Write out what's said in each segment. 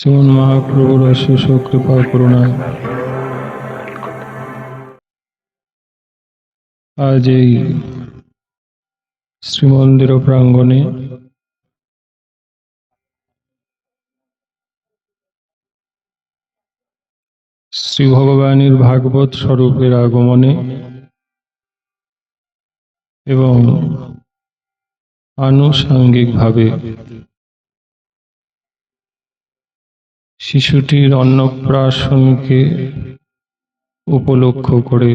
শ্রীমন মহাপ্রভুর অশেষ কৃপা করুণায় আজ এই শ্রীমন্দির প্রাঙ্গণে শ্রী ভগবানের ভাগবত স্বরূপের আগমনে এবং আনুষাঙ্গিকভাবে শিশুটির অন্নপ্রাশনকে উপলক্ষ করে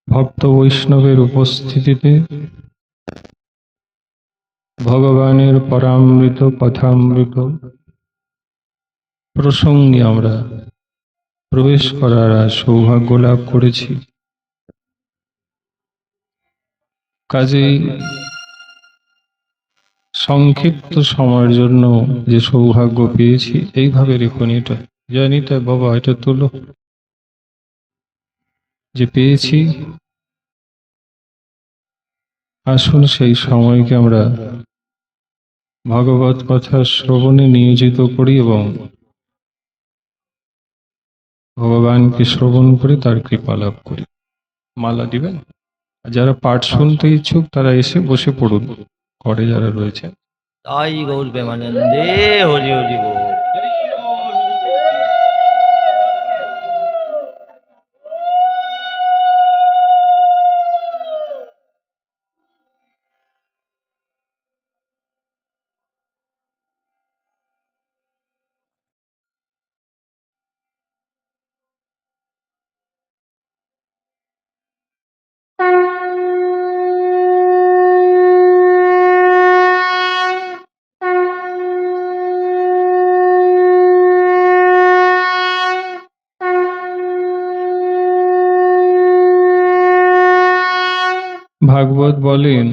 ভক্ত বৈষ্ণবের উপস্থিতিতে ভগবানের পরামৃত কথামৃত প্রসঙ্গে আমরা প্রবেশ করার সৌভাগ্য লাভ করেছি। কাজেই সংক্ষিপ্ত সময়ের জন্য যে সৌভাগ্য পেয়েছি, এইভাবে রেখুন, এটা জানি তাই বাবা, এটা তুলো, যে পেয়েছি, আসুন সেই সময়কে আমরা ভাগবত কথা শ্রবণে নিয়োজিত করি এবং ভগবানকে শ্রবণ করে তার কৃপা লাভ করি। মালা দিবেন? যারা পাঠ শুনতে ইচ্ছুক তারা এসে বসে পড়ুন, ঘরে যারা রয়েছে। তাই গৌর প্রেমানন্দে হরি হরি বল। ভাগবত বলেন,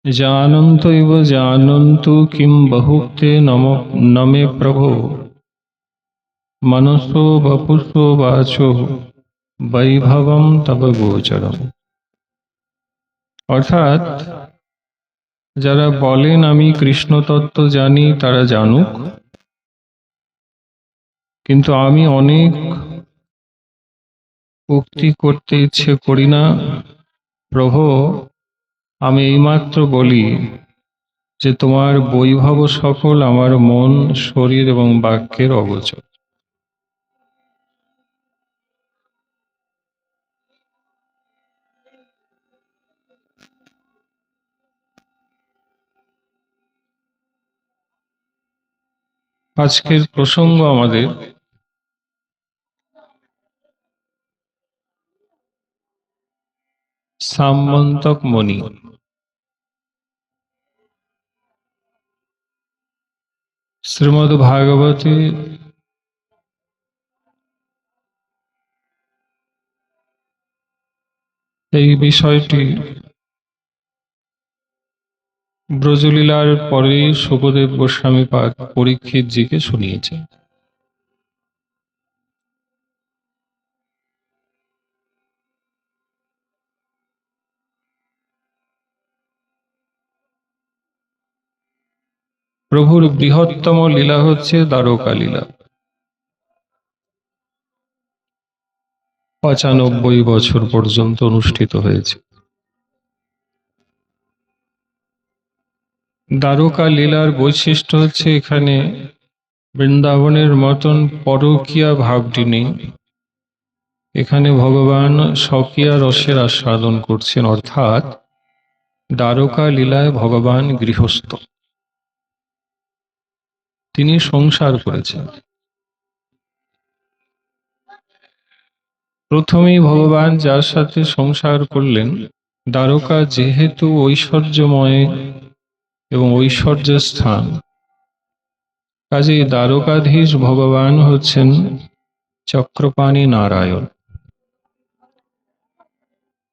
জানন্ত ইব জানন্তু কিম বহুক্তে নমে প্রভো মনসো বপুষো বাচো বৈভবম তব গোচরম। অর্থাৎ যারা বলেন আমি কৃষ্ণ তত্ত্ব জানি তারা জানুক, কিন্তু আমি অনেক উক্তি করতে ইচ্ছে করি না প্রভু। আমি এইমাত্র বলি যে তোমার বৈভব সকল আমার মন, শরীর এবং বাক্যের অগোচর। আজকের প্রসঙ্গ আমাদের সামন্তক মণি। শ্রীমদ্ ভাগবতে এই বিষয়টি ব্রজলীলার পরে শুকদেব গোস্বামী পাদ পরীক্ষিত জিকে শুনিয়েছেন। প্রভুর বৃহত্তম লীলা হচ্ছে দ্বারকা লীলা। ৯৫ বছর পর্যন্ত অনুষ্ঠিত হয়েছে। দ্বারকা লীলার বৈশিষ্ট্য হচ্ছে এখানে বৃন্দাবনের মতন পরকীয়া ভাবটি নেই। এখানে ভগবান স্বকীয়া রসের আস্বাদন করছেন, অর্থাৎ দ্বারকা লীলায় ভগবান গৃহস্থ, তিনি সংসার করেছেন। প্রথমেই ভগবান যার সাথে সংসার করলেন, দ্বারকা যেহেতু ঐশ্বর্যময় এবং ঐশ্বর্য স্থান, কাজেই দ্বারকাধীশ ভগবান হচ্ছেন চক্রপাণি নারায়ণ।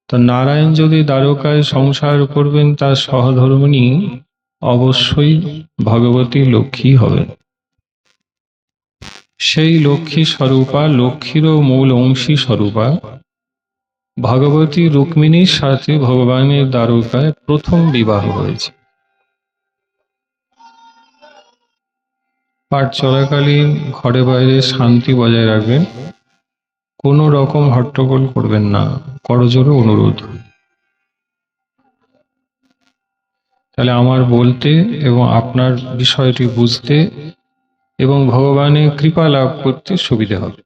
তা নারায়ণ যদি দ্বারকায় সংসার করবেন, তার সহধর্মিণী অবশ্যই ভগবতী লক্ষ্মী হবেন। সেই লক্ষ্মী স্বরূপা, লক্ষ্মীরও মূল অংশী স্বরূপা ভগবতী রুক্মিণীর সাথে ভগবানের দ্বারকায় প্রথম বিবাহ হয়েছে। পাঠ চলাকালীন ঘরে বাইরে শান্তি বজায় রাখবেন, কোনো রকম হট্টগোল করবেন না, করজোড়ে অনুরোধ। তাহলে আমার বলতে এবং আপনার বিষয়টি বুঝতে এবং ভগবানের কৃপা লাভ করতে সুবিধে হবে।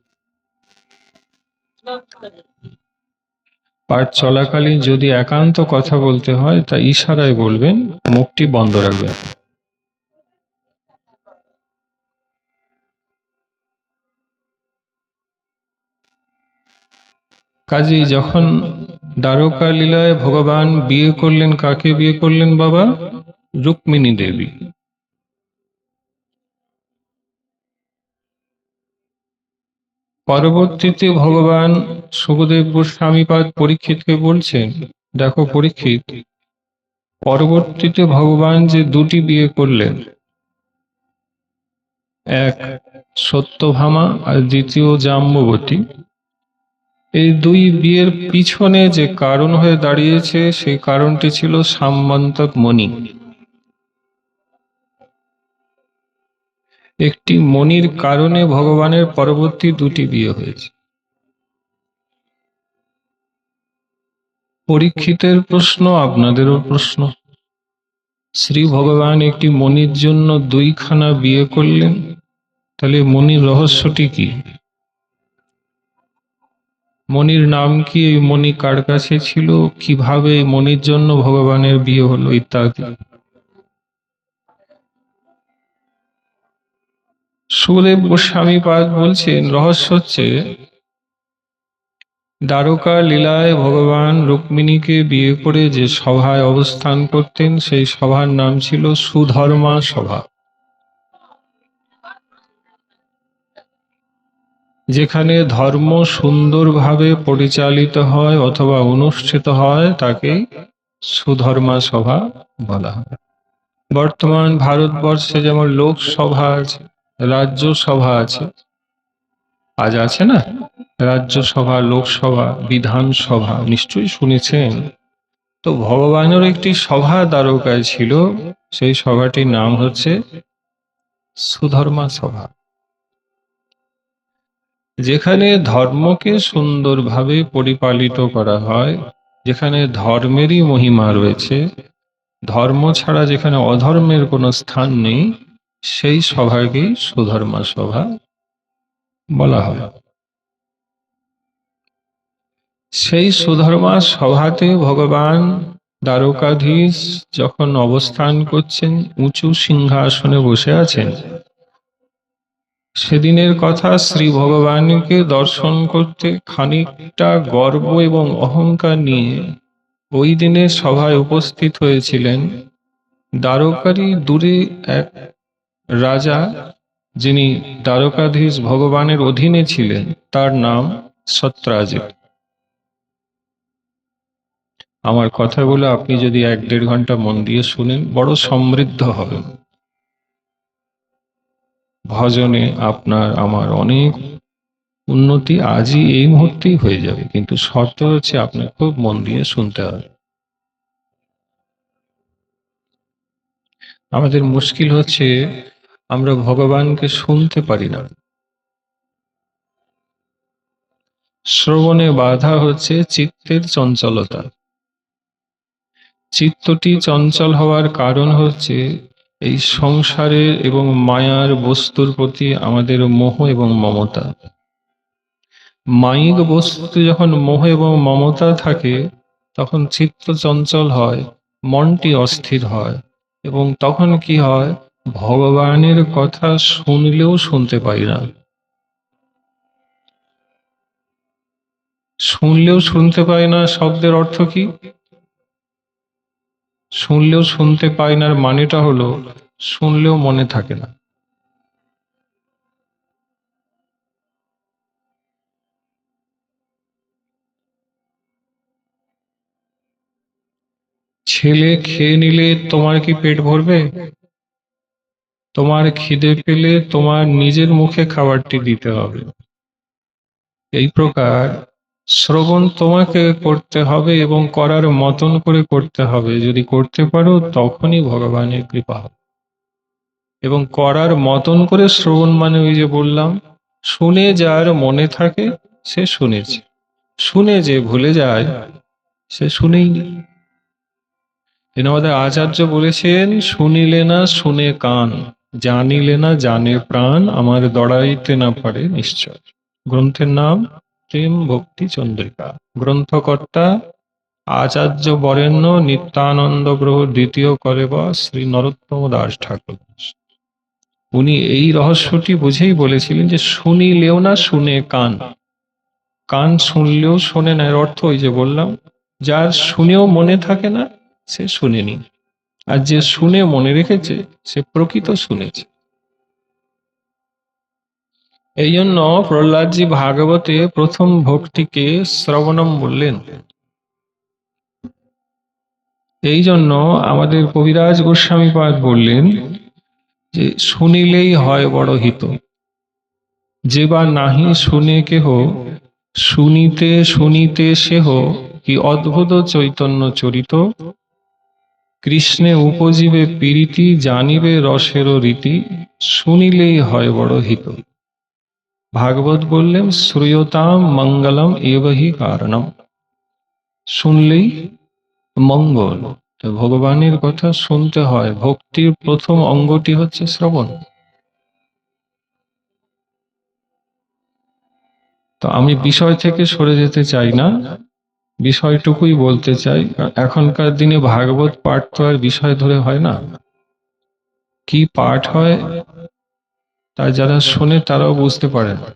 পাঠ চলাকালীন যদি একান্ত কথা বলতে হয় তা ইশারায় বলবেন, মুখটি বন্ধ রাখবেন। কাজেই যখন দ্বারকা লীলায় ভগবান বিয়ে করলেন, কাকে বিয়ে করলেন বাবা? রুক্মিণী দেবী। পরবর্তীতে ভগবান সুখদেব গোস্বামীপাদ পরীক্ষিতকে বলছেন, দেখো পরীক্ষিত, পরবর্তীতে ভগবান যে দুটি বিয়ে করলেন, এক সত্যভামা আর দ্বিতীয় জাম্ববতী, এই দুই বিয়ের পিছনে যে কারণ হয়ে দাঁড়িয়েছে সেই কারণটি ছিল সামন্তক মণি। একটি মণির কারণে ভগবানের পরবর্তী দুটি বিয়ে হয়েছে। পরীক্ষিতের প্রশ্ন, আপনাদেরও প্রশ্ন, শ্রী ভগবান একটি মণির জন্য দুইখানা বিয়ে করলেন, তাহলে মণির রহস্যটি কি? মণির নাম কি? এই মণি কার কাছে ছিল? কিভাবে এই মণির জন্য ভগবানের বিয়ে হলো, ইত্যাদি। সুখদেব গোস্বামী পাদ বলছেন, রহস্য হচ্ছে দ্বারকা লীলায় ভগবান রুক্মিণীকে বিয়ে করে যে সভায় অবস্থান করতেন সেই সভার নাম ছিল সুধর্মা সভা। যেখানে ধর্ম সুন্দরভাবে পরিচালিত হয় অথবা অনুষ্ঠিত হয় তাকে সুধর্মা সভা বলা হয়। বর্তমান ভারতবর্ষে যেমন লোকসভা আছে, রাজ্যসভা আছে, আজ আছে না রাজ্যসভা, লোকসভা, বিধানসভা, নিশ্চয়ই শুনেছেন। তো ভগবানের একটি সভা দ্বারকায় ছিল, সেই সভাটির নাম হচ্ছে সুধর্মা সভা। যেখানে ধর্মকে সুন্দরভাবে পরিপালিত করা হয়, যেখানে ধর্মেরই মহিমা রয়েছে, ধর্ম ছাড়া যেখানে অধর্মের কোনো স্থান নেই, সেই সভাকেই সুধর্মা সভা বলা হয়। সেই সুধর্মা সভাতে ভগবান দ্বারকাধীশ যখন অবস্থান করছেন, উঁচু সিংহাসনে বসে আছেন, সেদিনের কথা, শ্রী ভগবানকে দর্শন করতে খানিকটা গর্ব এবং অহংকার নিয়ে ওই দিনে সভায় উপস্থিত হয়েছিলেন দ্বারকারই দূরে এক রাজা, যিনি দ্বারকাধীশ ভগবানের অধীনে ছিলেন, তার নাম সত্রাজিৎ। আমার কথাগুলো আপনি যদি 1-1.5 ঘন্টা মন দিয়ে শুনেন, বড় সমৃদ্ধ হবেন। ভজনে আপনার আমার অনেক উন্নতি আজই এই মুহূর্তেই হয়ে যাবে, কিন্তু শর্ত হচ্ছে আপনাকে খুব মন দিয়ে শুনতে হবে। আমাদের মুশকিল হচ্ছে আমরা ভগবানকে শুনতে পারি না। শ্রবণে বাধা হচ্ছে চিত্তের চঞ্চলতা। চিত্তটি চঞ্চল হওয়ার কারণ হচ্ছে এই সংসারের এবং মায়ার বস্তুর প্রতি আমাদের মোহ এবং মমতা। মায়িক বস্তুতে যখন মোহ এবং মমতা থাকে, তখন চিত্ত চঞ্চল হয়, মনটি অস্থির হয়, এবং তখন কি হয়, ভগবানের কথা শুনলেও শুনতে পাই না। শুনলেও শুনতে পাই না শব্দের অর্থ কি? শুনলেও শুনতে পাই না মানেটা হলো শুনলেও মনে থাকে না। ছেলে খেয়ে নিলে তোমার কি পেট ভরবে? তোমার খিদে পেলে তোমার নিজের মুখে খাবারটি দিতে হবে। এই প্রকার শ্রবণ তোমাকে করতে হবে এবং করার মতন করে করতে হবে। যদি করতে পারো তখনই ভগবানের কৃপা হবে। এবং করার মতন করে শ্রবণ মানে ওই যে বললাম, শুনে যার মনে থাকে সে শুনেছে, শুনে যে ভুলে যায় সে শুনেইনি। আমাদের আচার্য বলেছেন, শুনিলে না শুনে কান, জানিলে না জানে প্রাণ, আমার দড়াইতে না পারে নিশ্চয়। গ্রন্থের নাম প্রেম ভক্তি চন্দ্রিকা। গ্রন্থকর্তা আচার্য বরেণ্য নিত্যানন্দ গ্রহ দ্বিতীয় কলেবা শ্রী নরোত্তম দাস ঠাকুর। উনি এই রহস্যটি বুঝেই বলেছিলেন যে শুনিলেও না শুনে কান, কান শুনলেও শোনে না। এর অর্থ ওই যে বললাম, যার শুনেও মনে থাকে না সে শুনেনি, আর যে শুনে মনে রেখেছে সে প্রকৃত শুনেছে। এই জন্য প্রহ্লাদজি ভাগবতে প্রথম ভক্তিকে শ্রবণম বললেন। এই জন্য আমাদের কবিরাজ গোস্বামীপাদ বললেন যে শুনিলেই হয় বড় হিত, যে বা নাহি শুনে কেহ, শুনিতে শুনিতে সেহ কি অদ্ভুত চৈতন্য চরিত, কৃষ্ণে উপজীবে প্রীতি জানিবে রসেরও রীতি, শুনিলেই হয় বড় হিত। ভাগবত বললেন শ্রূয়তাম মঙ্গলম এবহি কারণম, শুনলেই মঙ্গল। তো ভগবানের কথা শুনতে হয়। ভক্তির প্রথম অঙ্গটি হচ্ছে শ্রবণ। তো আমি বিষয় থেকে সরে যেতে চাই না, বিষয়টুকুই বলতে চাই। এখনকার দিনে ভাগবত পাঠ তো আর বিষয় ধরে হয় না। কি পাঠ হয় তা যারা শোনে তারাও বুঝতে পারে না,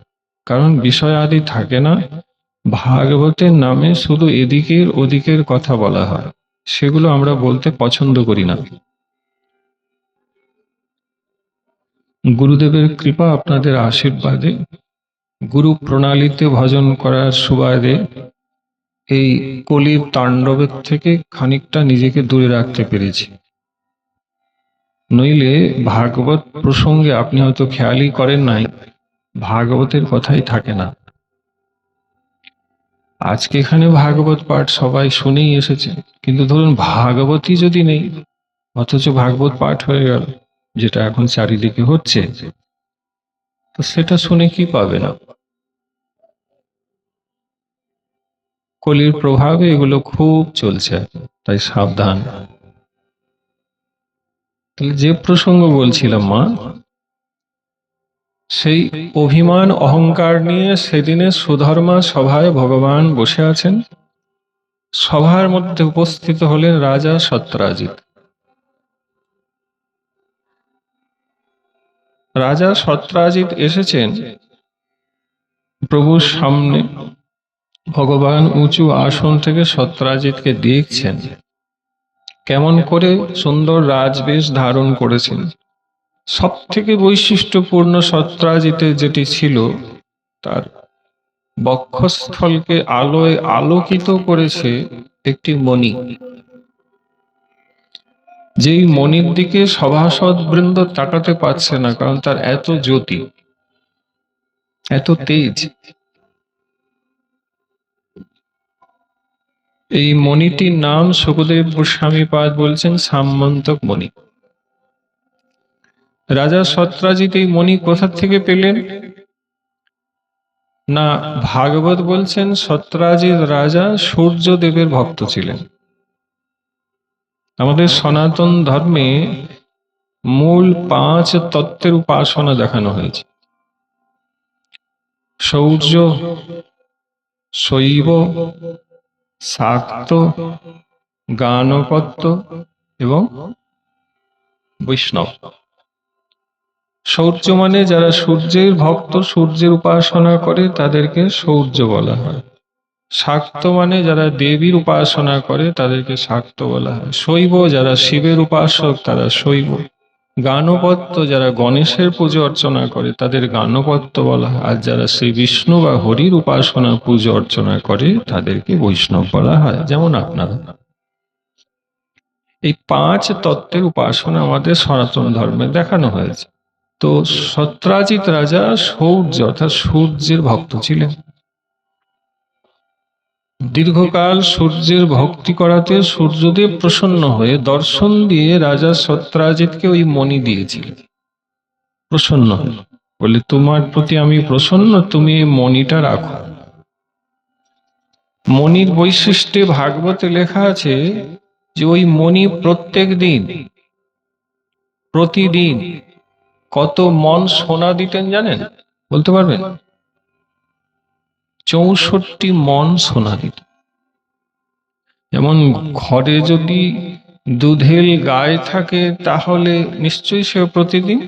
কারণ বিষয় আদি থাকে না। ভাগবতের নামে শুধু এদিকের ওদিকের কথা বলা হয়, সেগুলো আমরা বলতে পছন্দ করি না। গুরুদেবের কৃপা, আপনাদের আশীর্বাদে, গুরু প্রণালীতে ভজন করার সুবাদে এই কলির তাণ্ডবের থেকে খানিকটা নিজেকে দূরে রাখতে পেরেছি। নইলে ভাগবত প্রসঙ্গে আপনি হয়তো খেয়ালই করেন নাই, ভাগবতের কথাই থাকে না। আজকে এখানে ভাগবত পাঠ সবাই শুনেই এসেছে, কিন্তু ধরুন ভাগবতই যদি নেই, অথচ ভাগবত পাঠ হয়ে গেল, যেটা এখন চারিদিকে হচ্ছে, তো সেটা শুনে কি পাবে না? কলির প্রভাবে এগুলো খুব চলছে, তাই সাবধান। তাহলে যে প্রসঙ্গ বলছিলাম মা, সেই অভিমান অহংকার নিয়ে সেদিনে সুধর্মা সভায় ভগবান বসে আছেন। সভার মধ্যে উপস্থিত হলেন রাজা সত্রাজিৎ। রাজা সত্রাজিৎ এসেছেন প্রভুর সামনে। ভগবান উঁচু আসন থেকে সত্রাজিৎকে দেখছেন, কেমন করে সুন্দর রাজবেশ ধারণ করেছেন। সব থেকে বৈশিষ্ট্যপূর্ণ সত্রাজিতের যেটি ছিল, তার বক্ষস্থলকে আলোয় আলোকিত করেছে একটি মণি। যেই মণির দিকে সভাসদ বৃন্দ তাকাতে পারছে না, কারণ তার এত জ্যোতি, এত তেজ। এই মণিটির নাম শুকদেব গোস্বামী পাদ বলছেন সামন্তক মণি। রাজা সত্রাজিৎ এই মণি কোথা থেকে পেলেন না, ভাগবত বলছেন সত্রাজিৎ রাজা সূর্যদেবের ভক্ত ছিলেন। আমাদের সনাতন ধর্মে মূল 5 তত্ত্বের উপাসনা দেখানো হয়েছে: সৌর্য, শৈব, শাক্ত, গানপত্য এবং বৈষ্ণব। সৌর্য মানে যারা সূর্যের ভক্ত, সূর্যের উপাসনা করে, তাদেরকে সৌর্য বলা হয়। শাক্ত মানে যারা দেবীর উপাসনা করে, তাদেরকে শাক্ত বলা হয়। শৈব যারা শিবের উপাসক, তারা শৈব। গানপত্য যারা গণেশের পুজো অর্চনা করে, তাদের গানপত্য বলা হয়। আর যারা শ্রী বিষ্ণু বা হরির উপাসনা পুজো অর্চনা করে, তাদেরকে বৈষ্ণব বলা হয়, যেমন আপনারা। এই 5 তত্ত্বের উপাসনা আমাদের সনাতন ধর্মে দেখানো হয়েছে। তো সত্রাজিৎ রাজা সৌর্য অর্থাৎ সূর্যের ভক্ত ছিলেন। দীর্ঘকাল সূর্যের ভক্তি করাতে সূর্যদেব প্রসন্ন হয়ে দর্শন দিয়ে রাজা সত্রাজিৎকে ওই মণি দিয়েছিলেন। প্রসন্ন হল, বলে তোমার প্রতি আমি প্রসন্ন, তুমি এই মণিটা রাখো। মণির বৈশিষ্ট্যে ভাগবতে লেখা আছে যে ওই মণি প্রত্যেক দিন, প্রতিদিন কত মণ সোনা দিতেন জানেন? বলতে পারবেন? 64 মণ সোনা দিত। যেমন ঘরে যদি দুধের গায়ে থাকে তাহলে নিশ্চয়ই সে প্রতিদিন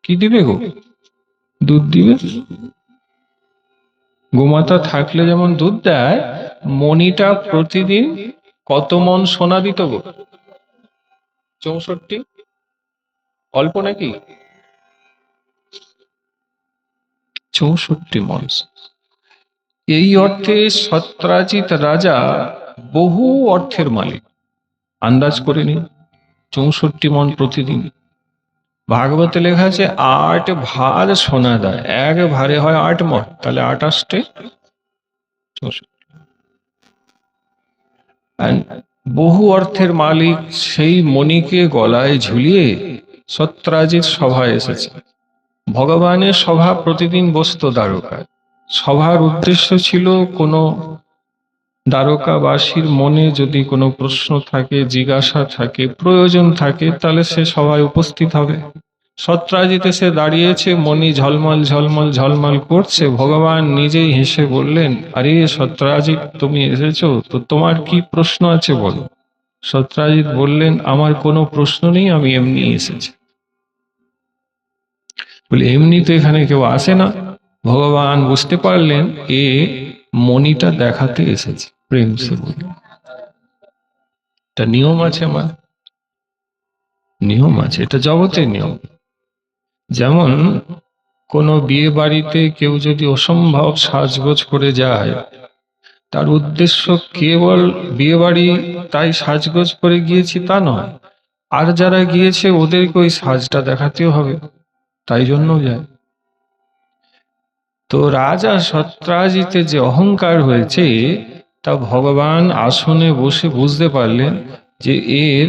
কি দিবে গো? দুধ দিবে। গোমাতা থাকলে যেমন দুধ দেয়, মণিটা প্রতিদিন কত মণ সোনা দিত গো? 64। অল্প নাকি? 64 মণ। এই অর্থে সত্রাজিৎ রাজা বহু অর্থের মালিক। আন্দাজ করে নিন, 64 মণ প্রতিদিন। ভাগবতে লেখা আছে 8 ভার সোনা দেয়, এক ভারে হয় 8 মণ, তাহলে 28 64। বহু অর্থের মালিক সেই মণিকে গলায় ঝুলিয়ে সত্রাজিৎ সভায় এসেছে। ভগবানের সভা প্রতিদিন বসতো দ্বারকায়। সভার উদ্দেশ্য ছিল কোনো দ্বারকাবাসীর মনে যদি কোনো প্রশ্ন থাকে, জিজ্ঞাসা থাকে, প্রয়োজন থাকে, তাহলে সে সভায় উপস্থিত হবে। সত্রাজিৎ এসে দাঁড়িয়েছে, মণি ঝলমল ঝলমল ঝলমল করছে। ভগবান নিজেই হেসে বললেন, আরে সত্রাজিৎ, তুমি এসেছো তো, তোমার কি প্রশ্ন আছে বলো। সত্রাজিৎ বললেন, আমার কোনো প্রশ্ন নেই, আমি এমনি এসেছি। বলে, এমনি তো এখানে কেউ আসে না। ভগবান বুঝতে পারলেন এ মণিটা দেখাতে এসেছে, প্রেম সে বলে। এটা নিয়ম আছে, আমার নিয়ম আছে, এটা জগতের নিয়ম। যেমন কোনো বিয়ে বাড়িতে কেউ যদি অসম্ভব সাজগোজ করে যায়, তার উদ্দেশ্য কেবল বিয়ে বাড়ি তাই সাজগোজ করে গিয়েছি তা নয়, আর যারা গিয়েছে ওদেরকে ওই সাজটা দেখাতেও হবে, তাই জন্য যায়। তো রাজা সত্রাজিতের যে অহংকার হয়েছে, তা ভগবান আসনে বসে বুঝতে পারলেন যে এর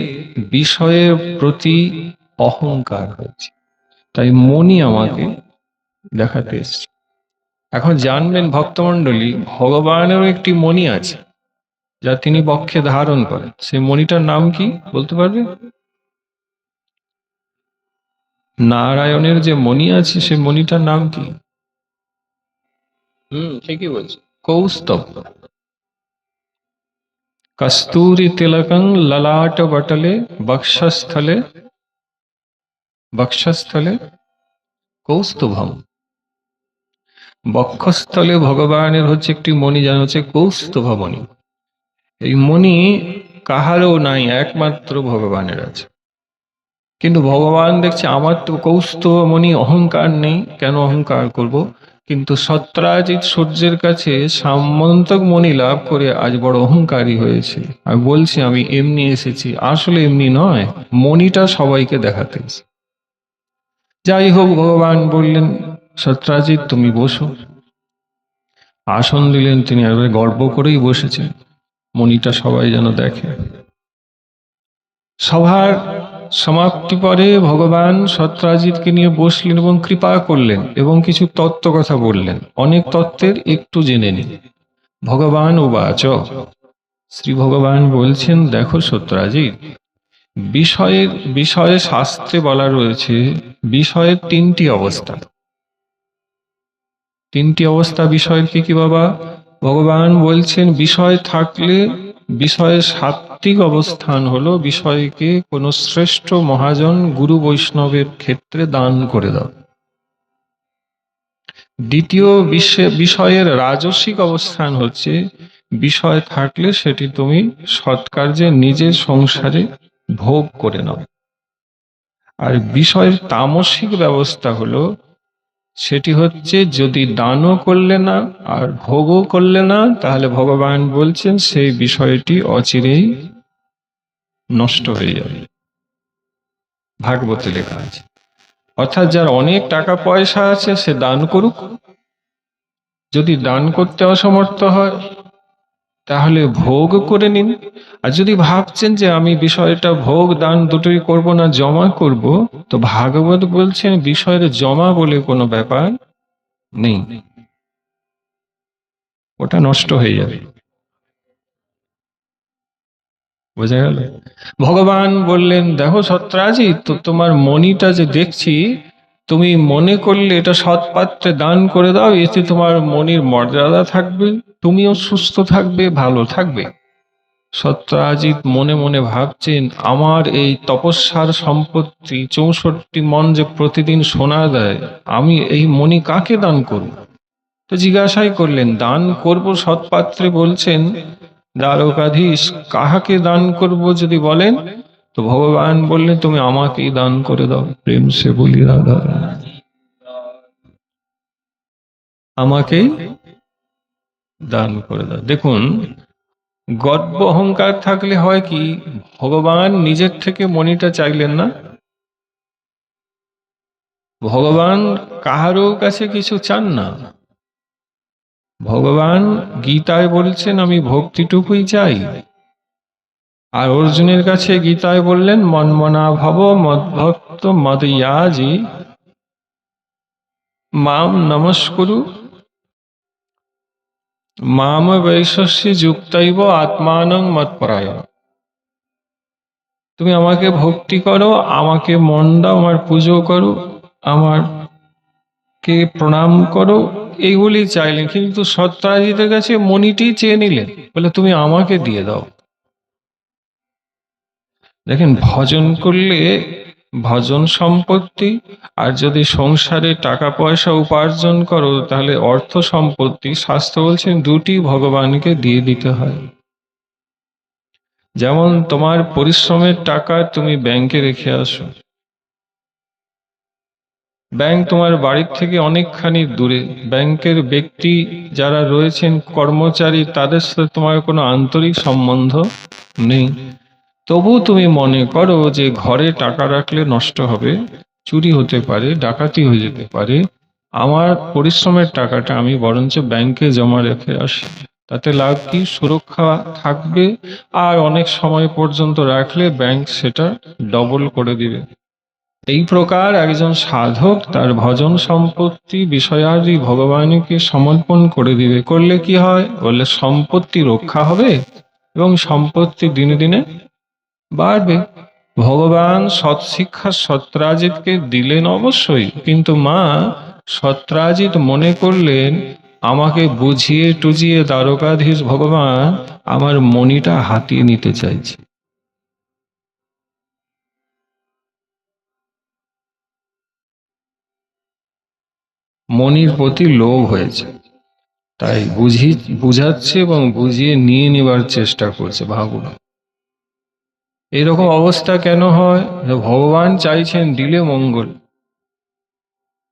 বিষয়ের প্রতি অহংকার হয়েছে, তাই মণি আমাকে দেখাতে এসছে। এখন জানবেন ভক্তমণ্ডলী, ভগবানেরও একটি মণি আছে যা তিনি বক্ষে ধারণ করেন। সেই মণিটার নাম কি বলতে পারবে? নারায়ণের যে মণি আছে সেই মণিটার নাম কি? ঠিকই বলছি, কৌস্তব। কস্তুরী তিলকং ললাট বটলে বক্ষস্থলে, বক্ষস্থলে কৌস্তুভম। বক্ষস্থলে ভগবানের হচ্ছে একটি মণি, যেন হচ্ছে কৌস্তুভ মণি। এই মণি কাহারও নাই, একমাত্র ভগবানের আছে। কিন্তু ভগবান দেখছে আমার তো কৌস্তুভ মণি, অহংকার নেই, কেন অহংকার করব? কিন্তু সত্রাজিৎ সূর্যের কাছে সামন্তক মণি লাভ করে আজ বড় অহংকারী হয়েছে, আর বলছে আমি এমনি এসেছি। আসলে এমনি নয়, মণিটা সবাইকে দেখাতে এসেছে। যাই হোক, ভগবান বললেন, সত্রাজিৎ তুমি বসো। আসন দিলেন, তিনি একবারে গর্ব করেই বসেছেন, মণিটা সবাই যেন দেখে। সভার সমাপ্তি পরে ভগবান সত্রাজিৎকে নিয়ে বসলেন এবং কৃপা করলেন এবং কিছু তত্ত্ব কথা বললেন। অনেক তত্ত্বের একটু জেনে নিন। ভগবান উবাচ, শ্রী ভগবান বলছেন, দেখো সত্রাজিৎ, বিষয়ে শাস্ত্রে বলা রয়েছে বিষয়ের তিনটি অবস্থা। তিনটি অবস্থা বিষয়ের কি কি বাবা? ভগবান বলছেন বিষয় থাকলে বিষয়ের সাত্ত্বিক অবস্থান হলো বিষয়কে কোনো শ্রেষ্ঠ মহাজন গুরু বৈষ্ণবের ক্ষেত্রে দান করে দাও। দ্বিতীয় বিষয়ের রাজসিক অবস্থান হচ্ছে বিষয় থাকলে সেটি তুমি সৎকার্যে নিজের সংসারে ভোগ করে নাও। আর বিষয়ের তামসিক ব্যবস্থা হলো, সেটি হচ্ছে যদি দানও করলে না আর ভোগও করলে না, তাহলে ভগবান বলছেন সেই বিষয়টি অচিরেই নষ্ট হয়ে যাবে। ভাগবতে লেখা আছে। অর্থাৎ যার অনেক টাকা পয়সা আছে সে দান করুক, যদি দান করতে অসমর্থ হয় তাহলে ভোগ করে নিন। আর যদি ভাবছেন যে আমি বিষয়টা ভোগ দান দুটোই করব না, জমা করব, তো ভাগবত বলছেন বিষয়ের জমা বলে কোনো ব্যাপার নেই, ওটা নষ্ট হয়ে যাবে। বোঝা গেল? ভগবান বললেন, দেখো সত্রাজিৎ, তো তোমার মণিটা যে দেখছি, তুমি মনে করলে এটা সৎ পাত্রে দান করে দাও, এতে তোমার মনির মর্যাদা থাকবে, তুমিও সুস্থ থাকবে, ভালো থাকবে। সত্রাজিৎ মনে মনে ভাবছেন, আমার এই তপস্যার সম্পত্তি 64 মণ যে প্রতিদিন সোনা দেয়, আমি এই মণি কাকে দান করব? তো জিজ্ঞাসাই করলেন, দান করব সৎপাত্রে বলছেন দ্বারকাধীশ, কাহাকে দান করব যদি বলেন? তো ভগবান বললেন, তুমি আমাকেই দান করে দাও। প্রেম সে বলি রাধা, আমাকেই দান করে দাও। দেখুন, গর্ব অহংকার থাকলে হয় কি, ভগবান নিজের থেকে মণিটা চাইলেন না। ভগবান কাহারও কাছে কিছু চান না। ভগবান গীতায় বলছেন, আমি ভক্তিটুকুই চাই। আর অর্জুনের কাছে গীতায় বললেন, মন্মনা ভব মদ্ভক্ত মদয়াজি মাম নমস্কুরু মাম বৈশস্য যুক্তৈব আত্মানং মৎপরায়। তুমি আমাকে ভক্তি করো, আমাকে মন দাও, আমার পুজো করো, আমাকে প্রণাম করো, এইগুলি চাইলেন। কিন্তু সত্রাজিতের কাছে মণিটি চেয়ে নিলেন, বলে তুমি আমাকে দিয়ে দাও। দেখেন, ভজন করলে ভজন সম্পত্তি, আর যদি সংসারে টাকা পয়সা উপার্জন করো তাহলে অর্থ সম্পত্তি, শাস্ত্র বলছেন দুটি ভগবানকে দিয়ে দিতে হয়। যেমন তোমার পরিশ্রমের টাকা তুমি ব্যাংকে রেখে আসো, ব্যাংক তোমার বাড়ির থেকে অনেকখানি দূরে, ব্যাংকের ব্যক্তি যারা রয়েছেন কর্মচারী, তাদের সাথে তোমার কোনো আন্তরিক সম্বন্ধ নেই, তবু তুমি মনে করো যে ঘরে টাকা রাখলে নষ্ট হবে, চুরি হতে পারে, ডাকাতি হয়ে যেতে পারে, আমার পরিশ্রমের টাকাটা আমি বরঞ্চ ব্যাংকে জমা রেখে আসি, তাতে লাভ কি, সুরক্ষা থাকবে, আর অনেক সময় পর্যন্ত রাখলে ব্যাংক সেটা ডবল করে দিবে। এই প্রকার একজন সাধক তার ভজন সম্পত্তি বিষয়াদি ভগবানকে সমর্পণ করে দিবে। করলে কি হয় বললে, সম্পত্তি রক্ষা হবে এবং সম্পত্তি দিনে দিনে বাড়বে। ভগবান সৎশিক্ষা সত্রাজিৎকে দিলেন অবশ্যই, কিন্তু মা সত্রাজিৎ মনে করলেন, আমাকে বুঝিয়ে টুজিয়ে দ্বারকাধীশ ভগবান আমার মণিটা হাতিয়ে নিতে চাইছে। মণির প্রতি লোভ হয়েছে, তাই বুঝাচ্ছে এবং বুঝিয়ে নিয়ে নেবার চেষ্টা করছে। ভাবুন, এরকম অবস্থা কেন হয়? ভগবান চাইছেন দিলে মঙ্গল,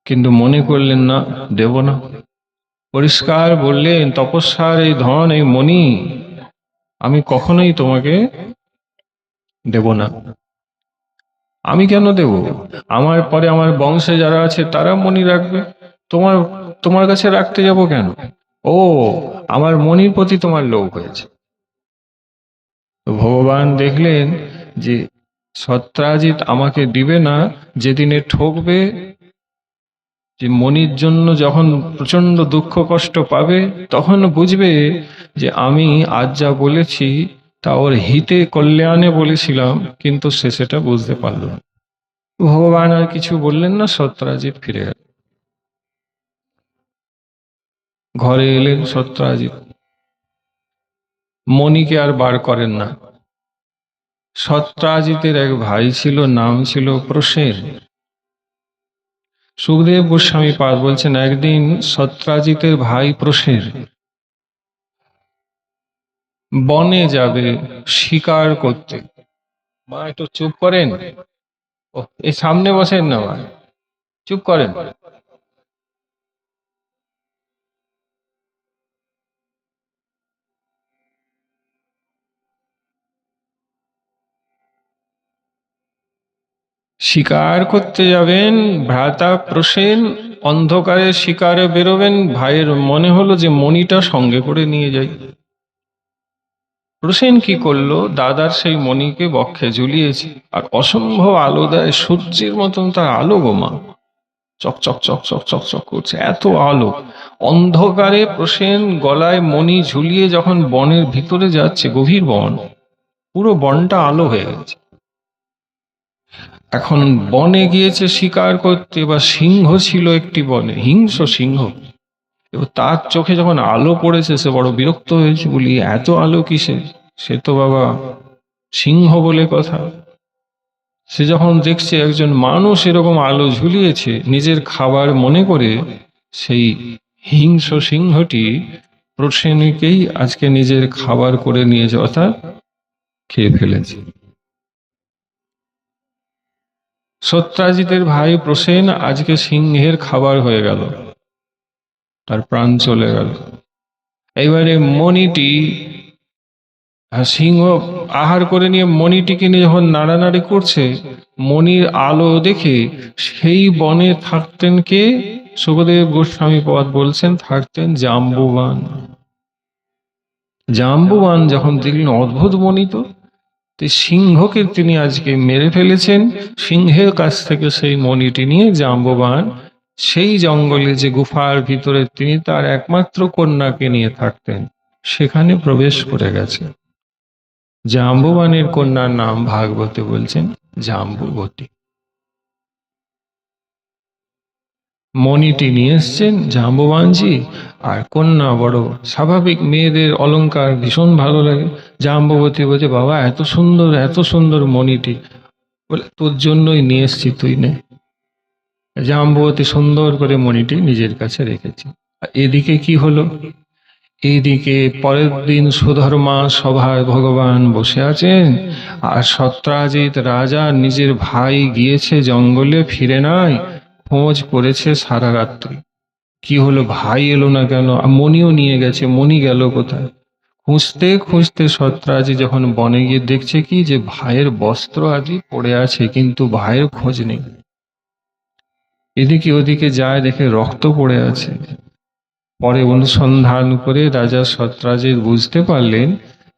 কিন্তু মনে করলেন না, দেব না। পরিষ্কার বললেন, তপস্যার এই ধন, এই মণি আমি কখনোই তোমাকে দেব না। আমি কেন দেব? আমার পরে আমার বংশে যারা আছে তারা মণি রাখবে, তোমার তোমার কাছে রাখতে যাব কেন? ও, আমার মণির প্রতি তোমার লোভ হয়েছে। তো ভগবান দেখলেন যে সত্রাজিৎ আমাকে দিবে না, যেদিনে ঠকবে, যে মনির জন্য যখন প্রচন্ড দুঃখ কষ্ট পাবে, তখন বুঝবে যে আমি আজ যা বলেছি তা ওর হিতে কল্যাণে বলেছিলাম, কিন্তু সে সেটা বুঝতে পারল না। ভগবান আর কিছু বললেন না, সত্রাজিৎ ফিরে গেল। ঘরে এলেন সত্রাজিৎ, মণিকে আর বার করেন না। সত্রাজিতের এক ভাই ছিল, নাম ছিল প্রসেন। সুখদেব গোস্বামী পাদ বলছেন, একদিন সত্রাজিতের ভাই প্রসেন বনে যাবে শিকার করতে। মা একটু চুপ করেন, ও এই সামনে বসেন না, মা চুপ করেন। শিকার করতে যাবেন, ভ্রাতা প্রসেন অন্ধকারে শিকারে বেরোবেন। ভাইয়ের মনে হলো যে মণিটা সঙ্গে করে নিয়ে যাই। প্রসেন কি করলো, দাদার সেই মণিকে বক্ষে ঝুলিয়েছে, আর অসম্ভব আলো দেয়, সূর্যের মতন তার আলো গোমা, চকচক চকচক চকচক করছে, এত আলো। অন্ধকারে প্রসেন গলায় মণি ঝুলিয়ে যখন বনের ভিতরে যাচ্ছে, গভীর বন, পুরো বনটা আলো হয়ে গেছে। এখন বনে গিয়েছে শিকার করতে, বা সিংহ ছিল একটি বনে, হিংস্র সিংহ। এবার তার চোখে যখন আলো পড়েছে, সে বড় বিরক্ত হয়েছে, বলি এত আলো কিসে, সে তো বাবা সিংহ বলে কথা। সে যখন দেখছে একজন মানুষ এরকম আলো ঝুলিয়েছে, নিজের খাবার মনে করে সেই হিংস্র সিংহটি প্রসেনকেই আজকে নিজের খাবার করে নিয়েছে, অর্থাৎ খেয়ে ফেলেছে। সত্যাজিতের ভাই প্রসেন আজকে সিংহের খাবার হয়ে গেল, তার প্রাণ চলে গেল। এবারে মণিটি, সিংহ আহার করে নিয়ে মণিটিকে নিয়ে যখন নাড়ানাড়ি করছে, মণির আলো দেখে সেই বনে থাকতেন কে? সুখদেব গোস্বামী পদ বলছেন থাকতেন জাম্বুবান। জাম্বুবান যখন দেখলেন অদ্ভুত মণি, তো সিংহকে তিনি আজকে মেরে ফেলেছেন, সিংহের কাছ থেকে সেই মণিটি নিয়ে জাম্বুবান সেই জঙ্গলে যে গুফার ভিতরে তিনি তার একমাত্র কন্যাকে নিয়ে থাকতেন, সেখানে প্রবেশ করে গেছে। জাম্বুবানের কন্যার নাম ভাগবতে বলছেন জাম্বুবতী। মণিটি নিয়ে এসছেন জাম্বুবানজি, আর কন্যা বড় স্বাভাবিক, মেয়েদের অলংকার ভীষণ ভালো লাগে। জাম্বুবতী বলছে, বাবা এত সুন্দর এত সুন্দর মণিটি, বলে তোর জন্যই নিয়ে এসছি, তুই নে। জাম্বুবতী সুন্দর করে মণিটি নিজের কাছে রেখেছে। আর এদিকে কি হলো, এইদিকে পরের দিন সুধর্মা সভায় ভগবান বসে আছেন, আর সত্রাজিৎ রাজা নিজের ভাই গিয়েছে জঙ্গলে, ফিরে নাই, খোঁজ করেছে সারা রাত্রি। কি হলো, ভাই এলো না কেন, আর মণিও নিয়ে গেছে, মণি গেল কোথায়? খুঁজতে খুঁজতে সত্রাজিৎ যখন বনে গিয়ে দেখছে কি, যে ভাইয়ের বস্ত্র আদি পড়ে আছে, কিন্তু ভাইয়ের খোঁজ নেই। এদিকে ওদিকে যায়, দেখে রক্ত পড়ে আছে। পরে অনুসন্ধান করে রাজা সত্রাজিৎ বুঝতে পারলেন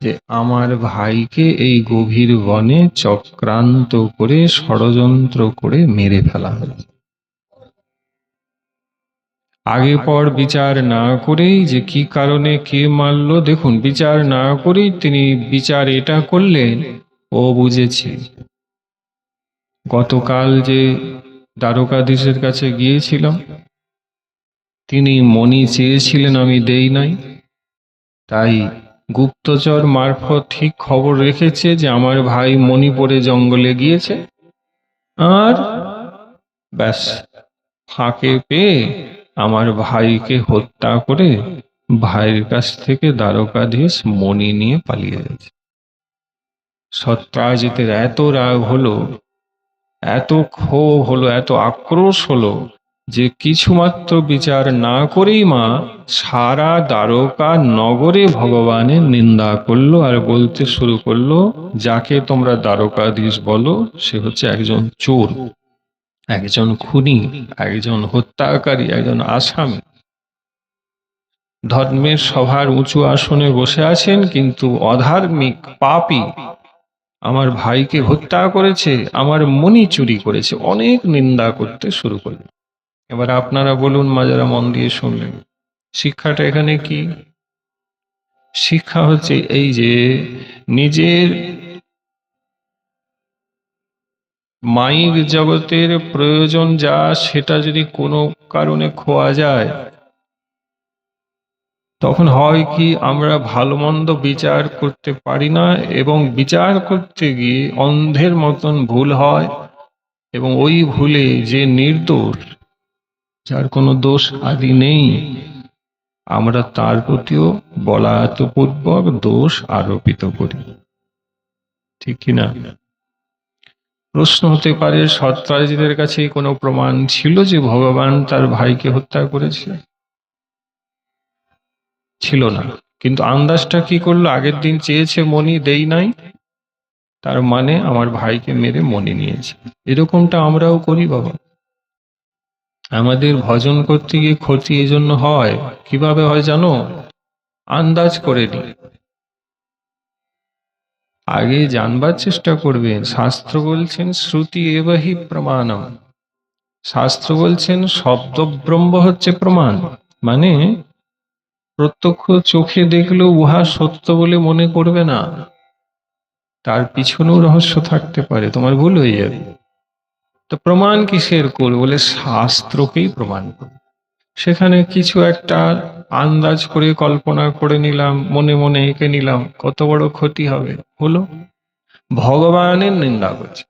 যে আমার ভাইকে এই গভীর বনে চক্রান্ত করে, ষড়যন্ত্র করে মেরে ফেলা হয়েছে। আগে পর বিচার না করেই, যে কি কারণে কে মারলো, দেখুন বিচার না করেই তিনি বিচার এটা করলেন, ও বুঝেছে গতকাল যে দ্বারকাধীশের কাছে গিয়েছিলাম, তিনি মণি চেয়েছিলেন, আমি দেই নাই, তাই গুপ্তচর মারফত ঠিক খবর রেখেছে যে আমার ভাই মণিপুরে জঙ্গলে গিয়েছে, আর ব্যাস ফাঁকে পেয়ে আমার ভাইকে হত্যা করে ভাইয়ের কাছ থেকে দ্বারকাধীশ মণি নিয়ে পালিয়ে গেছে। সত্রাজিতের এত রাগ হলো, এত ক্ষোভ হলো, এত আক্রোশ হলো, যে কিছুমাত্র বিচার না করেই মা সারা দ্বারকা নগরে ভগবানের নিন্দা করলো, আর বলতে শুরু করলো, যাকে তোমরা দ্বারকাধীশ বলো, সে হচ্ছে একজন চোর, একজন খুনি, একজন হত্যাকারী, একজন আসামি। ধর্মের সভার উঁচু আসনে বসে আছেন, কিন্তু অধার্মিক পাপী আমার ভাইকে হত্যা করেছে, আমার মণি চুরি করেছে, অনেক নিন্দা করতে শুরু করলেন। এবার আপনারা বলুন, মা যারা মন দিয়ে শুনলেন, শিক্ষাটা এখানে কি? শিক্ষা হচ্ছে এই যে নিজের মাইক জগতের প্রয়োজন যা, সেটা যদি কোনো কারণে খোয়া যায়, তখন হয় কি, আমরা ভালো মন্দ বিচার করতে পারি না, এবং বিচার করতে গিয়ে অন্ধের মতন ভুল হয়, এবং ওই ভুলে যে নির্দোষ, যার কোনো দোষ আদি নেই, আমরা তার প্রতিও বলাৎপূর্বক দোষ আরোপিত করি, ঠিক কিনা? প্রশ্ন হতে পারে, সত্রাজিতের কাছে কোনো প্রমাণ ছিল যে ভগবান তার ভাইকে হত্যা করেছে? ছিল না, কিন্তু আন্দাজটা কি করলো, আগের দিন চেয়েছে মণি, দেই নাই, তার মানে আমার ভাইকে মেরে মণি নিয়েছে। এরকমটা আমরাও করি বাবা। আমাদের ভজন করতে গিয়ে ক্ষতি এই জন্য হয়, কিভাবে হয় জানো? আন্দাজ করে নি, আগে জানবার চেষ্টা করবেন। শাস্ত্র বলছেন শ্রুতি এবাহি প্রমাণম। শাস্ত্র বলছেন শব্দ ব্রহ্ম হচ্ছে প্রমাণ। মানে প্রত্যক্ষ চোখে দেখলেও উহা সত্য বলে মনে করবে না, তার পিছনেও রহস্য থাকতে পারে, তোমার ভুল হয়ে যাবে। তো প্রমাণ কিসের করবে? বলে শাস্ত্রকেই প্রমাণ করবে। সেখানে কিছু একটা আন্দাজ করে কল্পনা করে নিলাম, মনে মনে এঁকে নিলাম, কত বড় ক্ষতি হবে। হলো ভগবানের নিন্দা করছে।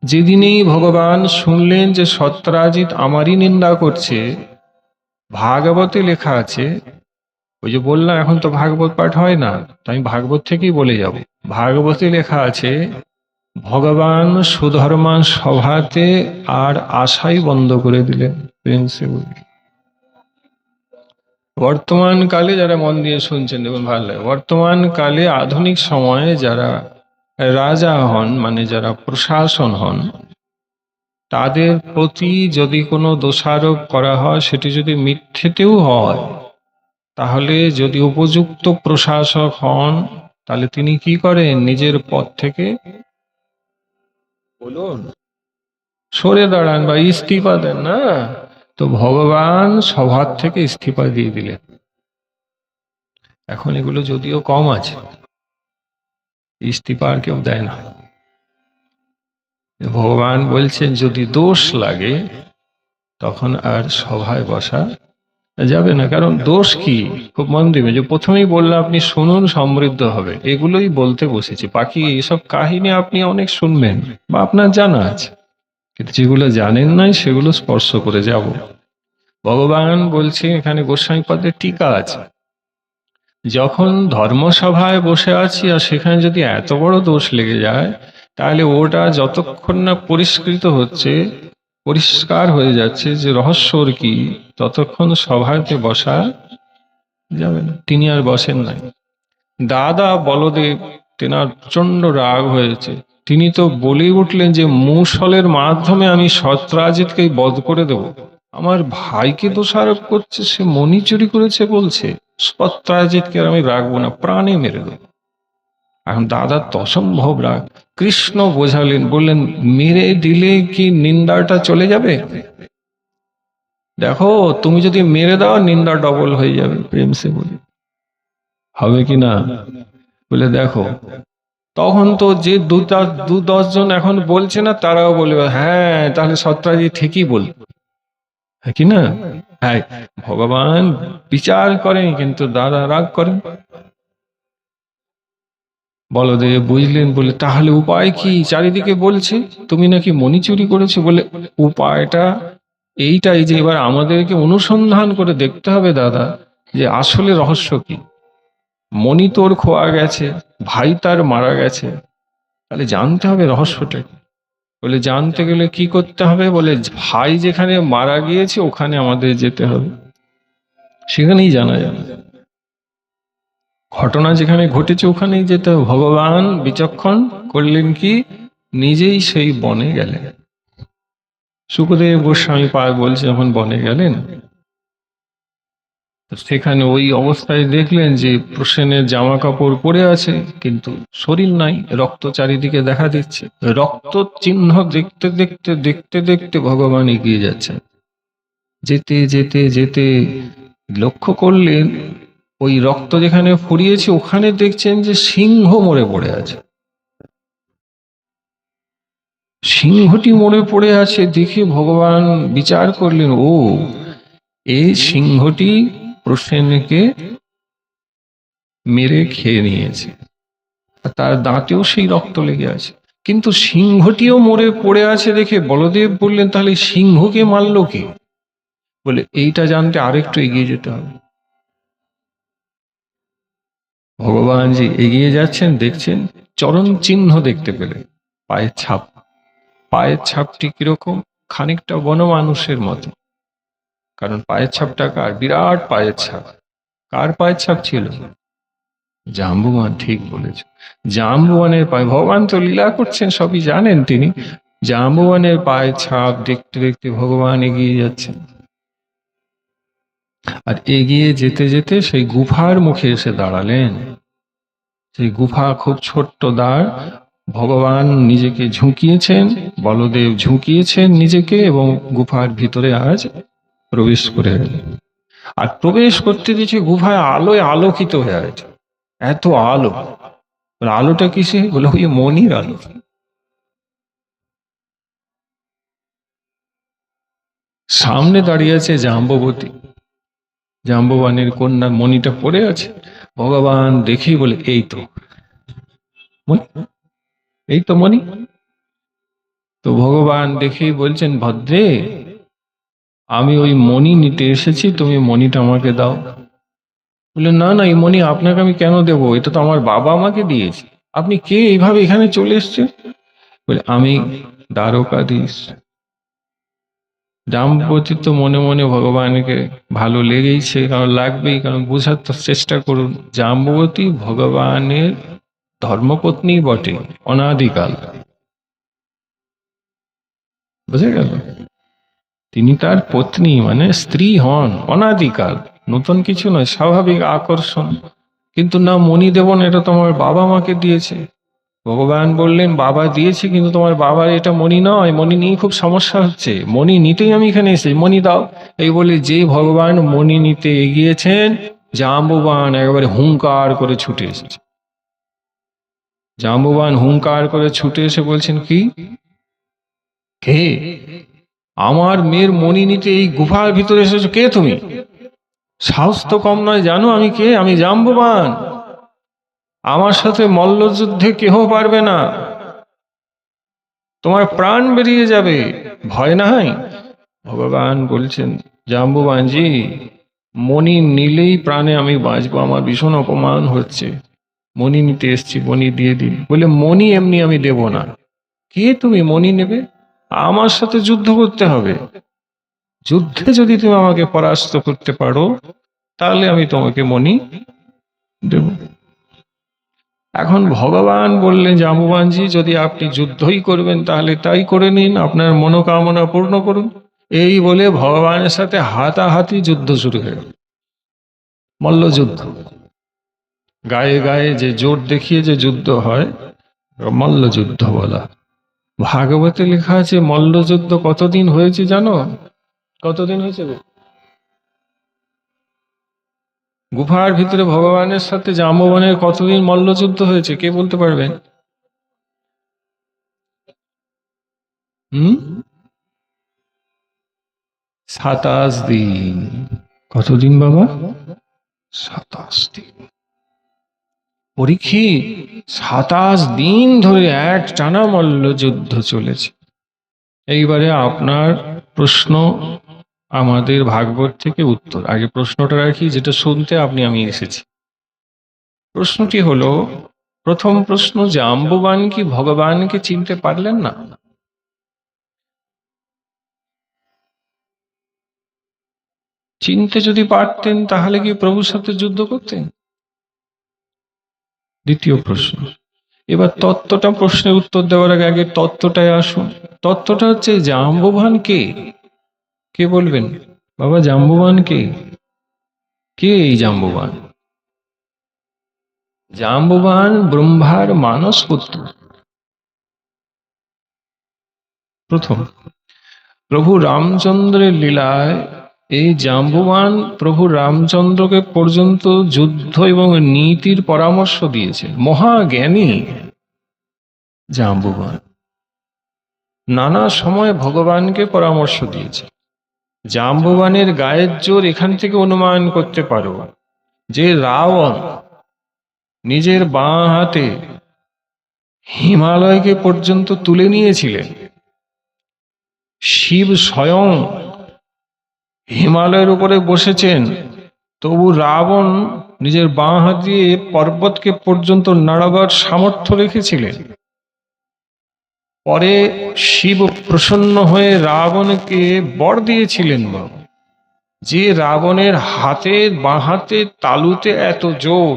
যেদিনেই ভগবান শুনলেন যে সত্রাজিৎ আমারই নিন্দা করছে, ভাগবতে লেখা আছে, ওই যে বললাম এখন তো ভাগবত পাঠ হয় না, তো আমি ভাগবত থেকেই বলে যাব। ভাগবতে লেখা আছে ভগবান সুধর্মা সভাতে আর আশাই বন্ধ করে দিলেন। প্রিন্সিপাল বর্তমান কালে যারা মন দিয়ে শুনছেন দেখুন ভালো লাগে, বর্তমান কালে আধুনিক সময়ে যারা রাজা হন, মানে যারা প্রশাসন হন, তাদের প্রতি যদি কোনো দোষারোপ করা হয়, সেটি যদি মিথ্যেতেও হয়, তাহলে যদি উপযুক্ত প্রশাসক হন, তাহলে তিনি কি করেন? নিজের পদ থেকে বলুন সরে দাঁড়ান বা ইস্তিফা দেন না। তো ভগবান সভার থেকে ইস্তিফা দিয়ে দিলেন। এখন এগুলো যদিও কম আছে, ইস্তিফা আর কেউ দেয় না। ভগবান বলছেন যদি দোষ লাগে তখন আর সভায় বসা যাবে না। কারণ দোষ কি, খুব মন দিবে, যে প্রথমেই বললাম আপনি শুনুন সমৃদ্ধ হবে, এগুলোই বলতে বসেছি। বাকি এসব কাহিনী আপনি অনেক শুনবেন বা আপনার জানা আছে, কিন্তু যেগুলো জানেন নাই সেগুলো স্পর্শ করে যাব। ভগবান বলছে এখানে গোস্বামী পদের টিকা আছে, যখন ধর্মসভায় বসে আছি আর সেখানে যদি এত বড় দোষ লেগে যায়, তাহলে ওটা যতক্ষণ না পরিষ্কৃত হচ্ছে, পরিষ্কার হয়ে যাচ্ছে যে রহস্যর কি, ততক্ষণ সভাতে বসা যাবে না। তিনি আর বসেন নাই। দাদা বলদেব, তেনার প্রচন্ড রাগ হয়েছে। তিনি তো বলেই উঠলেন যে মুষলের মাধ্যমে আমি সত্রাজিৎকে বধ করে দেব। আমার ভাইকে দোষারোপ করছে, সে মণি চুরি করেছে বলছে, সত্রাজিৎকে আর আমি রাখবো না, প্রাণে মেরে দেব। এখন দাদার তো অসম্ভব রাগ। কৃষ্ণ বোঝালেন, বললেন মেরে দিলে কি নিন্দাটা চলে যাবে? দেখো তুমি যদি মেরে দাও নিন্দা ডবল হয়ে যাবে। প্রেম সে বলি হবে কি না? বলে দেখো, তখন তো যে দু দশজন এখন বলছে না, তারাও বলবে হ্যাঁ তাহলে সত্রাজিৎ ঠিকই বল, হ্যাঁ কি না? হ্যাঁ, ভগবান বিচার করেন কিন্তু দাদা রাগ করেন। বলদেব বুঝলেন, বলে তাহলে উপায় কি? চারিদিকে বলছে তুমি নাকি মণি চুরি করেছো। বলে উপায়টা এইটাই যে এবার আমাদেরকে অনুসন্ধান করে দেখতে হবে দাদা, যে আসলে রহস্য কি। মণি তোর খোয়া গেছে, ভাই তার মারা গেছে, তাহলে জানতে হবে রহস্যটা কি। বলে জানতে গেলে কি করতে হবে? বলে ভাই যেখানে মারা গিয়েছে ওখানে আমাদের যেতে হবে, সেখানেই জানা যাবে। ঘটনা যেখানে ঘটেছে ওখানেই যেতে হবে। ভগবান বিচক্ষণ করলেন কি, নিজেই সেই বনে গেলেন। শুকদেব গোস্বামী পায় বলছে যখন বনে গেলেন, তো সেখানে ওই অবস্থায় দেখলেন যে প্রসেনের জামা কাপড় পরে আছে কিন্তু শরীর নাই, রক্ত চারিদিকে দেখা দিচ্ছে। রক্ত চিহ্ন দেখতে দেখতে দেখতে দেখতে ভগবান এগিয়ে যাচ্ছেন। যেতে যেতে যেতে লক্ষ্য করলেন ওই রক্ত যেখানে ফুরিয়েছে ওখানে দেখছেন যে সিংহ মরে পড়ে আছে। সিংহটি মরে পড়ে আছে দেখে ভগবান বিচার করলেন, ও এই সিংহটি প্রসেনকে মেরে খেয়ে নিয়েছে, আর তার দাঁতেও সেই রক্ত লেগে আছে। কিন্তু সিংহটিও মরে পড়ে আছে দেখে বলদেব বললেন তাহলে সিংহকে মারলো কে? বলে এইটা জানতে আরেকটু এগিয়ে যেতে হবে। ভগবান যে এগিয়ে যাচ্ছেন দেখছেন, চরণ চিহ্ন দেখতে পেলেন, পায়ের ছাপ। পায়ের ছাপটি কিরকম? খানিকটা বনমানুষের মতো। কারণ পায়ের ছাপটা কার? বিরাট পায়ের ছাপ। কার পায়ের ছাপ ছিল? জাম্বুয়ান। ঠিক বলেছ, জাম্বুয়ানের পায়ে। ভগবান তো লীলা করছেন, সবই জানেন তিনি। জাম্বুয়ানের পায়ের ছাপ দেখতে দেখতে ভগবান এগিয়ে যাচ্ছেন। আর এগিয়ে যেতে যেতে সেই গুফার মুখে এসে দাঁড়ালেন। সেই গুফা খুব ছোট্ট দ্বার, ভগবান নিজেকে ঝুঁকিয়েছেন, বলদেব ঝুঁকিয়েছেন নিজেকে এবং গুফার ভিতরে আজ প্রবেশ করে গেলেন। আর প্রবেশ করতে দিয়েছে গুফায় আলোয় আলোকিত হয়ে আছে, এত আলো। আর আলোটা কিসে? বলে ওই মনির আলো। সামনে দাঁড়িয়ে আছে জাম্ববতী, জাম্ববানের কন্যা, মণিটা পড়ে আছে। ভগবান দেখেই বলে এই তো মণি, এই তো মণি। তো ভগবান দেখেই বলছেন, ভদ্রে, আমি ওই মণি নিতে এসেছি, তুমি মণিটা আমাকে দাও। বলে না না, এই মণি আপনাকে আমি কেন দেবো? এটা তো আমার বাবা আমাকে দিয়েছে। আপনি কে, এইভাবে এখানে চলে এসছেন? বলে আমি দ্বারকাধীশ। জাম্বতী তো মনে মনে ভগবানকে ভালো লেগেইছে, কারণ লাগবেই, কারণ বোঝার তো চেষ্টা করুন, জাম্বতী ভগবানের ধর্মপত্নী বটে অনাদিকাল। বুঝে গেল? তিনি তার পত্নী মানে স্ত্রী হন অনাদিকাল, নতুন কিছু নয়, স্বাভাবিক আকর্ষণ। কিন্তু না, মণি দেব না, এটা তোমার বাবা মাকে দিয়েছে। ভগবান বললেন, বাবা দিয়েছে, কিন্তু তোমার বাবার এটা মণি নয়, মণি নিয়ে খুব সমস্যা হচ্ছে, মণি নিতেই আমি এখানে এসেছি, মণি দাও। এই বলে যে ভগবান মণি নিতে এগিয়েছেন, জাম্ববান একেবারে হুংকার করে ছুটে এসেছে। জাম্ববান হুংকার করে ছুটে এসে বলছেন, কি কে? আমার মেয়ের মণি নিতে এই গুফার ভিতরে এসেছো, কে তুমি? সাহস তো কম নয়, জানো আমি কে? আমি জাম্ববান, আমার সাথে মল্লযুদ্ধে কেহ পারবে না, তোমার প্রাণ বেরিয়ে যাবে, ভয় নাই? ভগবান বলছেন, জাম্ববানজি, মণি নিলেই প্রাণে আমি বাঁচবো, আমার ভীষণ অপমান হচ্ছে, মণি নিতে এসছি, মণি দিয়ে দিন। বলে মণি এমনি আমি দেব না। কে তুমি, মণি নেবে? আমার সাথে যুদ্ধ করতে হবে, যুদ্ধে যদি তুমি আমাকে পরাস্ত করতে পারো তাহলে আমি তোমাকে মণি দেব। এখন ভগবান বললেন, জাম্ববানজি, যদি আপনি যুদ্ধই করবেন তাহলে তাই করে নিন, আপনার মনোকামনা পূর্ণ করুন। এই বলে ভগবানের সাথে হাতাহাতি যুদ্ধ শুরু হয়ে গেল, মল্লযুদ্ধ। গায়ে গায়ে যে জোর দেখিয়ে যে যুদ্ধ হয়, মল্লযুদ্ধ বলা। ভাগবতে লেখা আছে মল্লযুদ্ধ কতদিন হয়েছে জানো? কতদিন হয়েছে গো? গুফার ভিতরে ভগবানের সাথে জাম্ববানের কতদিন মল্লযুদ্ধ হয়েছে, কে বলতে পারবেন? হুম, 27 দিন। কতদিন বাবা? 27 দিন। পরীক্ষিত, 27 দিন ধরে এক টানা মল্লযুদ্ধ চলেছে। এইবারে আপনার প্রশ্ন, আমাদের ভাগবত থেকে উত্তর। আগে প্রশ্নটা রাখি, যেটা শুনতে আমি এসেছি। প্রশ্নটি হলো, প্রথম প্রশ্ন, জাম্ববান কি ভগবানকে চিনতে পারলেন না? চিনতে যদি পারতেন তাহলে কি প্রভুর সাথে যুদ্ধ করতেন? দ্বিতীয় প্রশ্ন। এবার তত্ত্বটা, প্রশ্নের উত্তর দেওয়ার আগে আগে তত্ত্বটায় আসুন। তত্ত্বটা হচ্ছে, জাম্ববান কে? কে বলবেন বাবা, জাম্ববান কে? কে এই জাম্ববান? জাম্ববান ব্রহ্মার মানস পুত্র। প্রথম, প্রভু রামচন্দ্রের লীলায় এই জাম্ববান প্রভু রামচন্দ্রকে পর্যন্ত যুদ্ধ এবং নীতির পরামর্শ দিয়েছে। মহাজ্ঞানী জাম্ববান নানা সময় ভগবানকে পরামর্শ দিয়েছে। জাম্ববানের গায়ের জোর এখান থেকে অনুমান করতে পারো যে রাবণ নিজের বাঁ হাতে হিমালয়কে পর্যন্ত তুলে নিয়েছিলেন। শিব স্বয়ং হিমালয়ের উপরে বসেছেন, তবু রাবণ নিজের বাঁ হাত দিয়ে পর্বতকে পর্যন্ত নাড়াবার সামর্থ্য রেখেছিলেন। পরে শিব প্রসন্ন হয়ে রাবণকে বর দিয়েছিলেন, যে রাবণের বাঁ হাতে তালুতে এত জোর,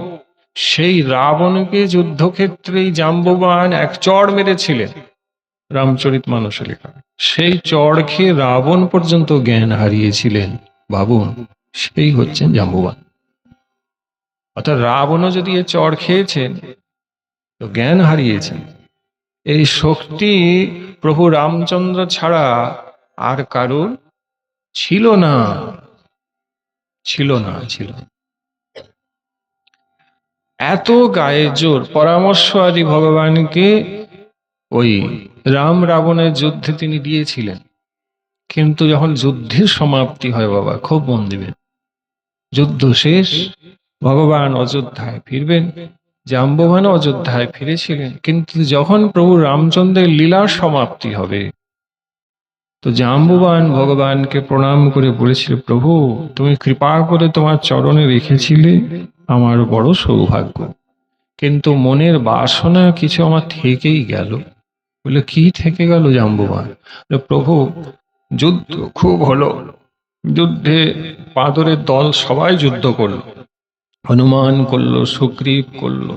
সেই রাবণকে যুদ্ধক্ষেত্রেই জাম্ববান এক চড় মেরেছিলেন। রামচরিতমানসে লেখা। সেই চড় খেয়ে রাবণ পর্যন্ত জ্ঞান হারিয়েছিলেন। ভাবুন, সেই হচ্ছেন জাম্ববান। অর্থাৎ রাবণও যদি এ চড় খেয়েছেন, তো জ্ঞান হারিয়েছেন। এই শক্তি প্রভু রামচন্দ্র ছাড়া আর কারোর ছিল না, ছিল না, ছিল না। এত গায়ের জোর পরামর্শ আদি ভগবানকে ওই রাম রাবণের যুদ্ধে তিনি দিয়েছিলেন, কিন্তু যখন যুদ্ধের সমাপ্তি হয় বাবা, খুব মন দিবেন, যুদ্ধ শেষ, ভগবান অযোধ্যায় ফিরবেন। জাম্ববান অযোধ্যায় ফিরেছিলেন, কিন্তু যখন প্রভু রামচন্দ্রের লীলার সমাপ্তি হবে, তো জাম্ববান ভগবানকে প্রণাম করে বলেছিল, প্রভু তুমি কৃপা করে তোমার চরণে রেখেছিলে, আমার বড় সৌভাগ্য, কিন্তু মনের বাসনা কিছু আমার থেকেই গেল। বলে কি থেকে গেল জাম্ববান? বলে, প্রভু যুদ্ধ খুব হলো, যুদ্ধে বাঁদরের দল সবাই যুদ্ধ করলো, হনুমান করলো, সুগ্রীব করলো,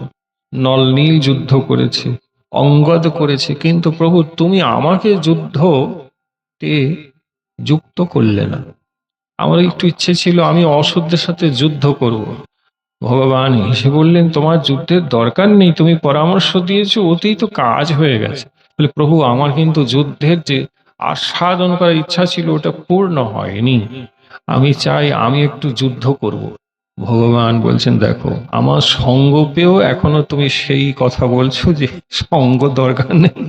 নল নীল যুদ্ধ করেছে, অঙ্গদ করেছে, কিন্তু প্রভু তুমি আমাকে যুদ্ধতে যুক্ত করলে না। আমার একটু ইচ্ছে ছিল আমি অসুরদের সাথে যুদ্ধ করব। ভগবান হেসে বললেন, তোমার যুদ্ধের দরকার নেই, তুমি পরামর্শ দিয়েছো, ওতেই তো কাজ হয়ে গেছে। বলে, প্রভু আমার কিন্তু যুদ্ধের যে আস্বাদন করার ইচ্ছা ছিল ওটা পূর্ণ হয়নি, আমি চাই আমি একটু যুদ্ধ করব। ভগবান বলছেন, দেখো আমার সঙ্গ পেয়েও এখনো তুমি সেই কথা বলছো যে সঙ্গ দরকার নেই,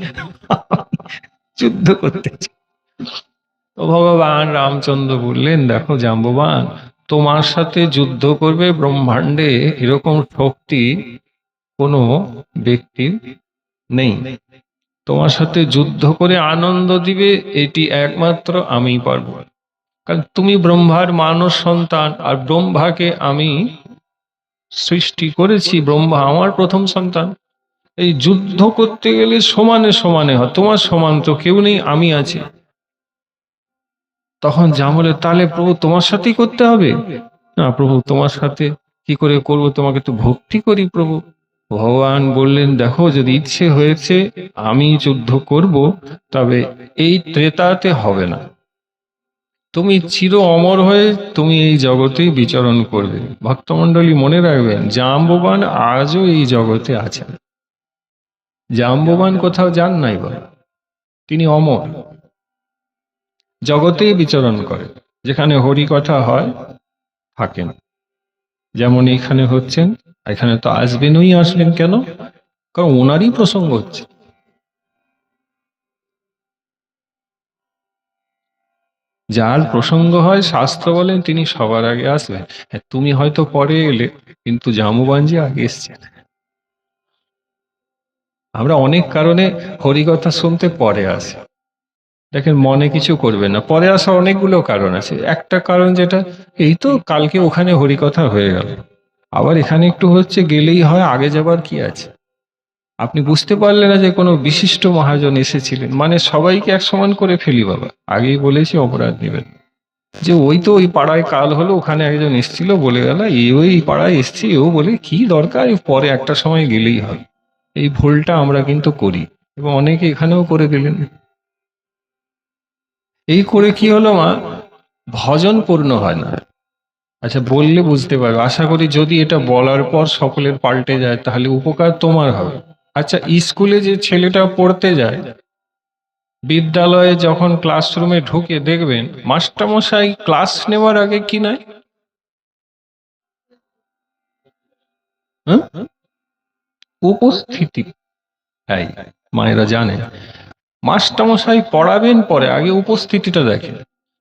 যুদ্ধ করতে চাই। তো ভগবান রামচন্দ্র বললেন, দেখো জাম্ববান, তোমার সাথে যুদ্ধ করবে ব্রহ্মাণ্ডে এরকম শক্তি কোনো ব্যক্তির নেই। তোমার সাথে যুদ্ধ করে আনন্দ দিবে এটি একমাত্র আমিই পারবো, কারণ তুমি ব্রহ্মার মানস সন্তান, আর ব্রহ্মাকে আমি সৃষ্টি করেছি, ব্রহ্মা আমার প্রথম সন্তান। এই যুদ্ধ করতে গেলে সমানে সমানে হয়, তোমার সমান তো কেউ নেই, আমি আছি। তখন জামলে, তাহলে প্রভু তোমার সাথেই করতে হবে। না প্রভু, তোমার সাথে কি করে করব, তোমাকে তো ভক্তি করি প্রভু। ভগবান বললেন, দেখো যদি ইচ্ছে হয়েছে আমি যুদ্ধ করব, তবে এই ত্রেতাতে হবে না, তুমি চির অমর হয়ে তুমি এই জগতেই বিচরণ করবে। ভক্তমণ্ডলী মনে রাখবেন, জাম্ববান আজও এই জগতে আছেন। জাম্ববান কোথাও যান নাই বলে, তিনি অমর, জগতেই বিচরণ করে, যেখানে হরি কথা হয় থাকেন। যেমন এখানে হচ্ছেন, এখানে তো আসবেনই, আসবেন কেন? কারণ ওনারই প্রসঙ্গ হচ্ছে। যার প্রসঙ্গ হয় শাস্ত্র বলেন তিনি সবার আগে আসবেন। হ্যাঁ, তুমি হয়তো পরে এলে, কিন্তু জামুবানজি আগে এসছেন। আমরা অনেক কারণে হরিকথা শুনতে পরে আসি। দেখেন, মনে কিছু করবেন না, পরে আসার অনেকগুলো কারণ আছে। একটা কারণ যেটা, এই তো কালকে ওখানে হরিকথা হয়ে গেল, আবার এখানে একটু হচ্ছে, গেলেই হয়, আগে যাবার কি আছে? আপনি বুঝতে পারলেন না যে কোনো বিশিষ্ট মহাজন এসেছিলেন, মানে সবাইকে এক সমান করে ফেলি বাবা। আগেই বলেছি, অপরাধ নেবেন, যে ওই তো ওই পাড়ায় কাল হলো, ওখানে একজন এসেছিল বলে গেল, ওই পাড়ায় এসছি, ও বলে কি দরকার, পরে একটা সময় গেলেই হয়। এই ভুলটা আমরা কিন্তু করি, এবং অনেকে এখানেও করে দিলেন। এই করে কি হলো মা, ভজন পূর্ণ হয় না। আচ্ছা, বললে বুঝতে পারবে, আশা করি যদি এটা বলার পর সকলের পাল্টে যায় তাহলে উপকার তোমার হবে। আচ্ছা, স্কুলে যে ছেলেটা পড়তে যায়, বিদ্যালয়ে যখন ক্লাসরুমে ঢুকে দেখবেন মাস্টারমশাই ক্লাস নেওয়ার আগে কি নাই, হ্যাঁ? উপস্থিতি। তাই মায়েরা জানে, মাস্টারমশাই পড়াবেন পরে, আগে উপস্থিতিটা দেখেন।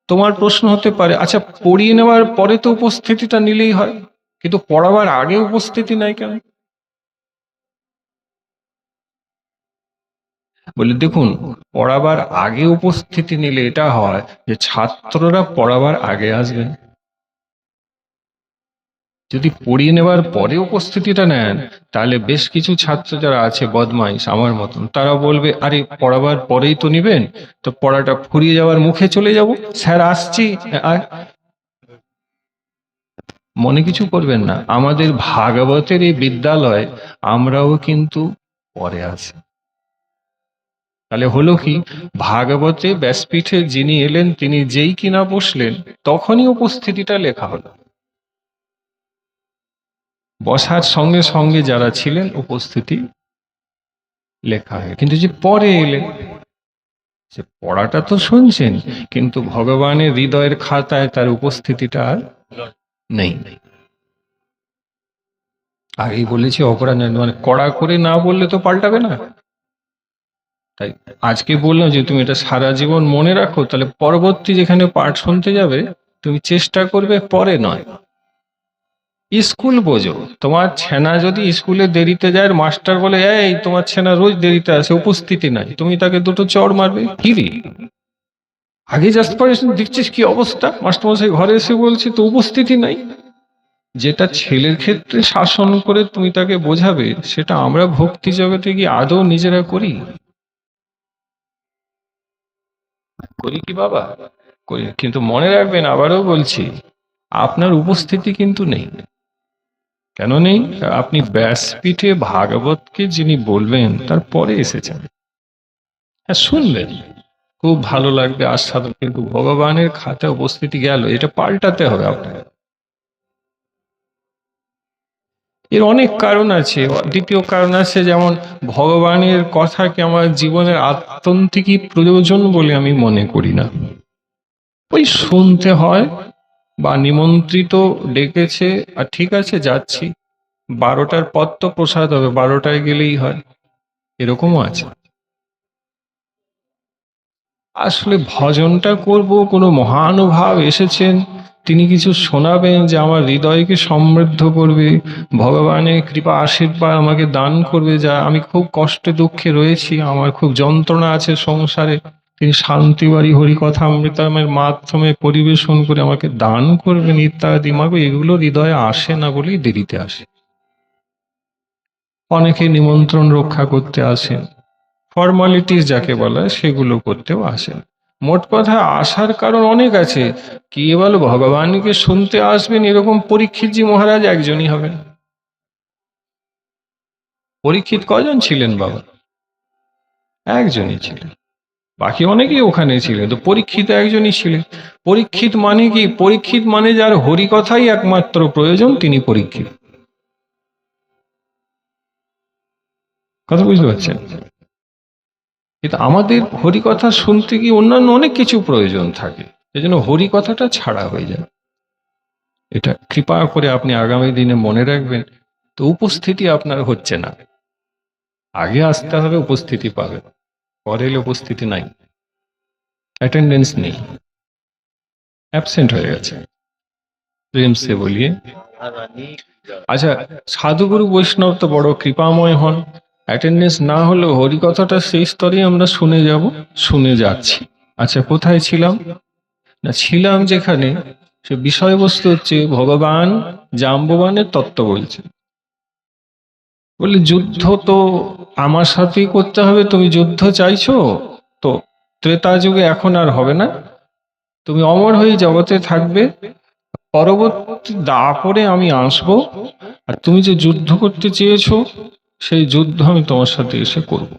তোমার প্রশ্ন হতে পারে, আচ্ছা পড়িয়ে নেওয়ার পরে তো উপস্থিতিটা নিলেই হয়, কিন্তু পড়াবার আগে উপস্থিতি নাই কেন? বলে, দেখুন, পড়াবার আগে উপস্থিতি নিলে এটা হয় যে ছাত্ররা পড়াবার আগে আসবেন। যদি পড়িয়ে নেবার পরে উপস্থিতিটা নেন, তাহলে বেশ কিছু ছাত্র যারা আছে বদমাইশ আমার মতন, তারা বলবে, আরে পড়াবার পরেই তো নিবেন, তো পড়াটা ফুরিয়ে যাওয়ার মুখে চলে যাব, স্যার আসছি আয়। মনে কিছু করবেন না, আমাদের ভাগবতের এই বিদ্যালয় আমরাও কিন্তু পরে আছি। তাহলে হলো কি, ভাগবতে ব্যাসপীঠে যিনি এলেন তিনি যেই কিনা বসলেন, তখনই উপস্থিতিটা লেখা হলো। বসার সঙ্গে সঙ্গে যারা ছিলেন উপস্থিতি লেখা হয়, কিন্তু যে পরে এলেন সে পড়াটা তো শুনছেন, কিন্তু ভগবানের হৃদয়ের খাতায় তার উপস্থিতিটা আর নেই। আগেই বলেছি অপরাধ মানে কড়া করে না বললে তো পাল্টাবে না। তাই আজকে বললাম যে তুমি এটা সারা জীবন মনে রাখো, তাহলে পরবর্তী যেখানে পাঠ শুনতে যাবে তুমি চেষ্টা করবে পরে নয়। স্কুল বোঝো, তোমার ছেনা যদি স্কুলে দেরিতে যায় আর মাস্টার বলে এই তোমার ছেনা রোজ দেরিতে আসে, উপস্থিতি নাই, তুমি তাকে দুটো চড় মারবে কি রে, আগে জাস্ট পারেশন দেখছিস কি অবস্থা, মাস্টারমশাই ঘরে এসে বলছে তো উপস্থিতি নাই। যেটা ছেলের ক্ষেত্রে শাসন করে তুমি তাকে বোঝাবে, সেটা আমরা ভক্তি জগতে গিয়ে আদৌ নিজেরা করি? করি কি বাবা? করি, কিন্তু মনে রাখবেন, আবারও বলছি, আপনার উপস্থিতি কিন্তু নেই। কেন নেই? আপনি ব্যাসপীঠে ভাগবতকে যিনি বলবেন তারপরে এসেছেন। হ্যাঁ, শুনবেন, খুব ভালো লাগবে, আস্বাদন, কিন্তু ভগবানের খাতায় উপস্থিতি গেল, এটা পাল্টাতে হবে আপনাকে। এর অনেক কারণ আছে। দ্বিতীয় কারণ আছে, যেমন ভগবানের কথাকে আমার জীবনের আত্যন্তিকই প্রয়োজন বলে আমি মনে করি না। ওই শুনতে হয়, বা নিমন্ত্রিত ডেকেছে আর ঠিক আছে যাচ্ছি, 12টার পর তো প্রসাদ হবে, 12টায় গেলেই হয়, এরকমও আছে। আসলে ভজনটা করব, কোনো মহানুভাব এসেছেন, তিনি কিছু শোনাবেন যে আমার হৃদয়কে সমৃদ্ধ করবে, ভগবানের কৃপা আশীর্বাদ আমাকে দান করবে, যা আমি খুব কষ্টে দুঃখে রয়েছি, আমার খুব যন্ত্রণা আছে সংসারে, তিনি শান্তিবাড়ি হরিকথা অমৃতামের মাধ্যমে পরিবেশন করে আমাকে দান করবেন ইত্যাদি, মাগো এগুলো হৃদয়ে আসে না বলেই দেরিতে আসে। অনেকে নিমন্ত্রণ রক্ষা করতে আসেন, ফর্মালিটিস যাকে বলা হয় সেগুলো করতেও আসেন। মোট কথা আসার কারণ অনেক আছে। কি বলো, ভগবানকে শুনতে আসবেন এরকম পরীক্ষিতজি মহারাজ একজনই হবেন। পরীক্ষিত কজন ছিলেন বাবা? একজনই ছিলেন, বাকি অনেকেই ওখানে ছিলেন, তো পরীক্ষিত একজনই ছিলেন। পরীক্ষিত মানে কি? পরীক্ষিত মানে যার হরিকথাই একমাত্র প্রয়োজন, তিনি পরীক্ষিত। কথা বুঝতে পারছেন? কিন্তু আমাদের হরিকথা শুনতে গিয়ে অন্যান্য অনেক কিছু প্রয়োজন থাকে, সেজন্য হরিকথাটা ছাড়া হয়ে যায়। এটা কৃপা করে আপনি আগামী দিনে মনে রাখবেন। তো উপস্থিতি আপনার হচ্ছে না, আগে আসতে হবে, উপস্থিতি পাবে, পরে এলে উপস্থিতি নাই, অ্যাটেন্ডেন্স নেই, অ্যাবসেন্ট হয়ে গেছে। প্রেম সে বলিয়ে। আচ্ছা, সাধুগুরু বৈষ্ণব তো বড় কৃপাময় হন, অ্যাটেন্ডেন্স না হলেও হরিকথাটা সেই স্তরে আমরা শুনে যাব, শুনে যাচ্ছি। আচ্ছা, কোথায় ছিলাম? না, ছিলাম যেখানে সে বিষয়বস্তু হচ্ছে ভগবান জাম্ববানের তত্ত্ব বলছে। বলে যুদ্ধ তো আমার সাথেই করতে হবে, তুমি যুদ্ধ চাইছো তো ত্রেতা যুগে এখন আর হবে না, তুমি অমর হয়ে জগতে থাকবে, পরবর্তী দাপরে আমি আসবো, আর তুমি যে যুদ্ধ করতে চেয়েছো সেই যুদ্ধ আমি তোমার সাথে এসে করব।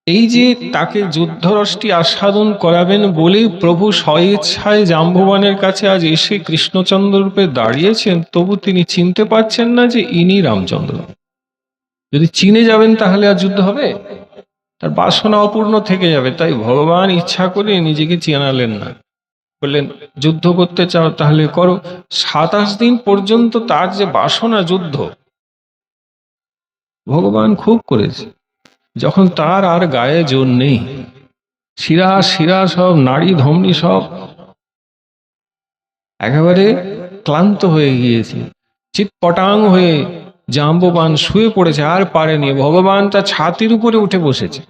এই যে তাকে যুদ্ধরসটি আস্বাদন করাবেন বলেই প্রভু স্বইচ্ছায় জাম্ববানের কাছে আজ এসে কৃষ্ণচন্দ্র রূপে দাঁড়িয়েছেন, তবু তিনি চিনতে পারছেন না যে ইনি রামচন্দ্র। যদি চিনে যাবেন তাহলে আর যুদ্ধ হবে? তার বাসনা অপূর্ণ থেকে যাবে। তাই ভগবান ইচ্ছা করে নিজেকে চেনালেন না, বললেন যুদ্ধ করতে চাও তাহলে করো। 27 দিন পর্যন্ত তার যে বাসনা যুদ্ধ, ভগবান খুব করেছে। যখন তার আর গায়ে জোর নেই, শিরা শিরা সব, নাড়ি ধমনি সব একেবারে ক্লান্ত হয়ে গিয়েছে, চিৎপটাং হয়ে জাম্ববান শুয়ে পড়েছে, আর পারেনি। ভগবান তার ছাতির উপরে উঠে বসেছে,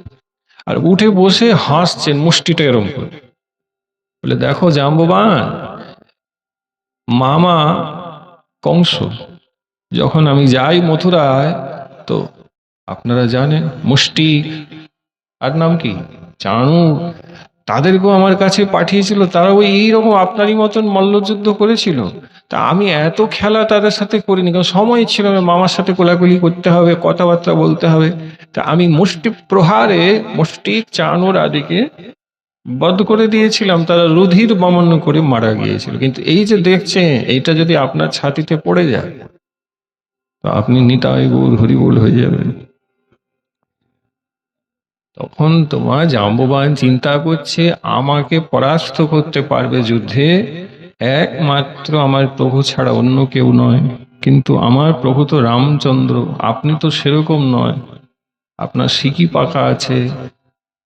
আর উঠে বসে হাসছেন মুষ্টিটা এরম করে, বলে দেখো জাম্ববান, মামা কংস, যখন আমি যাই মথুরায়, তো আপনারা জানেন মুষ্টি আর নাম কি চাণু, তাদেরকেও আমার কাছে পাঠিয়েছিল, তারা ওই এইরকম আপনারই মতন মল্লযুদ্ধ করেছিল। তা আমি এত খেলা তাদের সাথে করিনি, কারণ সময় ছিল না, মামার সাথে কোলাকুলি করতে হবে, কথাবার্তা বলতে হবে। তা আমি মুষ্টি প্রহারে মুষ্টি চাণুর আদিকে বধ করে দিয়েছিলাম, তারা রুধির বমন করে মারা গিয়েছিল। কিন্তু এই যে দেখছে, এইটা যদি আপনার ছাতিতে পড়ে যায়, তো আপনি নিতাই গৌর হরিবোল হয়ে যাবেন। তখন তোমার জাম্ববান চিন্তা করছে আমাকে পরাস্ত করতে পারবে যুদ্ধে একমাত্র আমার প্রভু ছাড়া অন্য কেউ নয়। কিন্তু আমার প্রভু তো রামচন্দ্র, আপনি তো সেরকম নয়, আপনার সিকি পাকা আছে,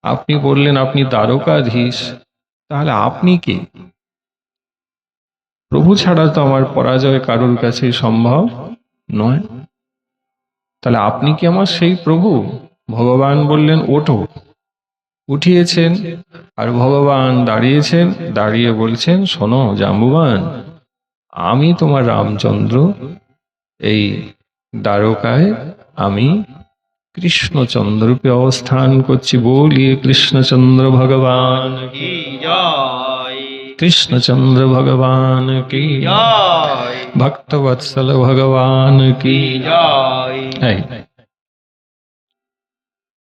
আপনি বললেন আপনি দ্বারকাধীশ, তাহলে আপনি কে? প্রভু ছাড়া তো আমার পরাজয় কারোর কাছে সম্ভব নয়। তাহলে আপনি কি আমার সেই প্রভু? ভগবান বললেন ওঠো। উঠিয়েছেন, আর ভগবান দাঁড়িয়েছেন, দাঁড়িয়ে বলছেন শোনো জাম্বুবান, আমি তোমার রামচন্দ্র, এই দ্বারকায় আমি কৃষ্ণচন্দ্ররূপে অবস্থান করছি। বলিয়ে কৃষ্ণচন্দ্র ভগবান কি, কি জয়, কৃষ্ণচন্দ্র ভগবান কি, জয়, ভক্তবৎসল ভগবান কি। জয়। এই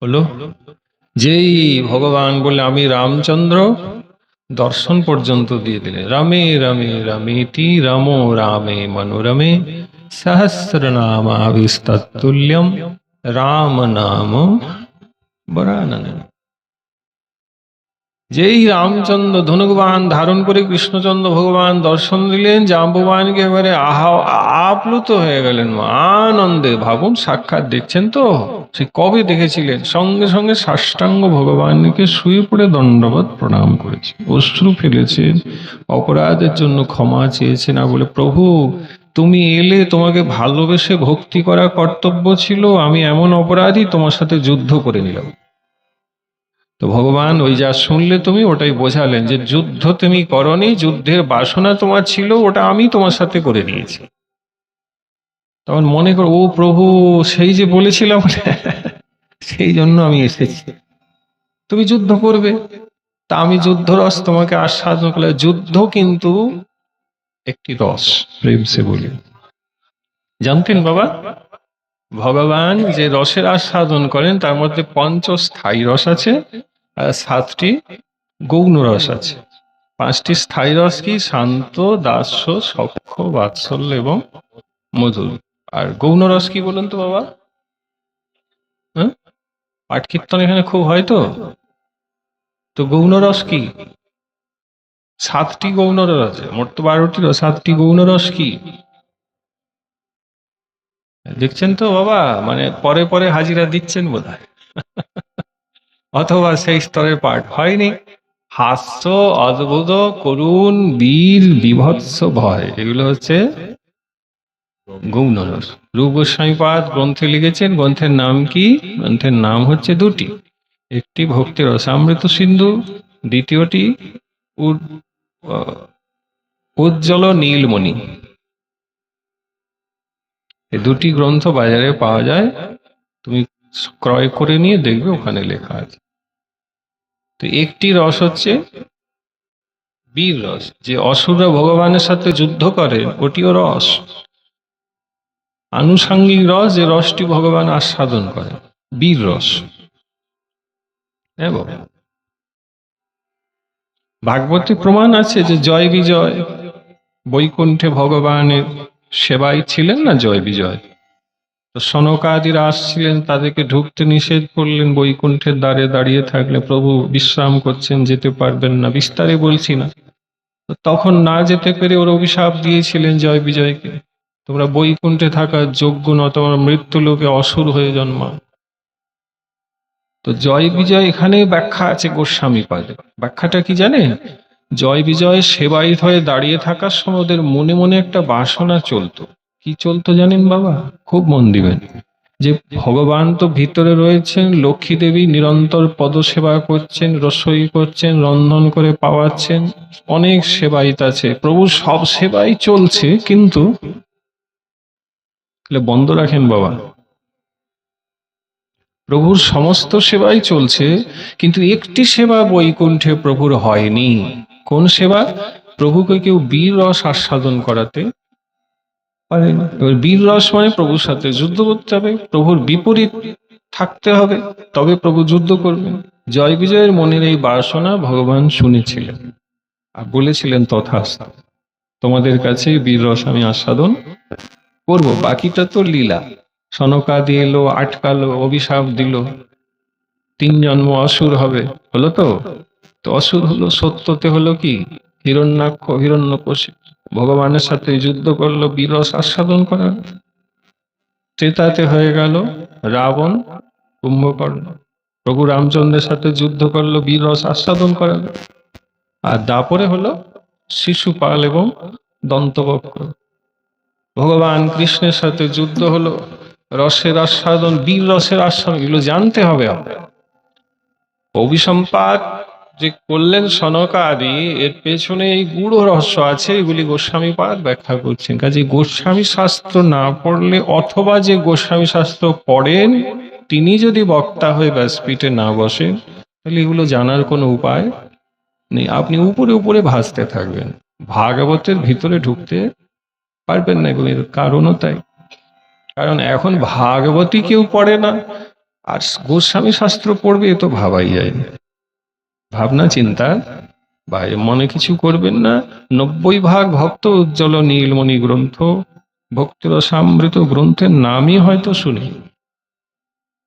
হলো, যেই ভগবান বলে আমি রামচন্দ্র, দর্শন পর্যন্ত দিয়ে দিলেন। রামে রামে রামেতি রামো রামে মনোরমে সহস্রনামাবিস্ততুল্যম রাম নাম বরাননে। যেই রামচন্দ্র ধনুকবাণ ধারণ করে কৃষ্ণচন্দ্র ভগবান দর্শন দিলেন, জাম্ববানকে এবারে আপ্লুত হয়ে গেলেন আনন্দে। ভাবুন, সাক্ষাৎ দেখছেন তো, সে কবে দেখেছিলেন। সঙ্গে সঙ্গে সাষ্টাঙ্গ ভগবানকে শুয়ে পড়ে দণ্ডবত প্রণাম করেছে, অশ্রু ফেলেছেন, অপরাধের জন্য ক্ষমা চেয়েছে। না বলে প্রভু তুমি এলে, তোমাকে ভালোবেসে ভক্তি করা কর্তব্য ছিল, আমি এমন অপরাধী, তোমার সাথে যুদ্ধ করে নিলাম। তো ভগবান ওই যা শুনলে তুমি, ওটাই বোঝালেন যে যুদ্ধ তুমি করনি, যুদ্ধের বাসনা তোমার ছিল, ওটা আমি তোমার সাথে করে নিয়েছি। তখন মনে করো ও প্রভু, সেই যে বলেছিলাম সেই জন্য আমি এসেছি, তুমি যুদ্ধ করবে, তা আমি যুদ্ধ রস তোমাকে আস্বাদন করলে। যুদ্ধ কিন্তু একটি রস, প্রেম সে বলি, জানতেন বাবা? ভগবান যে রসের আস্বাদন করেন তার মধ্যে পঞ্চস্থায়ী রস আছে, আর 7টি গৌণ রস আছে। 5টি স্থায়ী রস কি? শান্ত, দাস্য, সখ্য, বাৎসল্য এবং মধুর। আর গৌণ রস কি বলুন তো বাবা? হ্যাঁ, পাঠ কীর্তন এখানে খুব হয় তো। তো গৌণ রস কি? 7টি গৌণ রস আছে, মোট তো 12টি রস, 7টি গৌণ রস কি দেখছেন তো বাবা? মানে পরে পরে হাজিরা দিচ্ছেন বোধহয়, অথবা সেই স্তরের পাঠ হয়নি। হাস্য, অদ্ভুত, করুণ, বীর, বিভৎস, ভয়, এগুলো হচ্ছে গৌণ রস। রূপ গোস্বামীপাদ গ্রন্থে লিখেছেন, গ্রন্থের নাম কি? গ্রন্থের নাম হচ্ছে দুটি, একটি ভক্তি রসামৃত সিন্ধু, দ্বিতীয়টি উজ্জ্বল নীলমণি। এই দুটি গ্রন্থ বাজারে পাওয়া যায়, তুমি ক্রয় করে নিয়ে দেখবে ওখানে লেখা আছে। তো একটি রস হচ্ছে বীর রস, যে অসুররা ভগবানের সাথে যুদ্ধ করে, ওটিও রস। আনুষাঙ্গিক রস, যে রসটি ভগবান আস্বাদন করে, বীর রস। এবং ভাগবতে প্রমাণ আছে যে জয় বিজয় বৈকুণ্ঠে ভগবানের সেবাই ছিলেন না জয় বিজয়। তো সনকাদিরা আসছিলেন, তাদেরকে ঢুকতে নিষেধ করলেন, বৈকুণ্ঠের দ্বারে দাঁড়িয়ে থাকলে প্রভু বিশ্রাম করছেন, যেতে পারবেন না, বিস্তারে বলছি না। তো তখন না যেতে পেরে ওর অভিশাপ দিয়েছিলেন জয় বিজয়কে, তোমরা বৈকুণ্ঠে থাকার যোগ্য ন, তোমার মৃত্যু লোকে অসুর হয়ে জন্মাও। তো জয় বিজয় এখানে ব্যাখ্যা আছে গোস্বামী পাদে। ব্যাখ্যাটা কি জানেন? জয় বিজয় সেবায়িত হয়ে দাঁড়িয়ে থাকার সময় ওদের মনে মনে একটা বাসনা চলতো। কি চলতো জানেন বাবা? খুব মন দিবেন। যে ভগবান তো ভিতরে রয়েছেন, লক্ষ্মী দেবী নিরন্তর পদসেবা করছেন, রসই করছেন, রন্ধন করে পাওয়াচ্ছেন, অনেক সেবায়িত আছে, প্রভু সব সেবাই চলছে, কিন্তু বন্ধ রাখেন বাবা, প্রভুর সমস্ত সেবাই চলছে, কিন্তু একটি সেবা বৈকুণ্ঠে প্রভুর হয়নি। কোন সেবা? প্রভুকে কেউ বীর রস আস্বাদন করাতে পারেনি। এবার বীর রস মানে প্রভুর সাথে যুদ্ধ করতে হবে, প্রভুর বিপরীত থাকতে হবে, তবে প্রভু যুদ্ধ করবেন। জয় বিজয়ের মনের এই বাসনা ভগবান শুনেছিলেন আর বলেছিলেন তথাস্তু, তোমাদের কাছে বীর রস আমি আস্বাদন করবো, বাকিটা তো লীলা। সনকাদি এলো, আটকালো, অভিশাপ দিল, 3 জন্ম অসুর হবে, হলো তো। তো অসুর হলো, সত্যতে হলো কি, হিরণ্যাক্ষ হিরণ্যকশিপু ভগবানের সাথে যুদ্ধ করলো বীরস আস্বাদন করার। ত্রেতাতে হয়ে গেল রাবণ কুম্ভকর্ণ, প্রভু রামচন্দ্রের সাথে যুদ্ধ করলো বীরস আস্বাদন করার। আর দাপরে হলো শিশুপাল এবং দন্তবক্র। ভগবান কৃষ্ণের সাথে যুদ্ধ হলো, রসের আস্বাদন, বীর রসের আস্বাদন, এগুলো জানতে হবে আপনার। অভিসম্পাত যে করলেন সনকাদি, এর পেছনে এই গূঢ় রহস্য আছে, এগুলি গোস্বামী পাদ ব্যাখ্যা করছেন। কাজে গোস্বামী শাস্ত্র না পড়লে, অথবা যে গোস্বামী শাস্ত্র পড়েন তিনি যদি বক্তা হয়ে ব্যাসপীঠে না বসেন, তাহলে এগুলো জানার কোনো উপায় নেই। আপনি উপরে উপরে ভাসতে থাকবেন, ভাগবতের ভিতরে ঢুকতে পারবেন না। এগুলির কারণও তাই। কারণ এখন ভাগবতী কেউ পড়ে না, আর গোস্বামী শাস্ত্র পড়বে, এ তো ভাবাই যায় না। ভাবনা চিন্তা বাইরে মনে কিছু করবেন না। 90 ভাগ ভক্ত উজ্জ্বল নীলমণি গ্রন্থ, ভক্তিরসামৃত গ্রন্থের নামই হয়তো শুনি,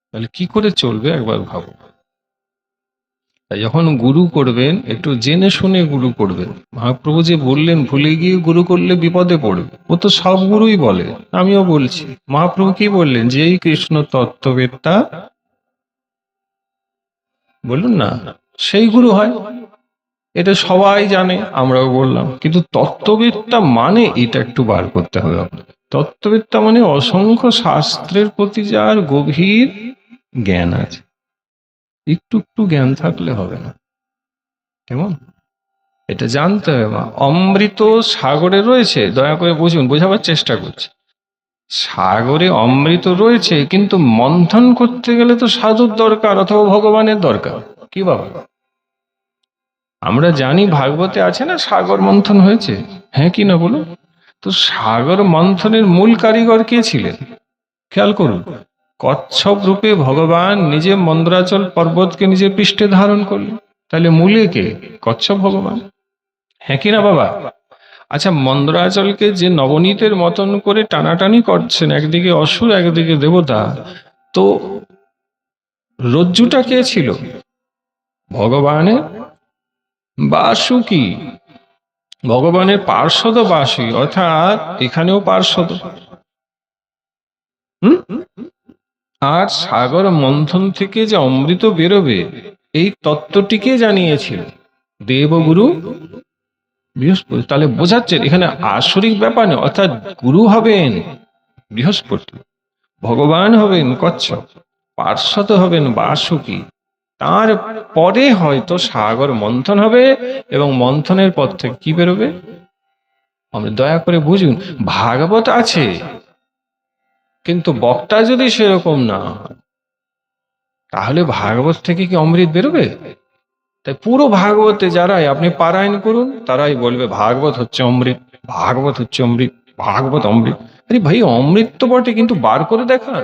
তাহলে কি করে চলবে একবার ভাবো। তাই যখন গুরু করবেন একটু জেনে শুনে গুরু করবেন। মহাপ্রভু যে বললেন ভুলে গিয়ে গুরু করলে বিপদে পড়বে, ও তো সব গুরুই বলে, আমিও বলছি। মহাপ্রভু কি বললেন, যে এই কৃষ্ণ তত্ত্ববেত্তা, বলুন না, সেই গুরু হয়। এটা সবাই জানে, আমরাও বললাম, কিন্তু তত্ত্ববেত্তা মানে এটা একটু বার করতে হবে আপনার। তত্ত্ববেত্তা মানে অসংখ্য শাস্ত্রের প্রতি যার গভীর জ্ঞান আছে। একটু একটু জ্ঞান থাকলে হবে না, কেমন? এটা জানতে হবে। অমৃত সাগরে রয়েছে, দয়া করে বুঝুন, বোঝাবার চেষ্টা করছি। সাগরে অমৃত রয়েছে, কিন্তু মন্থন করতে গেলে তো সাধুর দরকার অথবা ভগবানের দরকার। কি বাবা, আমরা জানি ভাগবতে আছে না সাগর মন্থন হয়েছে, হ্যাঁ কি না বলুন? তো সাগর মন্থনের মূল কারিগর কে ছিলেন? খেয়াল করুন, কচ্ছপ রূপে ভগবান নিজে মন্দ্রাচল পর্বতকে নিজের পৃষ্ঠে ধারণ করলেন। তাহলে মূলে কে? কচ্ছপ ভগবান, হ্যাঁ কি না বাবা? আচ্ছা, মন্দ্রাচলকে যে নবনীতের মতন করে টানাটানি করছেন, একদিকে অসুর একদিকে দেবতা, তো রজ্জুটা কে ছিল? ভগবানের বাসুকি, ভগবানের পার্শ্বদ বাসী, অর্থাৎ এখানেও পার্শ্বদ। হুম? আর সাগর মন্থন থেকে যে অমৃত বেরোবে, এই তত্ত্বটিকে জানিয়েছিল দেবগুরু বৃহস্পতি। তাহলে বোঝাচ্ছে এখানে আসরিক ব্যাপার নেই, অর্থাৎ গুরু হবেন বৃহস্পতি, ভগবান হবেন কচ্ছপ, পার্শ্বদ হবেন বাসুকি। তার পরে হয়তো সাগর মন্থন হবে, এবং মন্থনের পর থেকে কি বেরোবে? আমরা দয়া করে বুঝুন, ভাগবত আছে, কিন্তু বক্তা যদি সেরকম না হয়, তাহলে ভাগবত থেকে কি অমৃত বেরোবে? তাই পুরো ভাগবতে যারাই আপনি পারায়ণ করুন, তারাই বলবে ভাগবত হচ্ছে অমৃত, ভাগবত হচ্ছে অমৃত, ভাগবত অমৃত। আরে ভাই, অমৃত তো বটে, কিন্তু বার করে দেখান।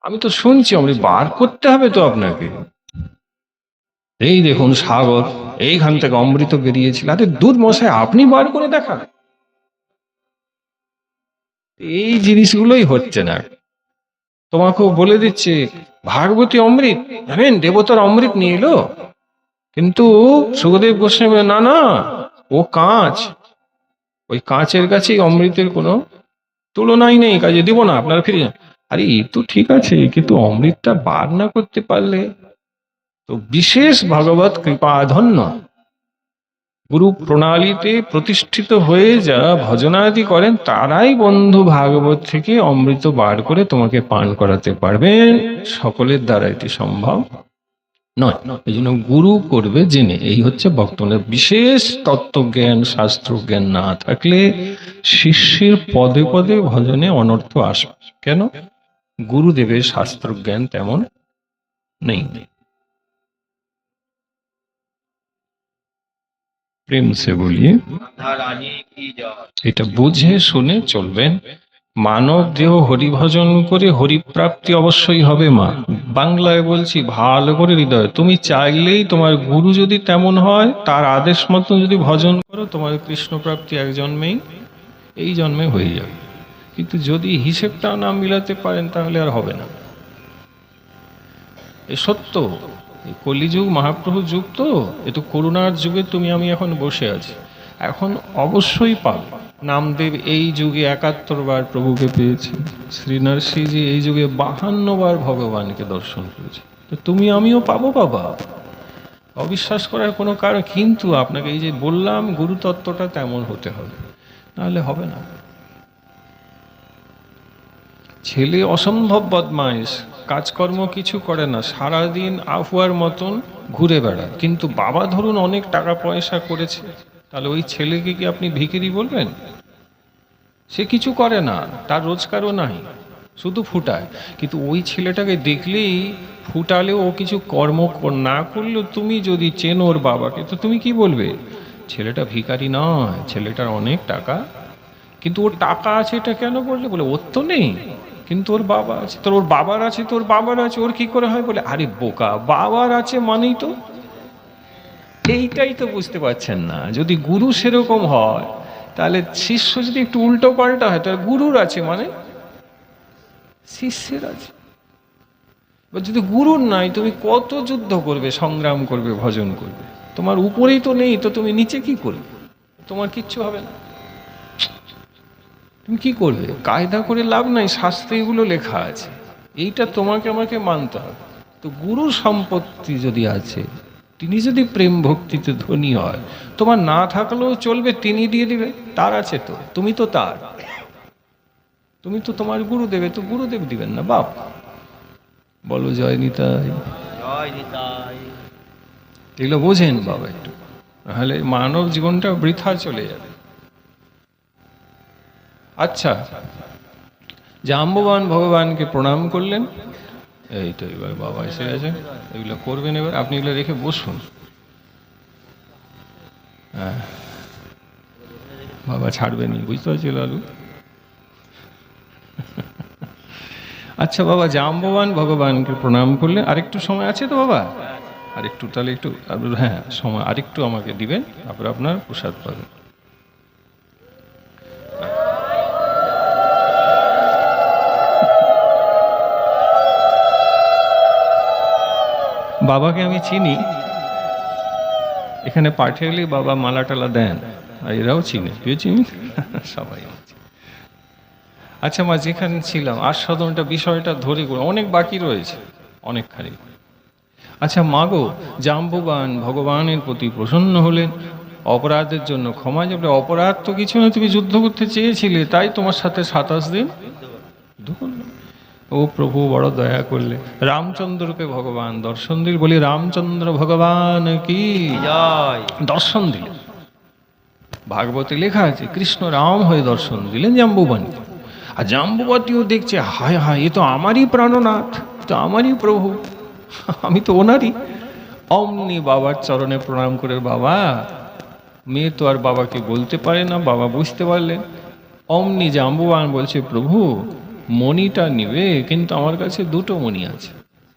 আমি তো শুনছি অমৃত, বার করতে হবে তো আপনাকে। এই দেখুন সাগর, এইখান থেকে অমৃত বেরিয়েছিল। আরে দুধ মশাই, আপনি বার করে দেখান। এই জিনিসগুলোই হচ্ছে না। তোমাকেও বলে দিচ্ছে ভাগবতী অমৃত, জানেন দেবতার অমৃত নিয়ে এলো, কিন্তু সুখদেব গোস্বামী বলে, না না, ও কাঁচ, ওই কাঁচের কাছেই অমৃতের কোনো তুলনাই নেই, কাজে দিব না, আপনারা ফিরে যান। আরে এই তো ঠিক আছে, কিন্তু অমৃতটা বার না করতে পারলে তো বিশেষ ভগবত কৃপা ধন্য গুরু প্রণালীতে প্রতিষ্ঠিত হয়ে যারা ভজনাদি করেন, তারাই বন্ধু ভাগবত থেকে অমৃত বার করে তোমাকে পান করাতে পারবেন। সকলের দ্বারা এটি সম্ভব নয়। এই জন্য গুরু করবে জেনে। এই হচ্ছে বক্তব্যের বিশেষ তত্ত্বজ্ঞান, শাস্ত্র জ্ঞান না থাকলে শিষ্যের পদে পদে ভজনে অনর্থ আসবে। কেন? গুরুদেবের শাস্ত্র জ্ঞান তেমন নেই। প্রেম সে বলিয়ে রাধা রানী কি জয়। এটা বুঝে শুনে চলবেন। মানব দেহ হরিভজন করে হরিপ্রাপ্তি অবশ্যই হবে মা। বাংলায় বলছি, ভালো করে হৃদয়, তুমি চাইলেই তোমার গুরু যদি তেমন হয়, তার আদেশ মতো যদি ভজন করো, তোমার কৃষ্ণ প্রাপ্তি এক জন্মেই এই জন্মে হয়ে যাবে। কিন্তু যদি হিসেবটা না মিলাতে পারেন তাহলে আর হবে না। এ সত্য, এই কলিযুগ মহাপ্রভু যুগ তো, এ তো করুণার যুগে তুমি আমি এখন বসে আছি, এখন অবশ্যই পাবে। নামদেব এই যুগে ৭১ বার প্রভুকে পেয়েছে, শ্রী নরসিংহজি এই যুগে ৫২ বার ভগবানকে দর্শন করেছে। তো তুমি আমিও পাবো বাবা, অবিশ্বাস করার কোনো কারণ। কিন্তু আপনাকে এই যে বললাম গুরুতত্ত্বটা তেমন হতে হবে, নাহলে হবে না। ছেলে অসম্ভব বদমাইশ, কাজকর্ম কিছু করে না, সারাদিন আফুয়ার মতন ঘুরে বেড়ায়। কিন্তু বাবা ধরুন অনেক টাকা পয়সা করেছে, তাহলে ওই ছেলেকে কি আপনি ভিখিরি বলবেন? সে কিছু করে না, তার রোজগারও নাই, শুধু ফুটায়। কিন্তু ওই ছেলেটাকে দেখলেই ফুটালেও ও কিছু কর্ম না করলেও তুমি যদি চেনো ওর বাবাকে, তো তুমি কি বলবে? ছেলেটা ভিখারি নয়, ছেলেটার অনেক টাকা। কিন্তু ওর টাকা আছে এটা কেন বললে? বলে ওর তো নেই, কিন্তু ওর বাবা আছে। তোর ওর বাবার আছে, তোর বাবার আছে, ওর কি করে হয়? বলে আরে বোকা, বাবার আছে মানেই তো। এইটাই তো বুঝতে পারছেন না। যদি গুরু সেরকম হয়, তাহলে শিষ্য যদি একটু উল্টো পাল্টা হয়, তাহলে গুরুর আছে মানে শিষ্যের আছে। এবার যদি গুরুর নাই, তুমি কত যুদ্ধ করবে, সংগ্রাম করবে, ভজন করবে, তোমার উপরেই তো নেই, তো তুমি নিচে কি করবে? তোমার কিচ্ছু হবে না। তুমি কি করবে? কায়দা করে লাভ নাই, শাস্ত্রে এগুলো লেখা আছে, এইটা তোমাকে আমাকে মানতে হবে। তো গুরু সম্পত্তি যদি আছে, তিনি যদি প্রেম ভক্তিতে ধনী হয়, তোমার না থাকলেও চলবে, তিনি দিয়ে দিবে, তার আছে তো, তুমি তো তার, তুমি তো তোমার গুরু দেবে, তো গুরুদেব দিবেন না বাপ? বলো জয় নিতাই। জয় নিতাই। এগুলো বোঝেন বাবা একটু, নাহলে মানব জীবনটা বৃথা চলে যাবে। আচ্ছা, জাম্ববান ভগবানকে প্রণাম করলেন। এই তো এবার বাবা এসে গেছে, এগুলো করবেন। এবার আপনি এগুলো রেখে বসুন। হ্যাঁ, বাবা ছাড়বেনি, বুঝতে পারছি লালু। আচ্ছা বাবা, জাম্ববান ভগবানকে প্রণাম করলেন। আরেকটু সময় আছে তো বাবা? আরেকটু, তাহলে একটু, হ্যাঁ সময় আরেকটু আমাকে দিবেন, তারপরে আপনার প্রসাদ পাবেন। বাবাকে আমি চিনি, এখানে পাঠালে বাবা মালা টালা দেন, আর এরাও চিনে, তুই চিনি, সবাই। আচ্ছা মা, যেখানে ছিলাম আস্বাদনটা বিষয়টা ধরে করে অনেক বাকি রয়েছে, অনেকখানি। আচ্ছা মা গো, জাম্ববান ভগবানের প্রতি প্রসন্ন হলেন, অপরাধের জন্য ক্ষমা যাবে। অপরাধ তো কিছু না, তুমি যুদ্ধ করতে চেয়েছিলে, তাই তোমার সাথে ২৭ দিন যুদ্ধ করলে। ও প্রভু বড় দয়া করলে, রামচন্দ্রকে ভগবান দর্শন দিল। বলি রামচন্দ্র ভগবান কি জয়। দর্শন দিলেন। ভাগবতে লেখা আছে কৃষ্ণ রাম হয়ে দর্শন দিলেন জাম্বুবানকে। আর জাম্বুবতীও দেখছে, হায় হায়, এ তো আমারই প্রাণনাথ, এ তো আমারই প্রভু, আমি তো ওনারই। অমনি বাবার চরণে প্রণাম করে, বাবা, মেয়ে তো আর বাবাকে বলতে পারে না, বাবা বুঝতে পারলেন। অমনি জাম্বুবান বলছে, প্রভু মণিটা নিবে, কিন্তু আমার কাছে ২টো মণি আছে।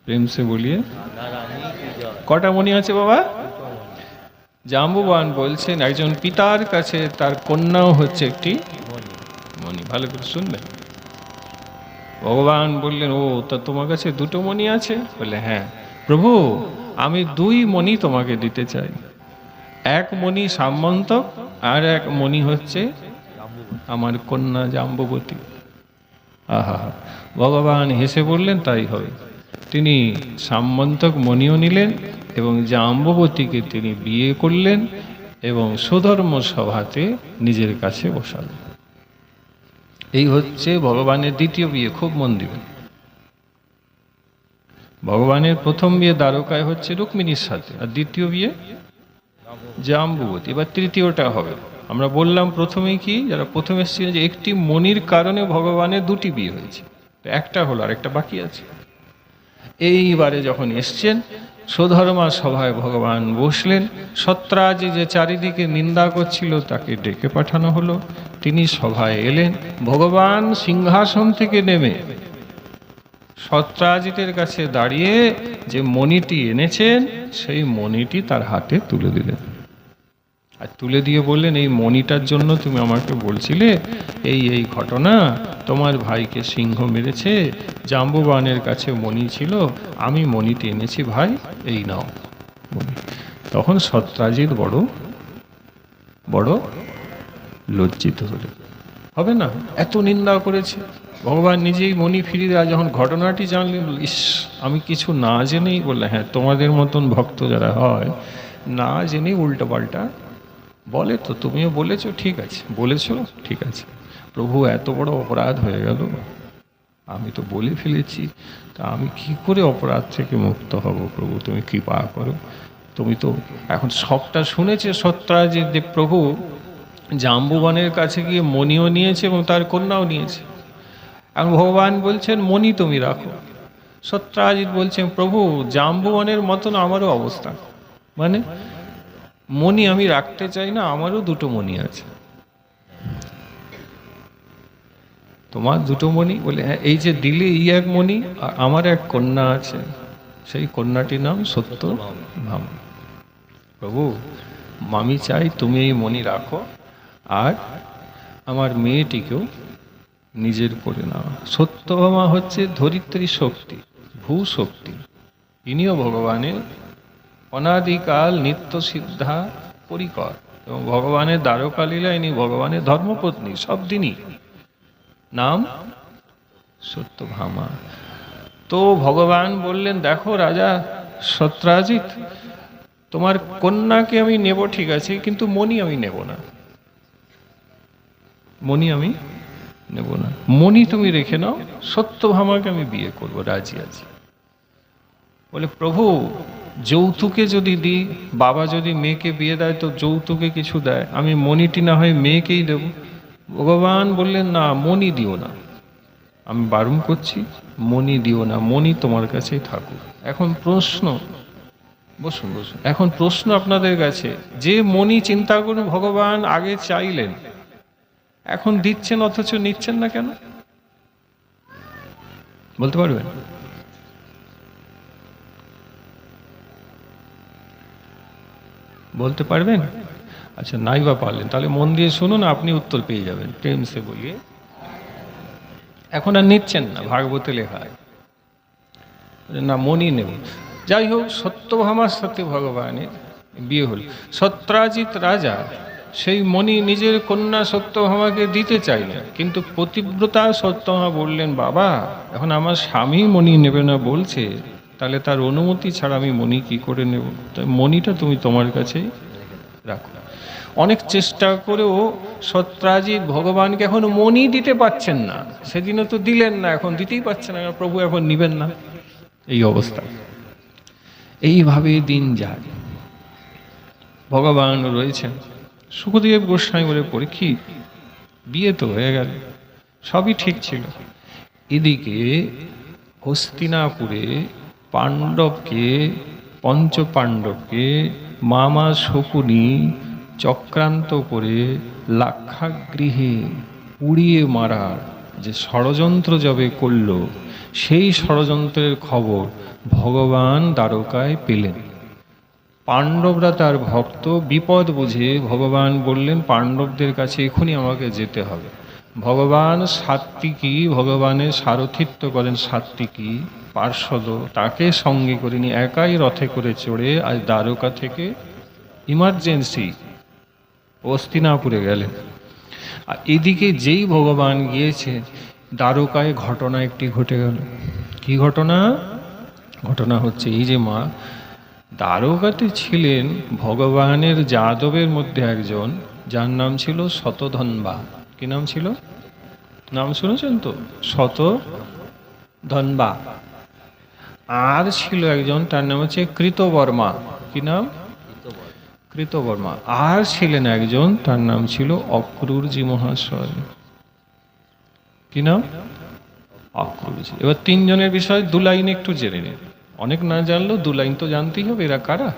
প্রেম সে বলিয়ে, রাধারানী কি জয়। কটা মণি আছে বাবা? জাম্বুবান বলছেন, একজন পিতার কাছে তার কন্যাও হচ্ছে একটি মণি। মণি। ভালো করে শুনবেন। ভগবান বললেন, ও তা তোমার কাছে ২টো মণি আছে? বলে হ্যাঁ। প্রভু আমি ২ মণি তোমাকে দিতে চাই। এক মণি সামন্তক, আর এক মণি হচ্ছে আমার কন্যা জাম্ববতী। আহা, ভগবান হেসে বললেন, তাই হবে। তিনি সামন্তক মণিও নিলেন এবং জাম্ববতীকে তিনি বিয়ে করলেন এবং সুধর্ম সভাতে নিজের কাছে বসালেন। এই হচ্ছে ভগবানের দ্বিতীয় বিয়ে, খুব মন দিবেন। ভগবানের প্রথম বিয়ে দ্বারকায় হচ্ছে রুক্মিণীর সাথে, আর দ্বিতীয় বিয়ে জাম্বুবতী। এবার তৃতীয়টা হবে। আমরা বললাম প্রথমেই কি, যারা প্রথমে এসেছিলেন, যে একটি মণির কারণে ভগবানের 2টি বিয়ে হয়েছে, তো একটা হলো, আর একটা বাকি আছে। এইবারে যখন এসছেন সুধর্মা সভায় ভগবান বসলেন। সত্রাজি যে চারিদিকে নিন্দা করছিল তাকে ডেকে পাঠানো হলো, তিনি সভায় এলেন। ভগবান সিংহাসন থেকে নেমে সত্রাজিতের কাছে দাঁড়িয়ে যে মণিটি এনেছেন সেই মণিটি তার হাতে তুলে দিলেন। আর তুলে দিয়ে বললেন, এই মণিটার জন্য তুমি আমাকে বলছিলে এই এই ঘটনা, তোমার ভাইকে সিংহ মেরেছে, জাম্বুবানের কাছে মণি ছিল, আমি মণিটি এনেছি ভাই, এই নাও মণি। তখন সত্রাজিৎ বড় বড় লজ্জিত হলেন। হবে না, এত নিন্দা করেছে, ভগবান নিজেই মণি ফিরিয়ে দেওয়া, যখন ঘটনাটি জানলেন, ইস, আমি কিছু না জেনেই, বললে হ্যাঁ, তোমাদের মতন ভক্ত যারা হয় না জেনেই উল্টো পাল্টা বলে, তো তুমিও বলেছো, ঠিক আছে, বলেছো, ঠিক আছে, প্রভু এত বড় অপরাধ হয়ে গেল, আমি তো বলে ফেলেছি, তা আমি কি করে অপরাধ থেকে মুক্ত হব, প্রভু তুমি কৃপা করো। তুমি তো এখন সবটা শুনেছে সত্রাজিৎ, যে প্রভু জাম্বুবানের কাছে গিয়ে মণিও নিয়েছে এবং তার কন্যাও নিয়েছে। এখন ভগবান বলছেন মণি তুমি রাখো। সত্রাজিৎ বলছেন, প্রভু জাম্বুবানের মতন আমারও অবস্থা, মানে মণি আমি রাখতে চাই না, আমারও দুটো মণি আছে। তোমার দুটো মণি? বলে হ্যাঁ, এই যে দিলে এই এক মণি, আর আমার এক কন্যা আছে, সেই কন্যাটির নাম সত্যভামা। প্রভু আমি চাই তুমি এই মণি রাখো, আর আমার মেয়েটিকেও নিজের করে নাও। সত্যভামা হচ্ছে ধরিত্রী শক্তি, ভূ শক্তি, ইনিও ভগবানের অনাদিকাল নিত্য সিদ্ধা পরিকর, এবং ভগবানের দ্বারকা লীলা, ইনি ভগবানের ধর্মপত্নী, সব দিনই নাম সত্যভামা। তো ভগবান বললেন, দেখো রাজা সত্রাজিৎ, তোমার কন্যাকে আমি নেব ঠিক আছে, কিন্তু মণি আমি নেব না, মণি আমি নেব না, মণি তুমি রেখে নাও, সত্যভামাকে আমি বিয়ে করব, রাজি আছি। বলে প্রভু যৌতুকে যদি দিই, বাবা যদি মেয়েকে বিয়ে দেয় তো যৌতুকে কিছু দেয়, আমি মণিটি না হয় মেয়েকেই দেব। ভগবান বললেন, না, মণি দিও না, আমি বারণ করছি, মণি দিও না, মণি তোমার কাছেই থাকুক। এখন প্রশ্ন, বসুন বসুন, এখন প্রশ্ন আপনাদের কাছে, যে মণি চিন্তা করুন ভগবান আগে চাইলেন, এখন দিচ্ছেন অথচ নিচ্ছেন না কেন? বলতে পারবেন? বলতে পারবেন? আচ্ছা, নাই বা পারলেন, তাহলে মন দিয়ে শুনুন, আপনি উত্তর পেয়ে যাবেন। প্রেম সে বলিয়ে এখন আর নিচ্ছেন না, ভাগবতে লেখা আছে, না মণি নেব। যাই হোক, সত্যভামার সাথে ভগবানের বিয়ে হল। সত্রাজিৎ রাজা সেই মণি নিজের কন্যা সত্যভামাকে দিতে চাইলেন, কিন্তু পতিব্রতা সত্যভামা বললেন, বাবা এখন আমার স্বামী মণি নেবে না বলছে, তাহলে তার অনুমতি ছাড়া আমি মণি কি করে নেব, তাই মণিটা তুমি তোমার কাছেই রাখো। অনেক চেষ্টা করেও সত্রাজিৎ ভগবানকে এখন মণি দিতে পারছেন না, সেদিনও তো দিলেন না, এখন দিতেই পারছেন না, প্রভু এখন নিবেন না, এই অবস্থা। এইভাবে দিন যায়, ভগবান রয়েছেন। সুখদেব গোস্বামী বলে, পরীক্ষিত বিয়ে তো হয়ে গেল, সবই ঠিক ছিল, এদিকে হস্তিনাপুরে পাণ্ডবকে, পঞ্চ পাণ্ডবকে মামা শকুনি চক্রান্ত করে লাক্ষাগৃহে পুড়িয়ে মারার যে ষড়যন্ত্র যবে করল, সেই ষড়যন্ত্রের খবর ভগবান দ্বারকায় পেলেন। পাণ্ডবরা তার ভক্ত, বিপদ বুঝে ভগবান বললেন, পাণ্ডবদের কাছে এখনই আমাকে যেতে হবে। ভগবান সাত্বিকী, ভগবানের সারথিত্ব করেন সাত্বিকী পার্শ্বদ, তাকে সঙ্গে করে নিয়ে একাই রথে করে চড়ে আজ দ্বারকা থেকে ইমার্জেন্সি হস্তিনাপুরে গেলেন। আর এদিকে যেই ভগবান গিয়েছে দ্বারকায়, ঘটনা একটি ঘটে গেল। কি ঘটনা? ঘটনা হচ্ছে এই যে মা দ্বারকাতে ছিলেন ভগবানের যাদবের মধ্যে একজন, যার নাম ছিল শতধন্বা। কি নাম ছিল? নাম শুনেছেন তো, শতধন্বা। আর ছিল একজন, তার নাম হচ্ছে কৃতবর্মা। কি নাম? কৃতবর্মা। আর ছিলেন একজন, তার নাম ছিল অক্রূরজি মহাশয়। কি নাম? অক্রূরজি। এবার তিনজনের বিষয় দু লাইনে একটু জেনে নিন, অনেক না জানলেও দু লাইন তো জানতেই হবে, এরা কারা।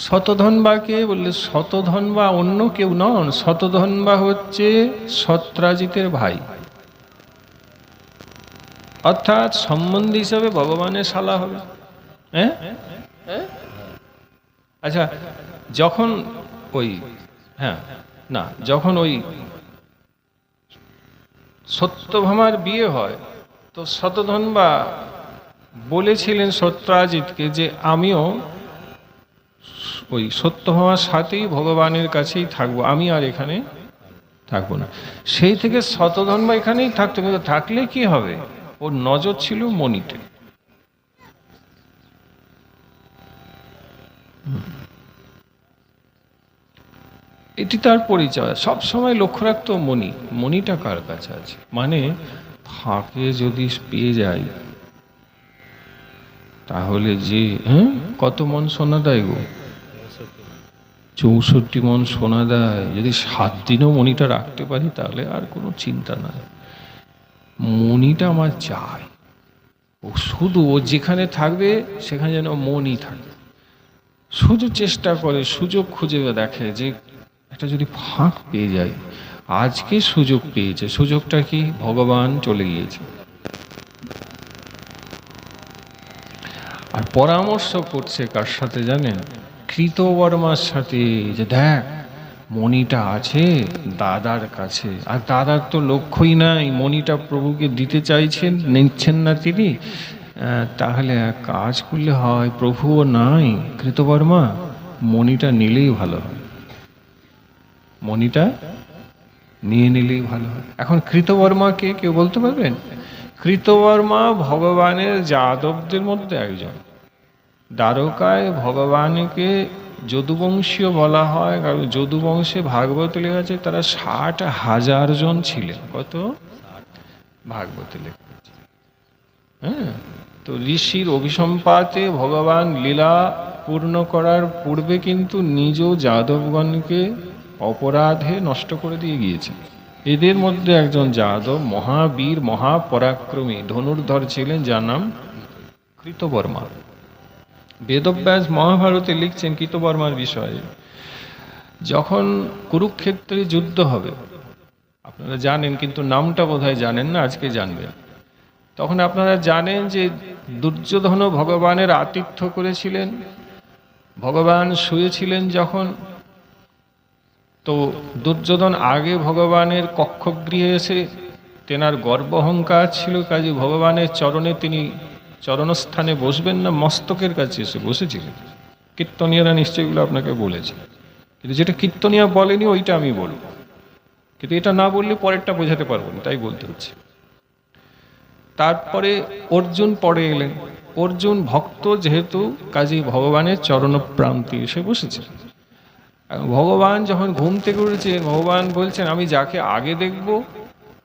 শতধন্বাকে বললে, শতধন্বা অন্য কেউ নন, শতধন্বা হচ্ছে সত্রাজিতের ভাই, অর্থাৎ সম্বন্ধী হিসাবে ভগবানের শালা হবে। হ্যাঁ, আচ্ছা, যখন ওই হ্যাঁ না যখন ওই সত্যভামার বিয়ে হয়, তো শতধন্বা বলেছিলেন সত্রাজিৎকে যে আমিও ওই সত্যভামার সাথেই ভগবানের কাছেই থাকবো, আমি আর এখানে থাকবো না। সেই থেকে শতধন্বা এখানেই থাকতো, কিন্তু থাকলে কি হবে, ওর নজর ছিল মণিতে। এটি তার পরিচয়, সব সময় লক্ষ্য রাখতো মণিটা কার কাছে আছে, মানে ফাঁকে যদি পেয়ে যাই তাহলে যে কত মন সোনা দেয় গো, 64 মন সোনা দেয়। যদি 7 দিনও মণিটা রাখতে পারি তাহলে আর কোনো চিন্তা নাই। মণিটা আমার চাই, ও শুধু ও যেখানে থাকবে সেখানে যেন মনই থাকে। শুধু চেষ্টা করে, সুযোগ খুঁজে দেখে যে একটা যদি ফাঁক পেয়ে যায়। আজকে সুযোগ পেয়েছে, সুযোগটা কি, ভগবান চলে গিয়েছে। আর পরামর্শ করছে কার সাথে জানেন, কৃতবর্মার সাথে, যে দেখ মণিটা আছে দাদার কাছে, আর দাদার তো লক্ষ্যই নাই, মণিটা প্রভুকে দিতে চাইছেন, নিচ্ছেন না তিনি। তাহলে এক কাজ করলে হয়, প্রভুও নাই, কৃতবর্মা মণিটা নিলেই ভালো হয়, মণিটা নিয়ে নিলেই ভালো হয়। এখন কৃতবর্মাকে কেউ বলতে পারবেন? কৃতবর্মা ভগবানের যাদবদের মধ্যে একজন। দ্বারকায় ভগবানকে যদুবংশীয় বলা হয়, কারণ যদুবংশে ভাগবত লেখা আছে তারা 60,000 জন ছিলেন। কত? ভাগবতে লেখা আছে। হ্যাঁ, তো ঋষির অভিসম্পাতে ভগবান লীলা পূর্ণ করার পূর্বে কিন্তু নিজ যাদবগণকে অপরাধে নষ্ট করে দিয়ে গিয়েছে। এদের মধ্যে একজন যাদব মহাবীর মহাপরাক্রমী ধনুর্ধর ছিলেন, যার নাম কৃতবর্মা। বেদব্যাস মহাভারতে লিখছেন কৃতবর্মার বিষয়ে, যখন কুরুক্ষেত্রে যুদ্ধ হবে, আপনারা জানেন কিন্তু নামটা বোধহয় জানেন না, আজকে জানবেন। তখন আপনারা জানেন যে দুর্যোধন ভগবানের আতিথ্য করেছিলেন, ভগবান শুয়েছিলেন যখন, তো দুর্যোধন আগে ভগবানের কক্ষগৃহে এসে, তেনার গর্ব অহংকার ছিল, কাজে ভগবানের চরণে তিনি চরণস্থানে বসবেন না, মস্তকের কাছে এসে বসেছিলেন। কীর্তনীয়রা নিশ্চয়ই এগুলো আপনাকে বলেছে, কিন্তু যেটা কীর্তনীয় বলেনি ওইটা আমি বলবো, কিন্তু এটা না বললে পরেরটা বোঝাতে পারবো না, তাই বলতে হচ্ছে। তারপরে অর্জুন পরে এলেন, অর্জুন ভক্ত যেহেতু, কাজেই ভগবানের চরণপ্রান্তে এসে বসেছে। ভগবান যখন ঘুম থেকে উঠেছে, ভগবান বলছেন আমি যাকে আগে দেখব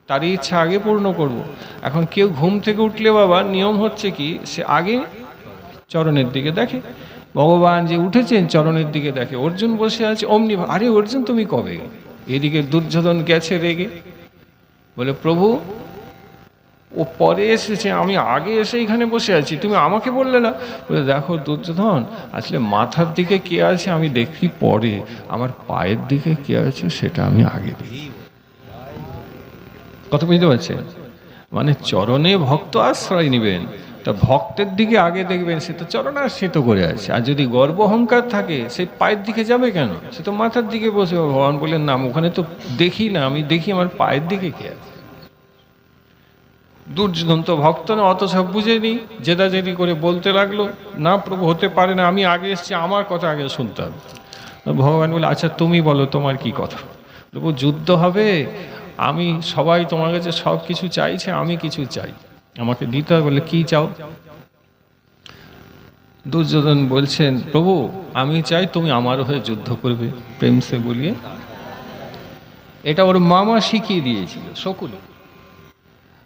তারই ইচ্ছা আগে পূর্ণ করব। এখন কেউ ঘুম থেকে উঠলে বাবা নিয়ম হচ্ছে কি, সে আগে চরণের দিকে দেখে। ভগবান যে উঠেছেন চরণের দিকে দেখে, অর্জুন বসে আছে অমনি, আরে অর্জুন তুমি কবে? এদিকে দুর্যোধন গেছে রেগে, বলে প্রভু ও পরে এসেছে, আমি আগে এসে এখানে বসে আছি, তুমি আমাকে বললে না। বলে দেখো দুর্যোধন, আসলে মাথার দিকে কে আছে আমি দেখি পরে, আমার পায়ের দিকে কে আছে সেটা আমি আগে দেখি। কথা বুঝতে পারছেন? মানে চরণে ভক্ত আশ্রয় নেবেন, তা ভক্তের দিকে আগে দেখবেন, সে তো চরণাশ্রিত করে আছে। আর যদি গর্ব অহংকার থাকে, সে পায়ের দিকে যাবে কেন, সে তো মাথার দিকে বসে। ভগবান বললেন না, ওখানে তো দেখি না, আমি দেখি আমার পায়ের দিকে কে আছে। দুর্যোধন তো ভক্ত না, অত সব বুঝেনি, জেদাজেদি করে বলতে লাগলো, না প্রভু হতে পারে না, আমি আগে এসেছি, আমার কথা আগে শুনতে হবে। ভগবান বলে আচ্ছা তুমি বলো তোমার কি কথা। প্রভু যুদ্ধ হবে, আমি সবাই তোমার কাছে সব কিছু চাইছে, আমি কিছু চাই, আমাকে দিতে হবে। বলে কি চাও? দুর্যোধন বলছেন প্রভু আমি চাই তুমি আমার হয়ে যুদ্ধ করবে, প্রেম সে বলিয়ে। এটা ওর মামা শিখিয়ে দিয়েছিল শকুন।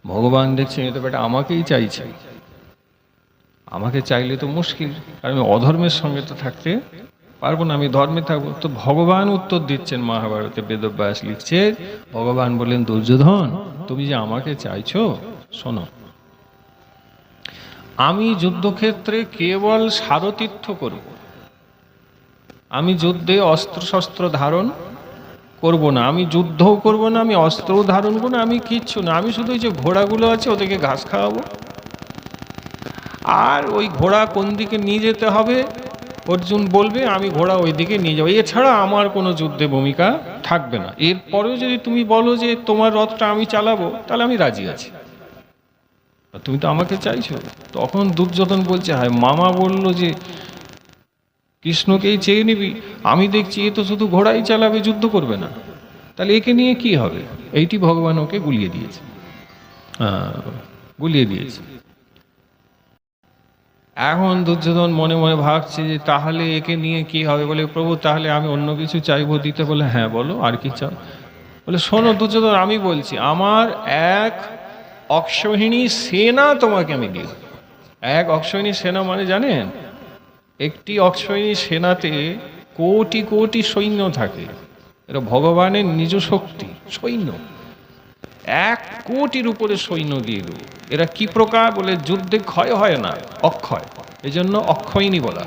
ভগবান দেখছেন এটা বেটা আমাকেই চাইছে, আমাকে চাইলে তো মুশকিল, কারণ আমি অধর্মের সঙ্গে তো থাকতে পারবো না, আমি ধর্মে থাকবো। তো ভগবান উত্তর দিচ্ছেন, মহাভারতে বেদব্যাস লিখছে, ভগবান বললেন দুর্যোধন তুমি যে আমাকে চাইছো, শোনো, আমি যুদ্ধক্ষেত্রে কেবল সারতীর্থ করব, আমি যুদ্ধে অস্ত্র শস্ত্র ধারণ করব না, আমি যুদ্ধও করব না, আমি অস্ত্রও ধারণ করবো না, আমি কিচ্ছু না, আমি শুধু ওই যে ঘোড়াগুলো আছে ওদেরকে ঘাস খাওয়াবো, আর ওই ঘোড়া কোন দিকে নিয়ে যেতে হবে অর্জুন বলবে আমি ঘোড়া ওইদিকে নিয়ে যাবো, এছাড়া আমার কোনো যুদ্ধে ভূমিকা থাকবে না। এরপরেও যদি তুমি বলো যে তোমার রথটা আমি চালাবো, তাহলে আমি রাজি আছি, তুমি তো আমাকে চাইছো। তখন দুর্যোধন বলছে, হায় মামা বলল যে কৃষ্ণকেই চেয়ে নিবি, আমি দেখছি এ তো শুধু ঘোড়াই চালাবে, যুদ্ধ করবে না, তাহলে একে নিয়ে কি হবে? এইটি ভগবান ওকে গুলিয়ে দিয়েছে, গুলিয়ে দিয়েছে। এখন দুর্যোধন মনে মনে ভাবছে যে তাহলে একে নিয়ে কি হবে, বলে প্রভু তাহলে আমি অন্য কিছু চাইবো দিতে, বলে হ্যাঁ বলো আর কি চাও। বলে শোনো দুর্যোধন, আমি বলছি আমার এক অক্ষৌহিণী সেনা তোমাকে আমি দিই। এক অক্ষৌহিণী সেনা মানে জানেন, একটি অক্ষৌহিণী সেনাতে কোটি কোটি সৈন্য থাকে, এটা ভগবানের নিজ শক্তি সৈন্য, 1 কোটির উপরে সৈন্য দিয়ে দেবো। এরা কি প্রকার, বলে যুদ্ধে ক্ষয় হয় না, অক্ষয়, এই জন্য অক্ষয়িনী বলা,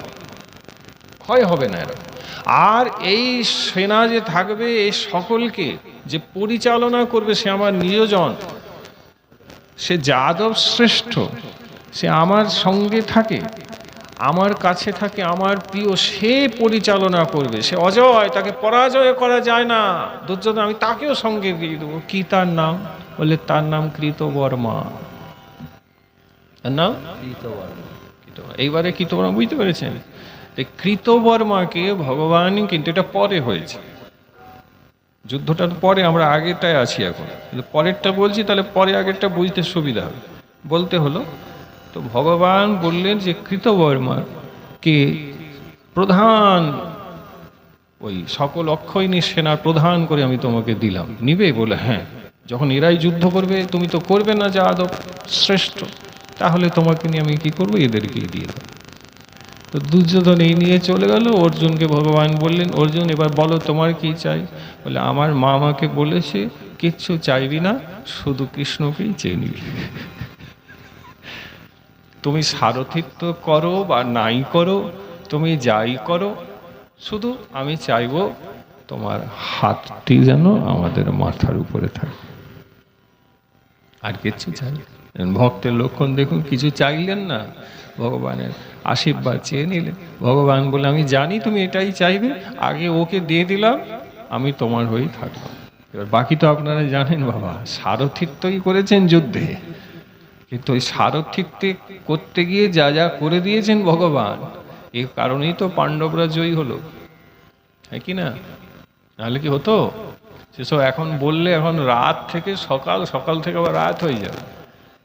ক্ষয় হবে না এরা। আর এই সেনা যে থাকবে, এই সকলকে যে পরিচালনা করবে সে আমার নিয়োজন, সে যাদব শ্রেষ্ঠ, সে আমার সঙ্গে থাকে, আমার কাছে থাকে, আমার প্রিয়, সে পরিচালনা করবে, সে অজয়, তাকে পরাজয় করা যায় না। দুর্যোধন আমি তাকেও সঙ্গে দিয়ে দেবো। কি তার নাম, বলে তার নাম কৃতবর্মা। তার নাম কৃতবর্মা। এইবারে কৃতবর্মা বুঝতে পেরেছেন? কৃতবর্মাকে ভগবান, কিন্তু এটা পরে হয়েছে, যুদ্ধটার পরে, আমরা আগেরটায় আছি এখন, কিন্তু পরেরটা বলছি, তাহলে পরে আগেরটা বুঝতে সুবিধা হবে, বলতে হলো। তো ভগবান বললেন যে কৃতবর্মার কে প্রধান, ওই সকল অক্ষয়িনী সেনার প্রধান করে আমি তোমাকে দিলাম, নিবে? বলে হ্যাঁ। যখন এরাই যুদ্ধ করবে, তুমি তো করবে না যাদব শ্রেষ্ঠ, তাহলে তোমাকে নিয়ে আমি কি করবো, এদেরকেই দিয়ে দেবো। তো দুর্যোধন এই নিয়ে চলে গেল। অর্জুনকে ভগবান বললেন, অর্জুন এবার বলো তোমার কি চাই? বলে আমার মা আমাকে বলেছে কিচ্ছু চাইবি না, শুধু কৃষ্ণকেই চেয়ে নিবি। তুমি সারথিত্ব করো বা নাই করো, তুমি যাই করো, শুধু আমি চাইবো তোমার হাতটি যেন আমাদের মাথার উপরে থাকে, আর কিছু চাই। ভক্তের লক্ষণ দেখুন, কিছু চাইলেন না, ভগবানের আশীর্বাদ চেয়ে নিলেন। ভগবান বলে আমি জানি তুমি এটাই চাইবে, আগে ওকে দিয়ে দিলাম, আমি তোমার হয়েই থাকবো। এবার বাকি তো আপনারা জানেন, বাবা সারথিত্বই করেছেন যুদ্ধে, কিন্তু ওই সারথিত্বে করতে গিয়ে যা যা করে দিয়েছেন ভগবান, এই কারণেই তো পাণ্ডবরা জয়ী হলো, হ্যাঁ কি না? নাহলে কি হতো? সেসব এখন বললে এখন রাত থেকে সকাল, সকাল থেকে আবার রাত হয়ে যাবে,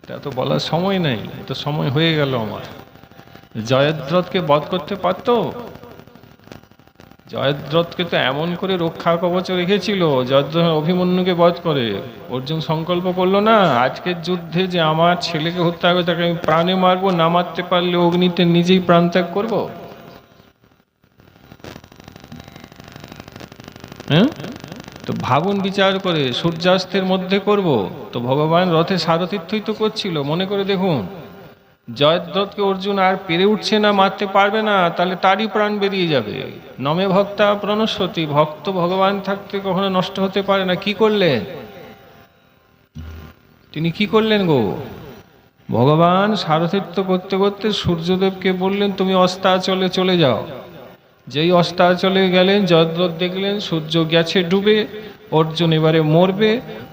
এটা তো বলার সময় নেই, তো সময় হয়ে গেল আমার। জয়দ্রথকে বধ করতে পারতো? জয়দ্রথকে তো এমন করে রক্ষা কবচে রেখেছিল, জয়দ্রথ অভিমন্যুকে বধ করে। অর্জুন সংকল্প করলো না আজকের যুদ্ধে যে আমার ছেলেকে হত্যা করে তাকে আমি প্রাণে মারবো, না মারতে পারলে অগ্নিতে নিজেই প্রাণ ত্যাগ করবো। হ্যাঁ, তো ভাবুন বিচার করে, সূর্যাস্তের মধ্যে করব, তো ভগবান রথে সারথিত্বই তো করছিল। মনে করে দেখুন, জয়দ্রথকে অর্জুন আর পেরে উঠছে না, মারতে পারবে না, তাহলে তারই প্রাণ বেরিয়ে যাবে। নমে ভক্তা প্রণশ্যতি, ভক্ত ভগবান থাকতে কখনো নষ্ট হতে পারে না। কি করলেন তিনি, কি করলেন গো? ভগবান সারথিত্ব করতে করতে সূর্যদেবকে বললেন তুমি অস্তাচলে চলে যাও। যেই অস্তাচলে গেলেন, জয়দ্রথ দেখলেন সূর্য গেছে ডুবে, অর্জুন এবারে মরবে,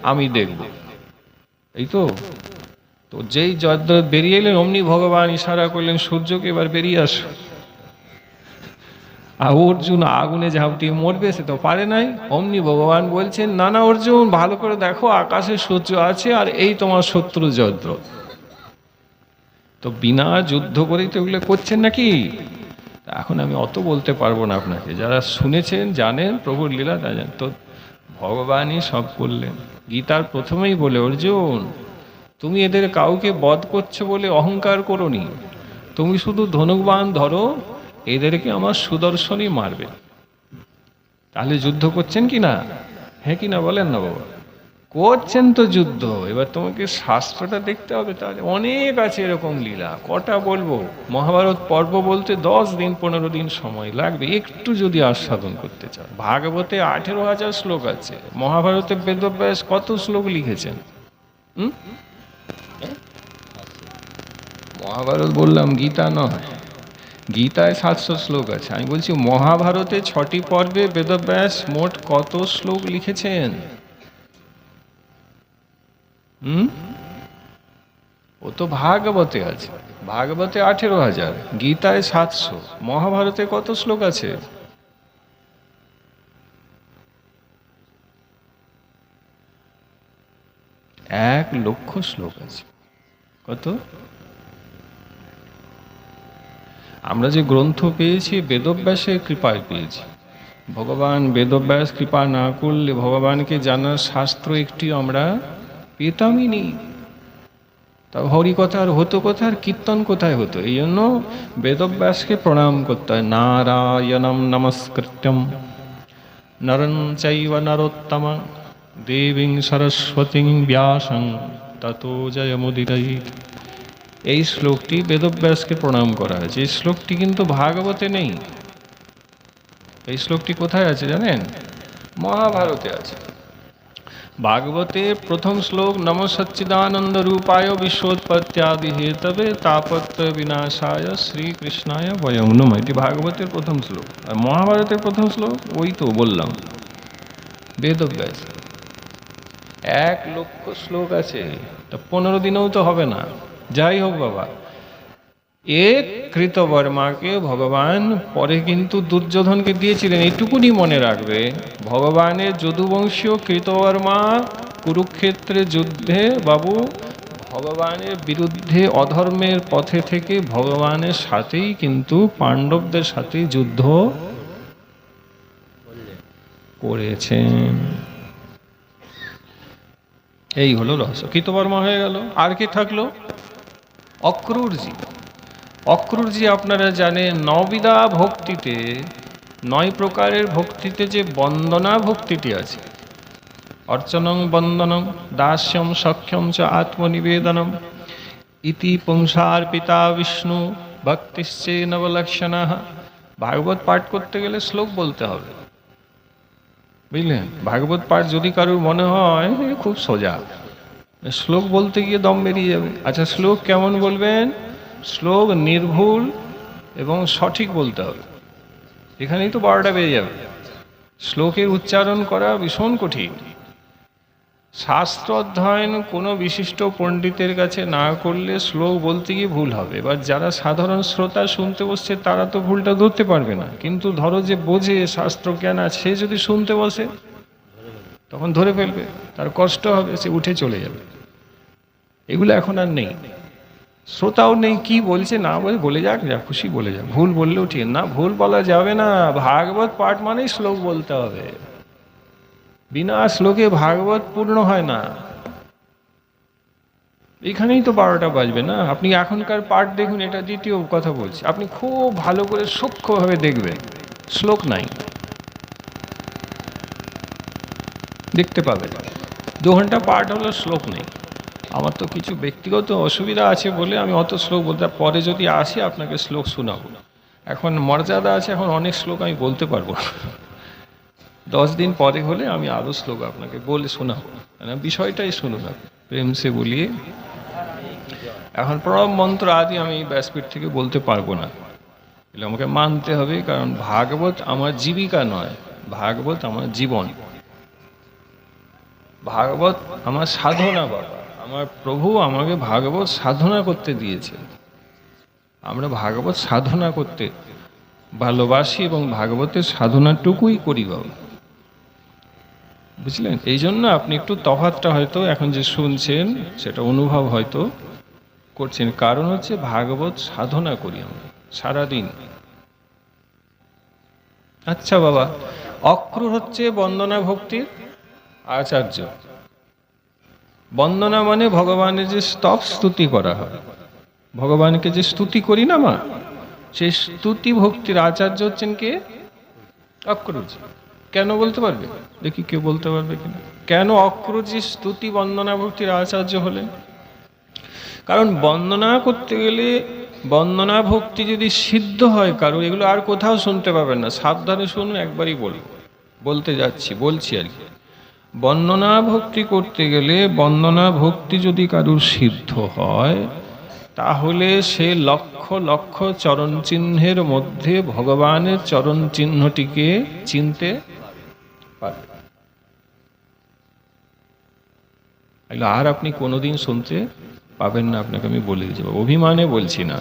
আমি দেখব। এই তো, তো যেই জয়দ্রথ বেরিয়ে এলেন, অমনি ভগবান ইশারা করলেন সূর্যকে এবার বেরিয়ে আসো। আর অর্জুন আগুনে ঝাঁপ দিয়ে মরবে, সে তো পারে নাই। অমনি ভগবান বলছেন না না অর্জুন, ভালো করে দেখো, আকাশে সূর্য আছে, আর এই তোমার শত্রু জয়দ্রথ। তো বিনা যুদ্ধ করেই তো এগুলো করছেন নাকি? এখন আমি অত বলতে পারবো না আপনাকে, যারা শুনেছেন জানেন প্রভুর লীলা তা জানেন। তো ভগবানই সব করলেন। গীতার প্রথমেই বলে, অর্জুন তুমি এদের কাউকে বধ করছো বলে অহংকার করোনি, তুমি শুধু ধনুকবাণ ধরো, এদেরকে আমার সুদর্শনই মারবে। তাহলে যুদ্ধ করছেন কি না? হ্যাঁ কি না বলেন না বাবা? করছেন তো যুদ্ধ। এবার তোমাকে শাস্ত্রটা দেখতে হবে, তাহলে অনেক আছে এরকম লীলা, কটা বলবো? মহাভারত পর্ব বলতে 10 দিন 15 দিন সময় লাগবে, একটু যদি আস্বাদন করতে চাও। ভাগবতে 18,000 শ্লোক আছে, মহাভারতে বেদব্যাস কত শ্লোক লিখেছেন? মহাভারত বললাম, গীতা নয়। গীতায় 700 শ্লোক আছে। আমি বলছি মহাভারতে 6টি পর্বে বেদব্যাস মোট কত শ্লোক লিখেছেন? ও তো ভাগবতে আছে, ভাগবতে 18,000, গীতায় 700, মহাভারতে কত শ্লোক আছে? এক লক্ষ শ্লোক আছে। কত? আমরা যে গ্রন্থ পেয়েছি বেদব্যাসের কৃপায় পেয়েছি। ভগবান বেদব্যাস কৃপা না করলে ভগবানকে জানার শাস্ত্র একটি আমরা পেতামই নি। তা হরিকথা আর হতো কোথায়, কীর্তন কোথায় হতো? এই জন্য বেদব্যাসকে প্রণাম করতে হয়। নারায়ণম নমস্কৃত্যম নরং চৈব নরোত্তমা দেবীং সরস্বতীং ব্যাসং ততো জয়মুদিরয়িত। এই শ্লোকটি বেদব্যাসকে প্রণাম করা হয়েছে। এই শ্লোকটি কিন্তু ভাগবতে নেই। এই শ্লোকটি কোথায় আছে জানেন? মহাভারতে আছে। ভাগবতে প্রথম শ্লোক নম সচ্চিদানন্দ রূপায় বিশ্বোৎপত্ত্যাদি হেতবে তাপত্রয় বিনাশায় শ্রীকৃষ্ণায় বয়ং নমঃ। এটি ভাগবতের প্রথম শ্লোক। আর মহাভারতের প্রথম শ্লোক ওই তো বললাম, বেদব্যাস। 1 লক্ষ শ্লোক আছে, তা 15 দিনেও তো হবে না। যাই হোক বাবা, এক কৃতবর্মাকে ভগবান পরে কিন্তু দুর্যোধনকে দিয়েছিলেন। এইটুকুনি মনে রাখবে, ভগবানের যদুবংশীয় কৃতবর্মা কুরুক্ষেত্রে যুদ্ধে বাবু ভগবানের বিরুদ্ধে অধর্মের পথে থেকে ভগবানের সাথেই কিন্তু পাণ্ডবদের সাথে যুদ্ধ করেছেন। এই হলো রহস্য। কৃতবর্মা হয়ে গেল। আর কি থাকলো? অক্রূরজি। অক্রূরজি আপনারা জানেন নবিধা ভক্তিতে, 9 প্রকারের ভক্তিতে যে বন্দনা ভক্তিটি আছে, অর্চনং বন্দনং দাস্যম সখ্যম চ আত্মনিবেদনম ইতি পুংসার পিতা বিষ্ণু ভক্তিশ্চে নবলক্ষণাঃ। ভাগবত পাঠ করতে গেলে শ্লোক বলতে হবে, বুঝলেন? ভাগবত পাঠ যদি কারোর মনে হয় খুব সোজা, শ্লোক বলতে গিয়ে দম বেরিয়ে যাবে। আচ্ছা, শ্লোক কেমন বলবেন? শ্লোক নির্ভুল এবং সঠিক বলতে হবে। এখানেই তো 12টা বেজে যাবে। শ্লোকের উচ্চারণ করা ভীষণ কঠিন। শাস্ত্র অধ্যয়ন কোনো বিশিষ্ট পণ্ডিতের কাছে না করলে শ্লোক বলতে গিয়ে ভুল হবে। এবার যারা সাধারণ শ্রোতা শুনতে বসছে তারা তো ভুলটা ধরতে পারবে না, কিন্তু ধরো যে বোঝে, শাস্ত্র জ্ঞান আছে, সে যদি শুনতে বসে তখন ধরে ফেলবে, তার কষ্ট হবে, সে উঠে চলে যাবে। এগুলো এখন আর নেই, শ্রোতাও নেই। কি বলছে না বলে বলে যাক, যা খুশি বলে যাক। ভুল বললেও ঠিক না, ভুল বলা যাবে না। ভাগবত পাঠ মানেই শ্লোক বলতে হবে। বিনা শ্লোকে ভাগবত পূর্ণ হয় না। এখানেই তো 12টা বাজবে না। আপনি এখনকার পাঠ দেখুন, এটা দ্বিতীয় কথা বলছি, আপনি খুব ভালো করে সূক্ষ্মভাবে দেখবেন, শ্লোক নাই, দেখতে পাবেন। 2 ঘন্টা পাঠ হলো, শ্লোক নেই। আমার তো কিছু ব্যক্তিগত অসুবিধা আছে বলে আমি অত শ্লোক বলতে, পরে যদি আসি আপনাকে শ্লোক শোনাবো। এখন মর্যাদা আছে, এখন অনেক শ্লোক আমি বলতে পারবো না। 10 দিন পরে হলে আমি আরও শ্লোক আপনাকে বলে শোনাবো। বিষয়টাই শুনুন আপনি, প্রেম সে বলিয়ে। এখন প্রণব মন্ত্র আদি আমি ব্যাসপীঠ থেকে বলতে পারবো না, এগুলো আমাকে মানতে হবে, কারণ ভাগবত আমার জীবিকা নয়, ভাগবত আমার জীবন, ভাগবত আমার সাধনা। বাবা, আমার প্রভু আমাকে ভাগবত সাধনা করতে দিয়েছে। আমরা ভাগবত সাধনা করতে ভালোবাসি এবং ভাগবতের সাধনাটুকুই করি বাবা, বুঝলেন? এই জন্য আপনি একটু তফাৎটা হয়তো এখন যে শুনছেন সেটা অনুভব হয়তো করছেন, কারণ হচ্ছে ভাগবত সাধনা করি আমরা সারাদিন। আচ্ছা বাবা, অক্রূর হচ্ছে বন্দনা ভক্তির আচার্য। বন্দনা মানে ভগবানের যে স্তব স্তুতি করা হয়, ভগবানকে যে স্তুতি করি না মা, সেই স্তুতি ভক্তির আচার্য হচ্ছেন কে? অক্রূরজি। কেন বলতে পারবে? দেখি কেউ বলতে পারবে কিনা। কেন অক্রূরজি স্তুতি বন্দনা ভক্তির আচার্য হলেন? কারণ বন্দনা করতে গেলে, বন্দনা ভক্তি যদি সিদ্ধ হয় কারো, এগুলো আর কোথাও শুনতে পাবেন না। সাবধানে শুনুন, একবারই বলতে বলছি আর কি। বন্দনা ভক্তি করতে গেলে, বন্দনা ভক্তি যদি কারুর সিদ্ধ হয়, তাহলে সে লক্ষ লক্ষ চরণ চিহ্নের মধ্যে ভগবানের চরণ চিহ্নটিকে চিনতে পারবে। আর আপনি কোনোদিন শুনতে পাবেন না, আপনাকে আমি বলে দিচ্ছি। অভিমানে বলছি না,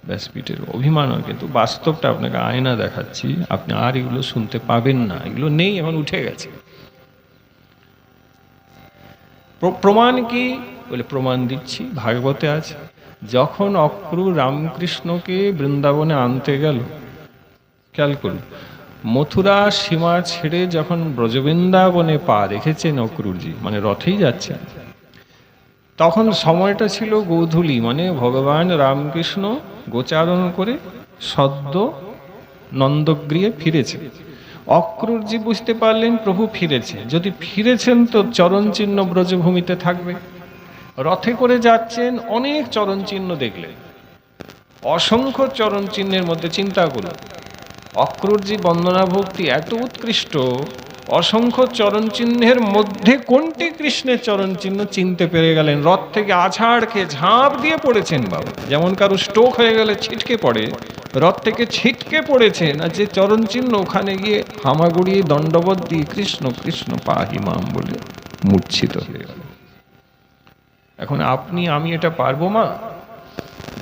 ব্যাসপীঠের অভিমান, কিন্তু বাস্তবটা আপনাকে আয়না দেখাচ্ছি। আপনি আর এগুলো শুনতে পাবেন না, এগুলো নেই, এখন উঠে গেছে। প্রমাণ কি বলে? প্রমাণ দিচ্ছি, ভাগবতে আছে। যখন অক্রূর রামকৃষ্ণকে বৃন্দাবনে আনতে গেল, খেয়াল করুন, মথুরা সীমা ছেড়ে যখন ব্রজবৃন্দাবনে পা রেখেছেন অক্রূরজি, মানে রথেই যাচ্ছেন, তখন সময়টা ছিল গোধূলি, মানে ভগবান রামকৃষ্ণ গোচারণ করে সদ্য নন্দগৃহে ফিরেছে। অক্রূরজি বুঝতে পারলেন প্রভু ফিরেছে, যদি ফিরেছেন তো চরণ চিহ্ন ব্রজভূমিতে থাকবে। রথে করে যাচ্ছেন, অনেক চরণ চিহ্ন দেখলেন, অসংখ্য চরণ চিহ্নের মধ্যে চিন্তা করুন, অক্রূরজি বন্দনা ভক্তি এত উৎকৃষ্ট, অসংখ্য চরণ চিহ্নের মধ্যে কোনটি কৃষ্ণের চরণ চিহ্ন চিনতে পেরে গেলেন। রথ থেকে আছাড় খেয়ে ঝাঁপ দিয়ে পড়েছেন বাবা, যেমন কারো স্ট্রোক হয়ে গেলে ছিটকে পড়ে, রথ থেকে ছিটকে পড়েছেন, আর যে চরণ চিহ্ন ওখানে গিয়ে হামাগুড়িয়ে দণ্ডবত দিয়ে কৃষ্ণ কৃষ্ণ পাহি মাম বলে মূর্ছিত হয়ে গেল। এখন আপনি আমি এটা পারবো মা?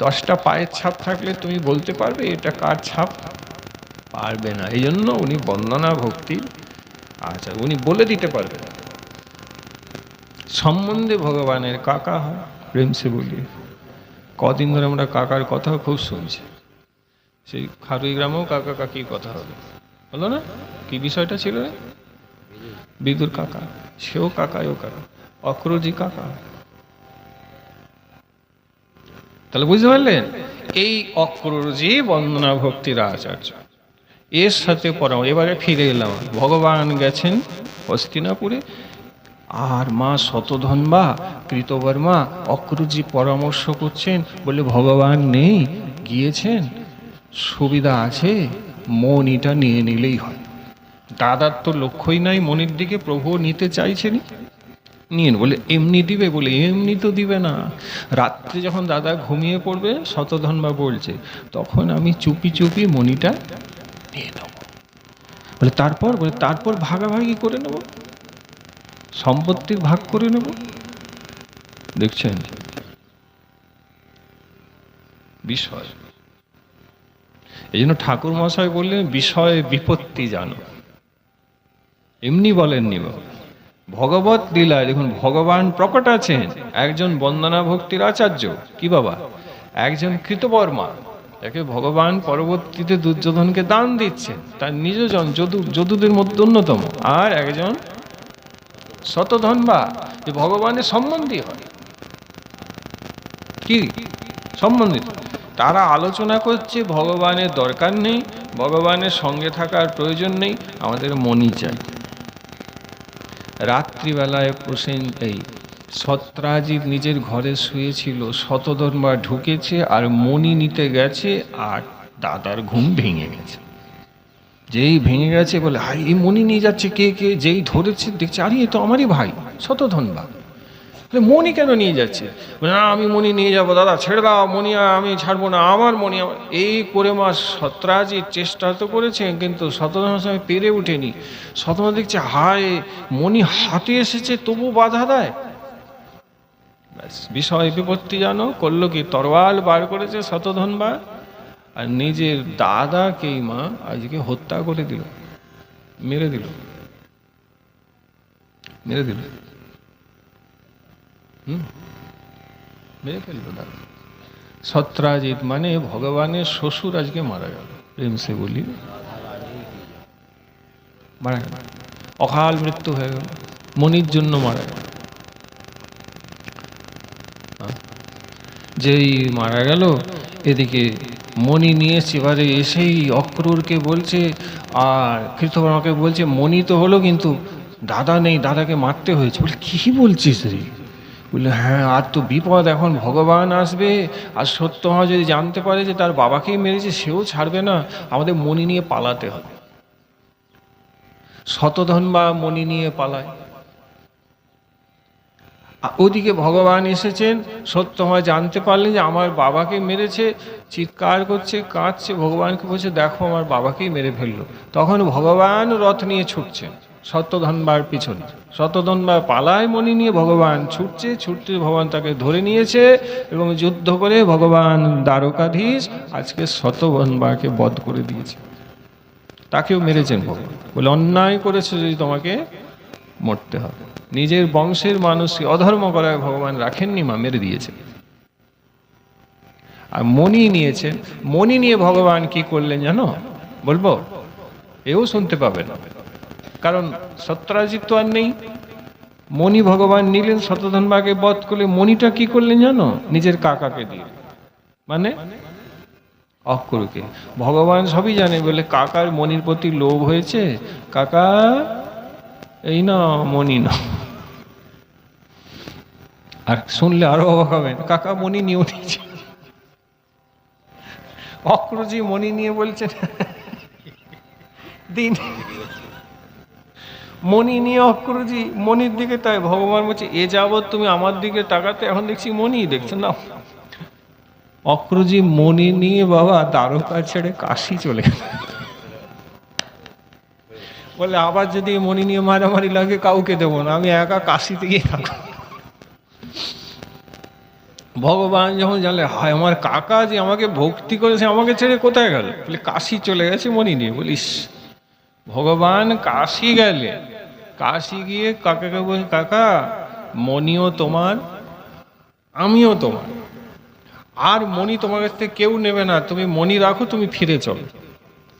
10টা পায়ের ছাপ থাকলে তুমি বলতে পারবে এটা কার ছাপ? পারবে না। এই জন্য উনি বন্দনা ভক্তি, আচ্ছা, উনি বলে দিতে পারবেন। সম্বন্ধে ভগবানের কাকা হয়, প্রেম সে বলি। কদিন ধরে আমরা কাকার কথা খুব শুনছি, সেই খারুই গ্রামেও কাকা কাকির কথা হবে, হলো না? কি বিষয়টা ছিল? বিদুর কাকা, সেও কাকা, এও কাকা, অক্রূরজি কাকা। তাহলে বুঝতে পারলেন, এই অক্রূরজি বন্দনা ভক্তির আচার্য, এর সাথে পরামর্শ। এবারে ফিরে এলাম, ভগবান গেছেন হস্তিনাপুরে, আর মা শতধন্বা কৃতবর্মা অক্রূরজি পরামর্শ করছেন, বলে ভগবান নেই, গিয়েছেন, সুবিধা আছে, মণিটা নিয়ে নিলেই হয়। দাদার তো লক্ষ্যই নাই মনির দিকে, প্রভু নিতে চাইছেন, নিন। বলে এমনি দিবে? বলে এমনি তো দিবে না। রাত্রে যখন দাদা ঘুমিয়ে পড়বে, শতধন্বা বলছে, তখন আমি চুপি চুপি মণিটা নিয়ে নেব। বলে তারপর? বলে তারপর ভাগাভাগি করে নেব, সম্পত্তির ভাগ করে নেব। দেখছেন বিষয়। এই জন্য ঠাকুর মশাই বললেন বিষয় বিপত্তি জানো, এমনি বলেননি বাবা। ভগবত লীলায় দেখুন, ভগবান প্রকট আছেন, একজন বন্দনা ভক্তির আচার্য, কি বাবা, একজন কৃতবর্মা, একে ভগবান পরবর্তীতে দুর্যোধনকে দান দিচ্ছেন, তার নিজজন যদুদের মধ্যে অন্যতম, আর একজন শতধন্বা, যে ভগবানের সম্বন্ধী হয়, কি সম্বন্ধিত। তারা আলোচনা করছে ভগবানের দরকার নেই, ভগবানের সঙ্গে থাকার প্রয়োজন নেই, আমাদের মনি চাই। রাত্রিবেলায় প্রসেন এই সত্রাজিৎ নিজের ঘরে শুয়েছিল, শতধন্বা ঢুকেছে আর মণি নিতে গেছে, আর দাদার ঘুম ভেঙে গেছে। যেই ভেঙে গেছে, বলে হাই, এই মণি নিয়ে যাচ্ছে কে কে, যেই ধরেছে দেখছে, আরে এ তো আমারই ভাই শতধন্বা। মণি কেন নিয়ে যাচ্ছে? না, আমি মণি নিয়ে যাবো দাদা, ছেড়ে দাও, মণি আমি ছাড়বো না, আমার মণি আমার। এই করে মা সত্রাজিৎ চেষ্টা তো করেছেন, কিন্তু শতধন্বার সঙ্গে পেরে উঠেনি। শতধন্বা দেখছে, হায়, মণি হাতে এসেছে, তবু বাধা দেয়। ব্যাস, বিষয় বিপত্তি জানো, করলো কি, তরোয়াল বার করেছে শতধন্বা, আর নিজের দাদাকেই মা আজকে হত্যা করে দিল, মেরে দিল, মেরে দিল, মেরে ফেলল দাদা। সত্রাজিৎ মানে ভগবানের শ্বশুর আজকে মারা গেল, প্রেম সে বলি, মারা গেল, অকাল মৃত্যু হয়ে গেল, মনির জন্য মারা গেল। যেই মারা গেল, এদিকে মণি নিয়ে এবারে এসেই অক্রূরকে বলছে, আর কৃতবর্মাকে বলছে, মণি তো হলো কিন্তু দাদা নেই, দাদাকে মারতে হয়েছে। বলে কি বলছিস রে? বললে হ্যাঁ, আর তো বিপদ, এখন ভগবান আসবে, আর সত্যভামা যদি জানতে পারে যে তার বাবাকেই মেরেছে, সেও ছাড়বে না, আমাদের মণি নিয়ে পালাতে হবে। শতধন্বা মণি নিয়ে পালায়, ওদিকে ভগবান এসেছেন, সত্যময় জানতে পারলেন যে আমার বাবাকে মেরেছে, চিৎকার করছে, কাঁদছে, ভগবানকে বলছে দেখো আমার বাবাকেই মেরে ফেললো। তখন ভগবান রথ নিয়ে ছুটছেন সত্যধনবার পিছনে। শতধনবা পালায় মণি নিয়ে, ভগবান ছুটছে, ছুটতে ভগবান তাকে ধরে নিয়েছে এবং যুদ্ধ করে ভগবান দ্বারকাধীশ আজকে শতধনবাকে বধ করে দিয়েছে। তাকেও মেরেছেন ভগবান, বলে অন্যায় করেছে যদি তোমাকে মরতে হবে। নিজের বংশের মানুষকে অধর্ম করায় ভগবান রাখেননি, মা মেরে দিয়েছে। আর মণি নিয়েছেন, মণি নিয়ে ভগবান কি করলেন জানো? বলবো? এও শুনতে পাবে না, কারণ সত্রাজিৎ তো আর নেই। মণি ভগবান নিলেন, শতধনবাকে বধ করলে মণিটা কি করলেন জানো? নিজের কাকাকে দিয়ে, মানে অক্রুকে। ভগবান সবই জানে, বলে কাকার মণির প্রতি লোভ হয়েছে, কাকা এই না মণি না। আর শুনলে আরো অবাক হবেন, কাকা মণি নিয়েও নিয়েছে। অক্রুজি মণি নিয়ে বলছেন দিন, মণি নিয়ে অক্রুজি মণির দিকে, তাই ভগবান বলছে এ যাবৎ তুমি আমার দিকে তাকাতে, এখন দেখছি মণি দেখছো না। অক্রুজি মণি নিয়ে বাবা দ্বারকা ছেড়ে কাশি চলে গেল। বলে আবার যদি মণি নিয়ে মারামারি লাগে কাউকে দেবো না, আমি একা কাশিতে গিয়ে থাকবো। ভগবান যখন জানলে হায় আমার কাকা যে আমাকে ভক্তি করেছে আমাকে ছেড়ে কোথায় গেল, বলে কাশি চলে গেছে মণি নিয়ে। বলিস ভগবান কাশি গেলে, কাশি গিয়ে কাকাকে বল কাকা মণিও তোমার আমিও তোমার, আর মণি তোমার কাছ থেকে কেউ নেবে না, তুমি মণি রাখো, তুমি ফিরে চলো,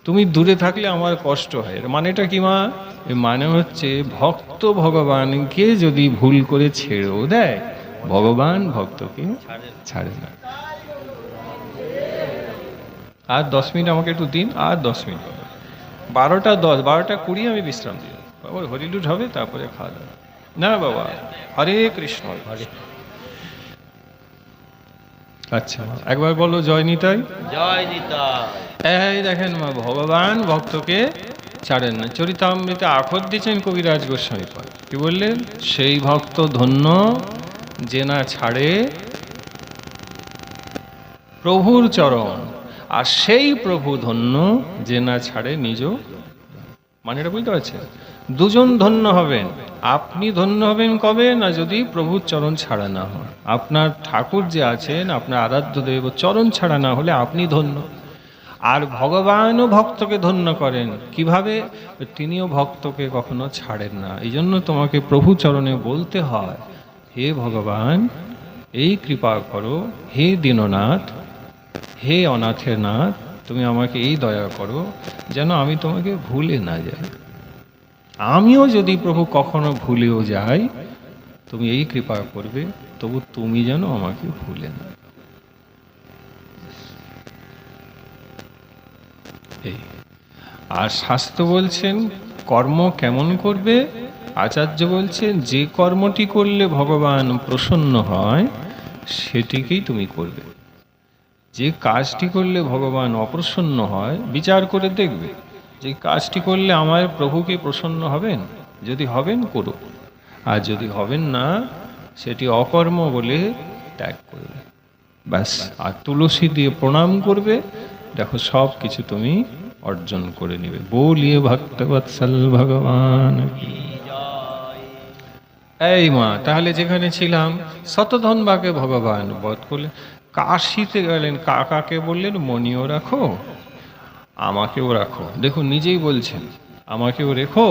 তুমি দূরে থাকলে আমার কষ্ট হয়। এর মানেটা কি মা? এর মানে হচ্ছে ভক্ত ভগবানকে যদি ভুল করে ছেড়েও দেয়, ভগবান ভক্তকে ছাড়ে না। আর 10 মিনিট আমাকে একটু দিন, আর 10 মিনিট, 12টা 10, 12টা 20 আমি বিশ্রাম দিই। বাবা হরিলুট হবে, তারপরে খাওয়া দাওয়া। না বাবা, হরে কৃষ্ণ। আচ্ছা একবার বলো জয় নিতাই। জয় নিতাই। এই দেখেন মা, ভগবান ভক্তকে ছাড়েন না। চরিতামৃতে আখর দিচ্ছেন কবিরাজ গোস্বামী পাদ, কি বললেন? সেই ভক্ত ধন্য যে না ছাড়ে প্রভুর চরণ, আর সেই প্রভু ধন্য যে না ছাড়ে নিজ। মানে এটা বুঝতে পারছেন? দুজন ধন্য হবেন। আপনি ধন্য হবেন কবে না, যদি প্রভুর চরণ ছাড়া না হয়। আপনার ঠাকুর যে আছেন, আপনার আরাধ্য দেব চরণ ছাড়া না হলে আপনি ধন্য। আর ভগবানও ভক্তকে ধন্য করেন কিভাবে? তিনিও ভক্তকে কখনো ছাড়েন না। এই জন্য তোমাকে প্রভু চরণে বলতে হয়, হে ভগবান এই কৃপা করো, হে দীননাথ, হে অনাথের নাথ, তুমি আমাকে এই দয়া করো যেন আমি তোমাকে ভুলে না যাই। আমিও যদি প্রভু কখনো ভুলেও যাই, তুমি এই কৃপা করবে, তবু তুমি যেন আমাকে ভুলে না। এই আর শাস্ত্র বলছেন কর্ম কেমন করবে? আচার্য বলছেন যে কর্মটি করলে ভগবান প্রসন্ন হয় সেটিকেই তুমি করবে। যে কাজটি করলে ভগবান অপ্রসন্ন হয়, বিচার করে দেখবে যে কাজটি করলে আমার প্রভুকে প্রসন্ন হবেন, যদি হবেন করো, আর যদি হবেন না সেটি অকর্ম বলে ত্যাগ করবে, ব্যাস। আর তুলসী দিয়ে প্রণাম করবে, দেখো সব কিছু তুমি অর্জন করে নেবে। বলিয়ে ভক্তবৎসল ভগবান কি। এই মা, তাহলে যেখানে ছিলাম শতধনবাকে ভগবান বধ করলেন, কাশিতে গেলেন, কাকাকে বললেন মণিও রাখো আমাকেও রাখো। দেখুন নিজেই বলছেন আমাকেও রেখো,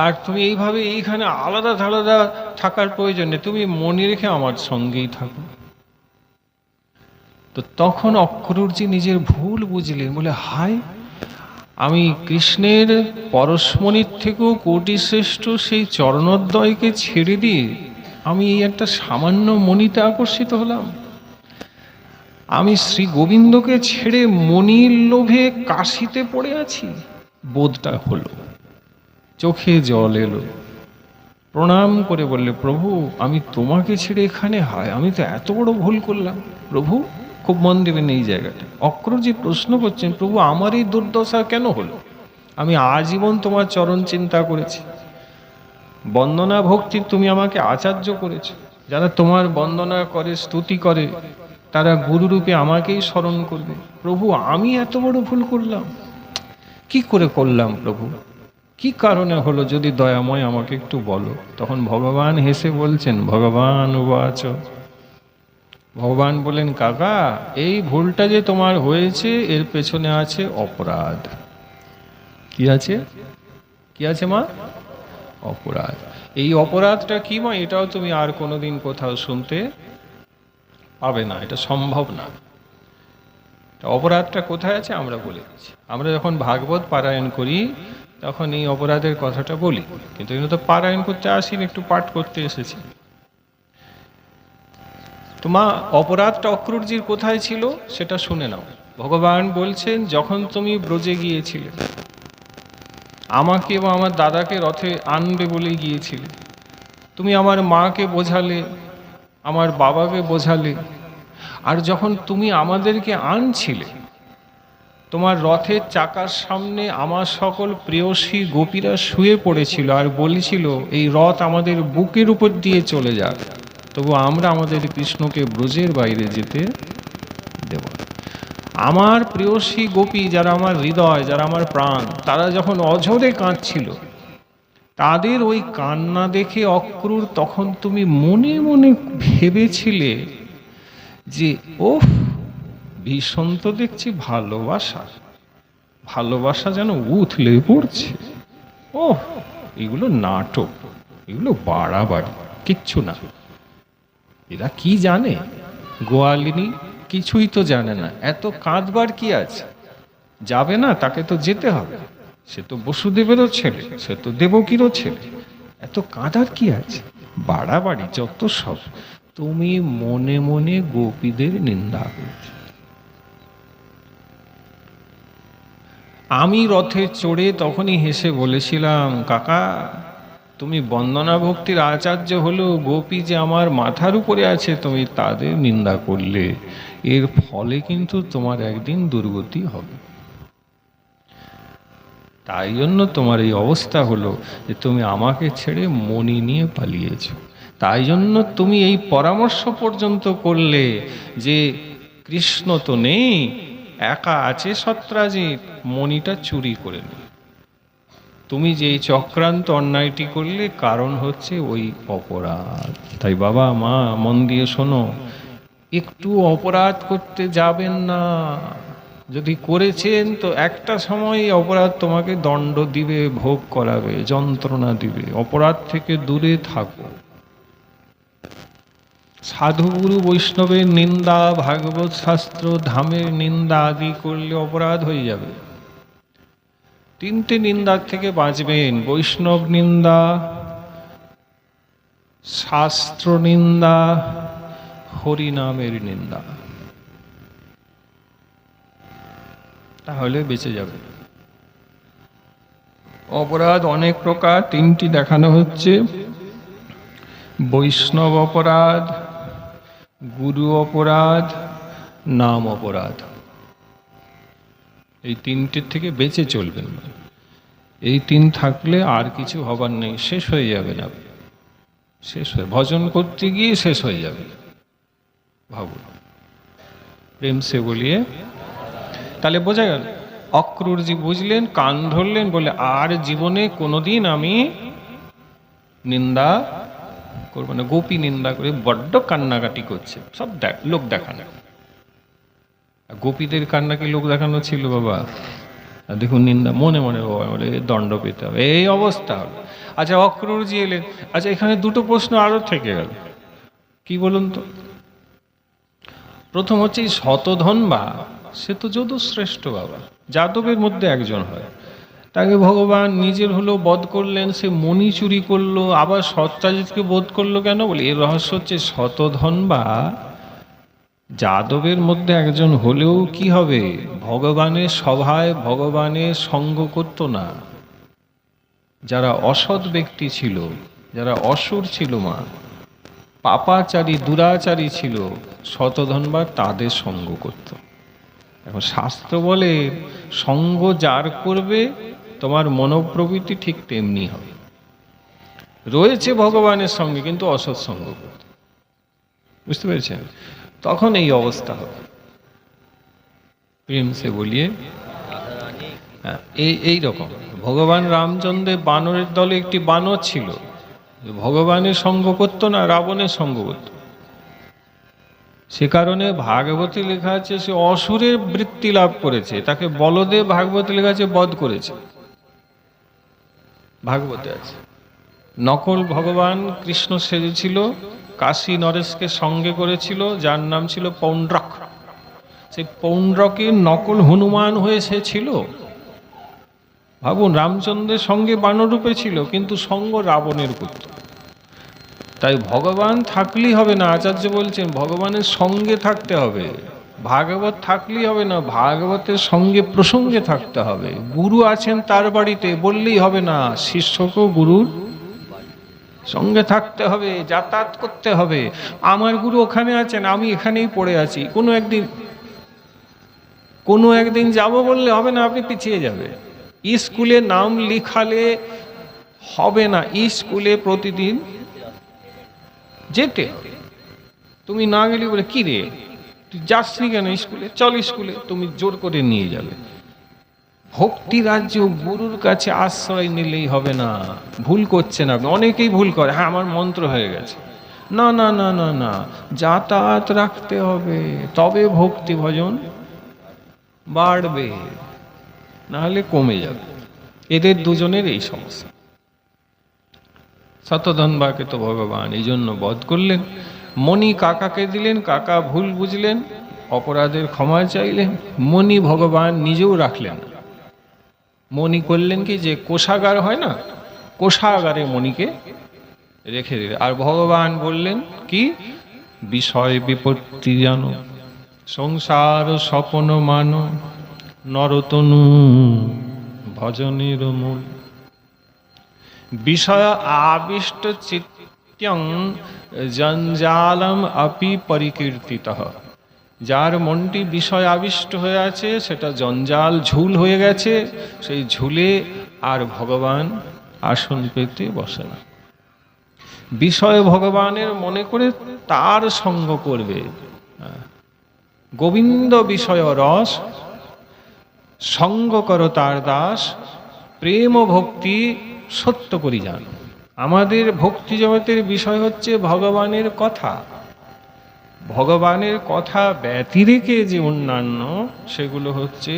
আর তুমি এইভাবে এইখানে আলাদা আলাদা থাকার প্রয়োজন নেই, তুমি মণি রেখে আমার সঙ্গেই থাকো। তো তখন অক্রুরজি নিজের ভুল বুঝলেন, বলে হায় আমি কৃষ্ণের পরশমণির থেকেও কোটি শ্রেষ্ঠ সেই চরণোদ্বয়কে ছেড়ে দিয়ে আমি এই একটা সামান্য মণিতে আকর্ষিত হলাম। আমি শ্রী গোবিন্দকে ছেড়ে মণির লোভে কাশিতে পড়ে আছি। বোধটা হলো, চোখে জল এলো, প্রণাম করে বললে প্রভু আমি তোমাকে ছেড়ে এখানে, হায় আমি তো এত বড় ভুল করলাম। প্রভু খুব মন দেবেন এই জায়গাটা, অক্রুরজি প্রশ্ন করছেন প্রভু আমার এই দুর্দশা কেন হলো? আমি আজীবন তোমার চরণ চিন্তা করেছি, বন্দনা ভক্তির তুমি আমাকে আচার্য করেছ, যারা তোমার বন্দনা করে, স্তুতি করে, তারা গুরুরূপে আমাকেই স্মরণ করবে। প্রভু, আমি এত বড় ভুল করলাম, কি করে করলাম প্রভু? কি কারণে হলো, যদি দয়াময় আমাকে একটু বলো। তখন ভগবান হেসে বলছেন, ভগবান উবাচ, ভগবান বলেন, কাকা, এই ভুলটা যে তোমার হয়েছে এর পেছনে আছে অপরাধ। কি আছে? কি আছে মা? অপরাধ। এই অপরাধটা কি মা? এটাও তুমি আর কোনোদিন কোথাও শুনতে পাবে না, এটা সম্ভব না। অপরাধটা কোথায় আছে আমরা বলে দিচ্ছি। আমরা যখন ভাগবত পারায়ণ করি তখন এই অপরাধের কথাটা বলি, কিন্তু এগুলো তো পারায়ণ করতে আসিনি, একটু পাঠ করতে এসেছি। তো মা, অপরাধটা অক্রূরজির কোথায় ছিল সেটা শুনে নাও। ভগবান বলছেন, যখন তুমি ব্রজে গিয়েছিলে, আমাকে এবং আমার দাদাকে রথে আনবে বলে গিয়েছিলে, তুমি আমার মাকে বোঝালে, আমার বাবাকে বোঝালে, আর যখন তুমি আমাদেরকে আনছিলে, তোমার রথের চাকার সামনে আমার সকল প্রেয়সী গোপীরা শুয়ে পড়েছিল আর বলেছিল, এই রথ আমাদের বুকের উপর দিয়ে চলে যাক, তবু আমরা আমাদের কৃষ্ণকে ব্রজের বাইরে যেতে দেব না। আমার প্রেয়সী গোপী, যারা আমার হৃদয়, যারা আমার প্রাণ, তারা যখন অঝরে কাঁদছিল, তাদের ওই কান্না দেখে অক্রূর, তখন তুমি মনে মনে ভেবেছিলে যে ওহ, ভীষণ তো দেখছি ভালোবাসা, ভালোবাসা যেন উথলে পড়ছে। ও, এগুলো নাটক, এগুলো বাড়াবাড়ি, কিচ্ছু না। এরা কি জানে? গোয়ালিনী কিছুই তো জানে না। এত কাঁদবার কি আছে? যাবে না, তাকে তো যেতে হবে। সে তো বসুদেবেরও ছেলে, সে তো দেবকীরও ছেলে। এত কাঁদার কি আছে? বাড়াবাড়ি যত সব। তুমি মনে মনে গোপীদের নিন্দা করছো। আমি রথে চড়ে তখনই হেসে বলেছিলাম, কাকা, তুমি বন্দনা ভক্তির আচার্য হলেও গোপী যে আমার মাথার উপরে আছে, তুমি তাদের নিন্দা করলে, এর ফলে কিন্তু তোমার একদিন দুর্গতি হবে। তাই জন্য তোমার এই অবস্থা হলো যে তুমি আমাকে ছেড়ে মণি নিয়ে পালিয়েছ। তাই জন্য তুমি এই পরামর্শ পর্যন্ত করলে যে কৃষ্ণ তো নেই, একা আছে সত্রাজিৎ, মণিটা চুরি করে নে। তুমি যে এই চক্রান্ত অন্যায়টি করলে, কারণ হচ্ছে ওই অপরাধ। তাই বাবা মা মন দিয়ে শোনো, একটু অপরাধ করতে যাবেন না। যদি করেছেন তো একটা সময় অপরাধ তোমাকে দণ্ড দিবে, ভোগ করাবে, যন্ত্রণা দিবে। অপরাধ থেকে দূরে থাকো। সাধুগুরু বৈষ্ণবের নিন্দা, ভাগবত শাস্ত্র, ধামের নিন্দা আদি করলে অপরাধ হয়ে যাবে। তিনটে নিন্দার থেকে বাঁচবেন: বৈষ্ণব নিন্দা, শাস্ত্র নিন্দা, হরিনামের নিন্দা। তাহলে বেঁচে যাবে। অপরাধ অনেক প্রকার, তিনটি দেখানো হচ্ছে: বৈষ্ণব অপরাধ, গুরু অপরাধ, নাম অপরাধ। এই তিনটির থেকে বেঁচে চলবেন। এই তিন থাকলে আর কিছু হবার নেই, শেষ হয়ে যাবে না। শেষ হয়ে ভজন করতে গিয়ে শেষ হয়ে যাবে। ভাবুন, প্রেম সে বলিয়ে। তাহলে বোঝা গেল, অক্রূরজি বুঝলেন, কান ধরলেন, বলে আর জীবনে কোনোদিন আমি নিন্দা করবো না। গোপী নিন্দা করে বড্ড কান্নাকাটি করছে, সব লোক দেখানো। গোপীদের কান্না কি লোক দেখানো ছিল বাবা? দেখুন, নিন্দা মনে মনে বলে দণ্ড পেতে হবে, এই অবস্থা হলো। আচ্ছা, অক্রূরজি এলেন। আচ্ছা, এখানে দুটো প্রশ্ন আরো থেকে গেল। কি বলুন তো? প্রথম হচ্ছে, এই শতধন্বা, সে তো যদুশ্রেষ্ঠ বাবা, যাদবের মধ্যে একজন হয়। তাকে ভগবান নিজের হলো বধ করলেন, সে মণি চুরি করলো, আবার সত্রাজিৎকে বধ করলো কেন? বলে এর রহস্য হচ্ছে, শতধন্বা যাদবের মধ্যে একজন হলেও কি হবে? ভগবানের সভায় ভগবানের সঙ্গ করতো না। যারা অসৎ ব্যক্তি ছিল, যারা অসুর ছিল, মা পাপাচারী দুরাচারী ছিল, শতধন্বা তাদের সঙ্গ করত। এখন শাস্ত্র বলে, সঙ্গ যার করবে তোমার মনোপ্রবৃত্তি ঠিক তেমনি হবে। রয়েছে ভগবানের সঙ্গে, কিন্তু অসৎ সঙ্গ করত। বুঝতে পেরেছেন? তখন এই অবস্থা হবে। প্রেম সে বলিয়ে, হ্যাঁ, এই রকম ভগবান রামচন্দ্রের বানরের দলে একটি বানর ছিল, ভগবানের সঙ্গ করতো না, রাবণের সঙ্গ করতো। সে কারণে ভাগবতে লেখা আছে সে অসুরের বৃত্তি লাভ করেছে, তাকে বলদেব ভাগবতে লেখা আছে বধ করেছে, ভাগবতে আছে। নকল ভগবান কৃষ্ণ সেজেছিল, কাশী নরেশকে সঙ্গে করেছিল, যার নাম ছিল পৌণ্ড্রক। সেই পৌণ্ড্রকের নকল হনুমান হয়ে সে ছিল। ভাবুন, রামচন্দ্রের সঙ্গে বানরূপে ছিল, কিন্তু সঙ্গ রাবণের করত। তাই ভগবান থাকলেই হবে না, আচার্য বলছেন ভগবানের সঙ্গে থাকতে হবে। ভাগবত থাকলেই হবে না, ভাগবতের সঙ্গে প্রসঙ্গে থাকতে হবে। গুরু আছেন তার বাড়িতে বললেই হবে না, শিষ্যকেও গুরুর সঙ্গে থাকতে হবে, যাতায়াত করতে হবে। আমার গুরু ওখানে আছেন, আমি এখানেই পড়ে আছি, কোনো একদিন যাব বললে হবে না, আপনি পিছিয়ে যাবে। স্কুলে নাম লিখালে হবে না, স্কুলে প্রতিদিন যেতে হবে। তুমি না গেলে বলে কি রে তুই যাসনি কেন স্কুলে, চল স্কুলে, তুমি জোর করে নিয়ে যাবে। ভক্তি রাজ্য গুরুর কাছে আশ্রয় নিলেই হবে না। ভুল করছেন আপনি, অনেকেই ভুল করে, হ্যাঁ আমার মন্ত্র হয়ে গেছে। না না না না না, যাতায়াত রাখতে হবে, তবে ভক্তি ভজন বাড়বে, নাহলে কমে যাবে। এদের দুজনের এই সমস্যা। শতধন্বাকে তো ভগবান এই জন্য বধ করলেন। মণি কাকাকে দিলেন, কাকা ভুল বুঝলেন, অপরাধের ক্ষমা চাইলেন। মণি ভগবান নিজেও রাখলেন। মণি করলেন কি, যে কোষাগার হয় না, কোষাগারে মণিকে রেখে দিলেন। আর ভগবান বললেন কি, বিষয় বিপত্তি জানো, সংসার স্বপন মানো, নরতনু ভজনের মূল। বিষয় আবিষ্ট চিত্যং জঞ্জালম অপি পরিকীর্তিতঃ। যার মনটি বিষয় আবিষ্ট হয়ে আছে, সেটা জঞ্জাল ঝুল হয়ে গেছে, সেই ঝুলে আর ভগবান আসন পেতে বসে না। বিষয় ভগবানের মনে করে তার সঙ্গ করবে। গোবিন্দ বিষয় রস, সঙ্গ করো তার দাস, প্রেম ও ভক্তি সত্য করি যান। আমাদের ভক্তি জগতের বিষয় হচ্ছে ভগবানের কথা। ভগবানের কথা ব্যতিরেকে যে অন্যান্য, সেগুলো হচ্ছে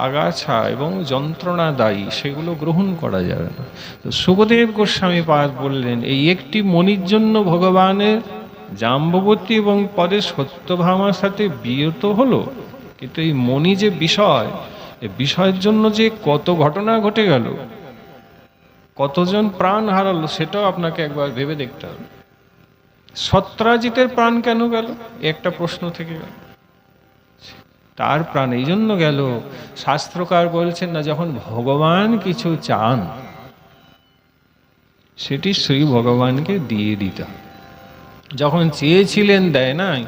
আগাছা এবং যন্ত্রণাদায়ী, সেগুলো গ্রহণ করা যাবে না। তো সুখদেব গোস্বামী পাদ বললেন, এই একটি মণির জন্য ভগবানের জাম্ববতী এবং পরে সত্যভামার সাথে বিয়ে তো হলো, কিন্তু এই মণি যে বিষয়, এই বিষয়ের জন্য যে কত ঘটনা ঘটে গেল, কতজন প্রাণ হারালো, সেটাও আপনাকে একবার ভেবে দেখতে হবে। সত্রাজিতের প্রাণ কেন গেল, একটা প্রশ্ন থেকে গেল। তার প্রাণ এই জন্য গেল, শাস্ত্রকার বলছেন না, যখন ভগবান কিছু চান সেটি শ্রী ভগবানকে দিয়ে দিতে হবে। যখন চেয়েছিলেন দেয় নাই,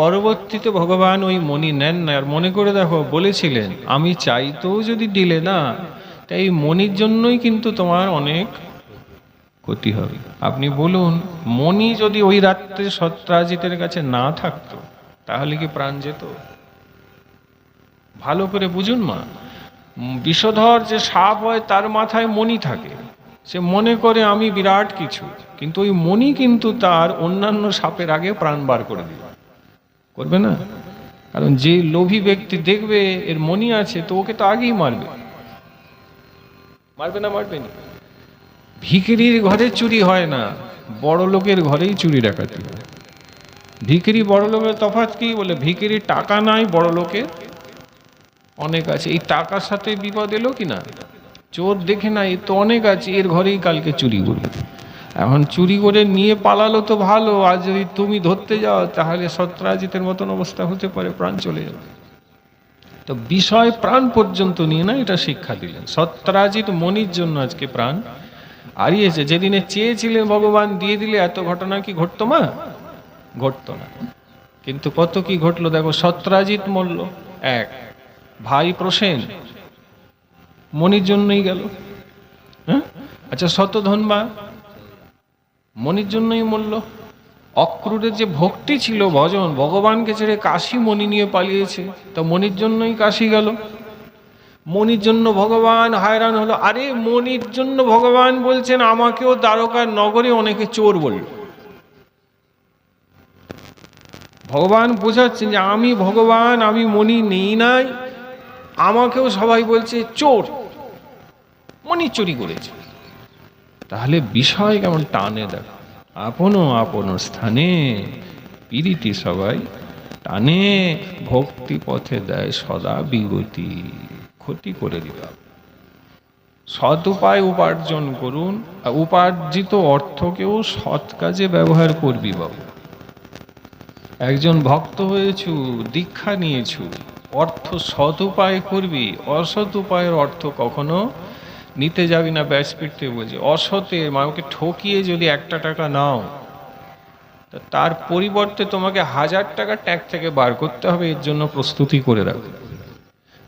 পরবর্তীতে ভগবান ওই মণি নেন না। আর মনে করে দেখো, বলেছিলেন আমি চাইতেও যদি দিলে না, তাই এই মণির জন্যই কিন্তু তোমার অনেক ক্ষতি হবে। আপনি বলুন, মণি যদি ওই রাত্রে সত্রাজিতের কাছে না থাকতো, তাহলে কি প্রাণ যেত? ভালো করে বুঝুন মা, বিষধর যে সাপ হয় তার মাথায় মণি থাকে, সে মনে করে আমি বিরাট কিছু, কিন্তু ওই মণি কিন্তু তার অন্যান্য সাপের আগে প্রাণ বার করে দিবে, করবে না? কারণ যে লোভী ব্যক্তি দেখবে এর মণি আছে, তো ওকে তো আগেই মারবে। মারবে না, মারবে না? ভিখিরির ঘরে চুরি হয় না, বড় লোকের ঘরেই চুরি ডাকাতি হয়। ভিখিরি বড় লোকের তফাৎ কি? বলে ভিখিরির টাকা নাই, বড় লোকের অনেক আছে। এই টাকার সাথে বিপদ এলো কি না? চোর দেখে না, এ তো অনেক আছে, এর ঘরেই কালকে চুরি করবে। এখন চুরি করে নিয়ে পালালো তো ভালো, আর যদি তুমি ধরতে যাও তাহলে সত্রাজিতের মতন অবস্থা হতে পারে, প্রাণ চলে যাবে। তো বিষয় প্রাণ পর্যন্ত নিয়ে না, এটা শিক্ষা দিলেন। সত্রাজিত মণির জন্য আজকে প্রাণ হারিয়েছে। যেদিনে চেয়েছিলেন ভগবান দিয়ে দিলে, এত ঘটনা কি ঘটতো মা? ঘটতো না। কিন্তু কত কি ঘটলো দেখো। সত্রাজিৎ মরল, এক ভাই প্রসেন মণির জন্যই গেল। হ্যাঁ, আচ্ছা, শতধন্বা মণির জন্যই মরল। অক্রূরের যে ভক্তি ছিল, ভজন, ভগবানকে ছেড়ে কাশী মণি নিয়ে পালিয়েছে, তা মণির জন্যই কাশী গেল। মণির জন্য ভগবান হায়রান হলো। আরে মণির জন্য ভগবান বলছেন আমাকেও দ্বারকার নগরে অনেকে চোর বলল। ভগবান বোঝাচ্ছেন যে আমি ভগবান, আমি মণি নেই নাই, আমাকেও সবাই বলছে চোর, মণি চুরি করেছে। তাহলে বিষয় কেমন টানে দেখো। আপনো আপন স্থানে পিরিতি সবাই টানে, ভক্তি পথে দেয় সদা বিগতি, ক্ষতি করে দিবা। সৎ উপায় উপার্জন করুন, আর উপার্জিত অর্থকেও সৎ কাজে ব্যবহার করবি বাবু। একজন ভক্ত হয়েছু, দীক্ষা নিয়েছু, অর্থ সৎ উপায় করবি, অসৎ উপায়ের অর্থ কখনো নিতে যাবি না। ব্যাসপীঠে বলছি অসতে মাকে ঠকিয়ে যদি 1টা টাকা নাও, তা তার পরিবর্তে তোমাকে 1000 টাকা ট্যাগ থেকে বার করতে হবে। এর জন্য প্রস্তুতি করে রাখো।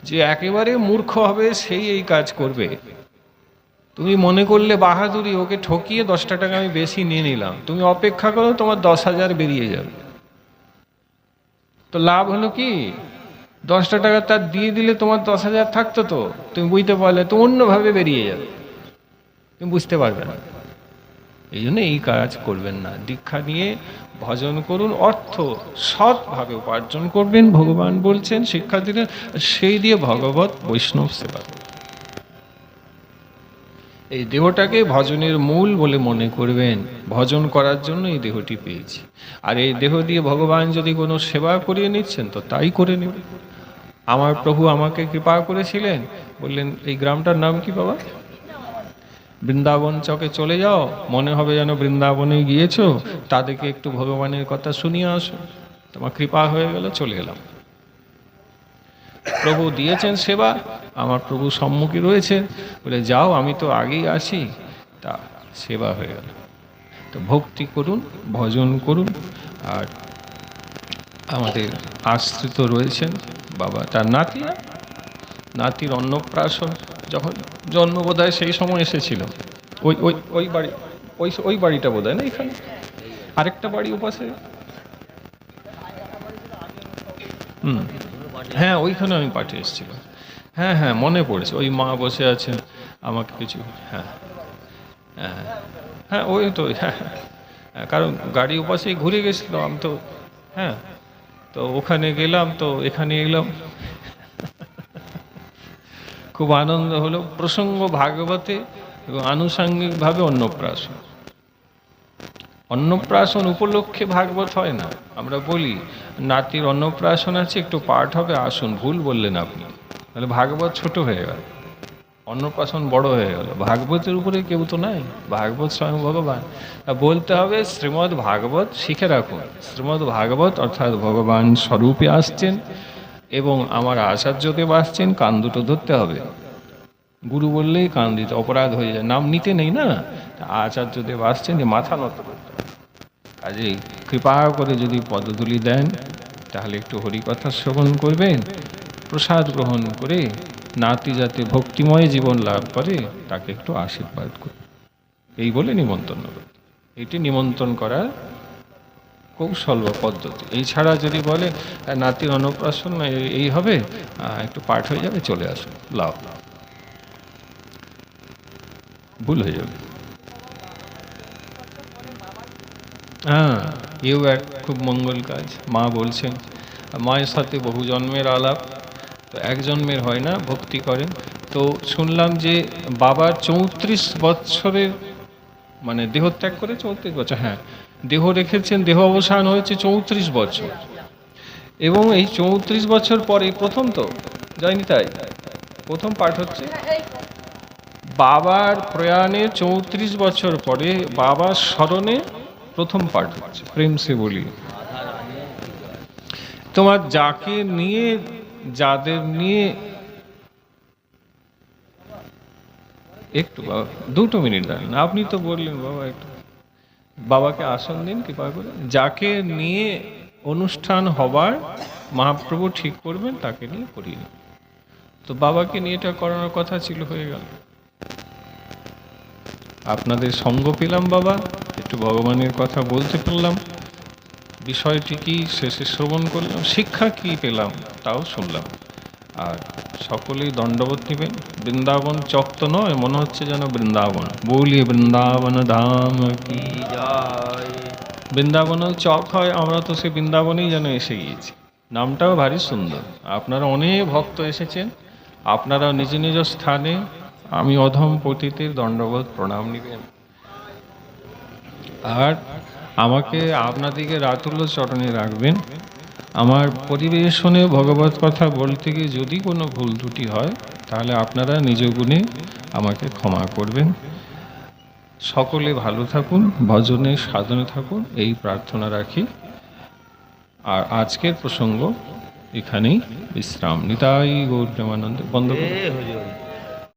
যে একেবারে মূর্খ হবে সেই এই কাজ করবে। তুমি মনে করলে বাহাদুরি, ওকে ঠকিয়ে 10টা টাকা আমি বেশি নিয়ে নিলাম, তুমি অপেক্ষা করো, তোমার 10,000 বেরিয়ে যাবে। তো লাভ হলো কি? 10টা টাকা তার দিয়ে দিলে তোমার 10,000 থাকতো, তো তুমি বুঝতে পারলে তো অন্যভাবে বেরিয়ে যাবে, তুমি বুঝতে পারবে না। এই জন্য এই কাজ করবেন না। দীক্ষা নিয়ে ভজন করুন, অর্থ সৎভাবে উপার্জন করবেন। ভগবান বলছেন শিক্ষা দিলেন, সেই দিয়ে ভগবত বৈষ্ণব সেবা করুন। এই দেহটাকে ভজনের মূল বলে মনে করবেন। ভজন করার জন্য এই দেহটি পেয়েছি, আর এই দেহ দিয়ে ভগবান যদি কোনো সেবা করিয়ে নিচ্ছেন তো তাই করে নেবেন। আমার প্রভু আমাকে কৃপা করেছিলেন, বললেন এই গ্রামটার নাম কি বাবা? বৃন্দাবন চকে চলে যাও, মনে হবে যেন বৃন্দাবনে গিয়েছো, তাদেরকে একটু ভগবানের কথা শুনিয়ে আসো। তোমার কৃপা হয়ে গেল, চলে এলাম। প্রভু দিয়েছেন সেবা, আমার প্রভু সম্মুখে রয়েছে, বলে যাও, আমি তো আগেই আছি, তা সেবা হয়ে গেল। তো ভক্তি করুন, ভজন করুন। আর আমাদের আশ্রিত রয়েছেন বাবা, তার নাতিরা, নাতির অন্নপ্রাশন যখন জন্ম বোধহয় সেই সময় এসেছিল। ওই ওই ওই বাড়ি, ওই বাড়িটা বোধহয় না, এখানে আরেকটা বাড়ি উপাসে। হুম, হ্যাঁ ওইখানে আমি পাঠিয়ে এসেছিলাম। হ্যাঁ হ্যাঁ মনে পড়েছে, ওই মা বসে আছেন, আমাকে কিছু, হ্যাঁ হ্যাঁ হ্যাঁ ওই তো, হ্যাঁ হ্যাঁ, কারণ গাড়ি উপাসেই ঘুরে গেছিলো আমি তো। হ্যাঁ, তো ওখানে গেলাম, তো এখানে এলাম, খুব আনন্দ হলো। প্রসঙ্গ ভাগবতে এবং আনুষাঙ্গিকভাবে অন্নপ্রাশন। অন্নপ্রাশন উপলক্ষে ভাগবত হয় না। আমরা বলি নাতির অন্নপ্রাশন আছে, একটু পাঠ হবে, আসুন। ভুল বললেন আপনি, তাহলে ভাগবত ছোট হয়ে গেল, অন্নপ্রাশন বড় হয়ে গেল। ভাগবতের উপরে কেউ তো নাই, ভাগবত স্বয়ং ভগবান। তা বলতে হবে শ্রীমদ্ ভাগবত, শিখে রাখুন। শ্রীমদ্ ভাগবত অর্থাৎ ভগবান স্বরূপে আসছেন, এবং আমার আচার্যদেব আসছেন, কান দুটো ধরতে হবে। গুরু বললেই কান দিতে অপরাধ হয়ে যায়, নাম নিতে নেই না। আচার্যদেব আসছেন, যে মাথা নত করতে হবে। কাজেই কৃপা করে যদি পদধূলি দেন, তাহলে একটু হরিকথা শ্রবণ করবেন, প্রসাদ গ্রহণ করে নাতি যাতে ভক্তিময় জীবন লাভ করে তাকে একটু আশীর্বাদ করুন, এই বলে নিমন্ত্রণ করুন। এটি নিমন্ত্রণ করার কৌশল বা পদ্ধতি। এই ছাড়া যদি বলে নাতির অন্নপ্রাশন এই হবে, একটু পাঠ হয়ে যাবে, চলে আসুন, লাভ, ভুল হয়ে যাবে। হ্যাঁ, এও এক খুব মঙ্গল কাজ। মা বলছেন মায়ের সাথে বহু জন্মের আলাপ, তো এক জন্মের হয় না, ভক্তি করেন। তো শুনলাম যে বাবার 34 বৎসরের, মানে দেহত্যাগ করে 34 বছর, হ্যাঁ দেহ রেখেছেন, দেহ অবসান হয়েছে 34 বছর। এবং এই 34 বছর পরে প্রথম তো যায়নি, তাই প্রথম পাঠ হচ্ছে বাবার প্রয়াণে 34 বছর পরে বাবার স্মরণে প্রথম পাঠ হচ্ছে। প্রেম সে বলি, তোমার যাকে নিয়ে, যাদের নিয়ে, একটু বাবা 2 মিনিট দাঁড়ান, আপনি তো বললেন বাবা একটু, বাবাকে আসন দিন কৃপা করে। যাকে নিয়ে অনুষ্ঠান হবার মহাপ্রভু ঠিক করবেন, তাকে নিয়ে করিয়ে নেবেন। তো বাবাকে নিয়ে এটা করানোর কথা ছিল, হয়ে গেল। আপনাদের সঙ্গ পেলাম বাবা, একটু ভগবানের কথা বলতে পারলাম, বিষয়টি কি শেষে শ্রবণ করলাম, শিক্ষা কি পেলাম তাও শুনলাম। আর সকলেই দণ্ডবোধ নেবেন। বৃন্দাবন চক তো নয়, মনে হচ্ছে যেন বৃন্দাবন। বলিয়ে বৃন্দাবন ধাম কি। কি জয়। বৃন্দাবনেও চক হয়, আমরা তো সে বৃন্দাবনেই যেন এসে গিয়েছি। নামটাও ভারী সুন্দর। আপনারা অনেক ভক্ত এসেছেন, আপনারা নিজ নিজ স্থানে। আমি অধম পতিতের দণ্ডবোধ প্রণাম নিবেন। আর আমাকে আপনাদিকে রাতুল্য চরণে রাখবেন। আমার পরিবেশনে ভগবত কথা বলতে গিয়ে যদি কোনো ভুল ত্রুটি হয়, তাহলে আপনারা নিজ গুণে আমাকে ক্ষমা করবেন। সকলে ভালো থাকুন, ভজনে সাধনে থাকুন, এই প্রার্থনা রাখি। আর আজকের প্রসঙ্গ এখানেই বিশ্রাম। নিতাই গৌর প্রেমানন্দে বন্ধ করুন। জয় হরি হরি।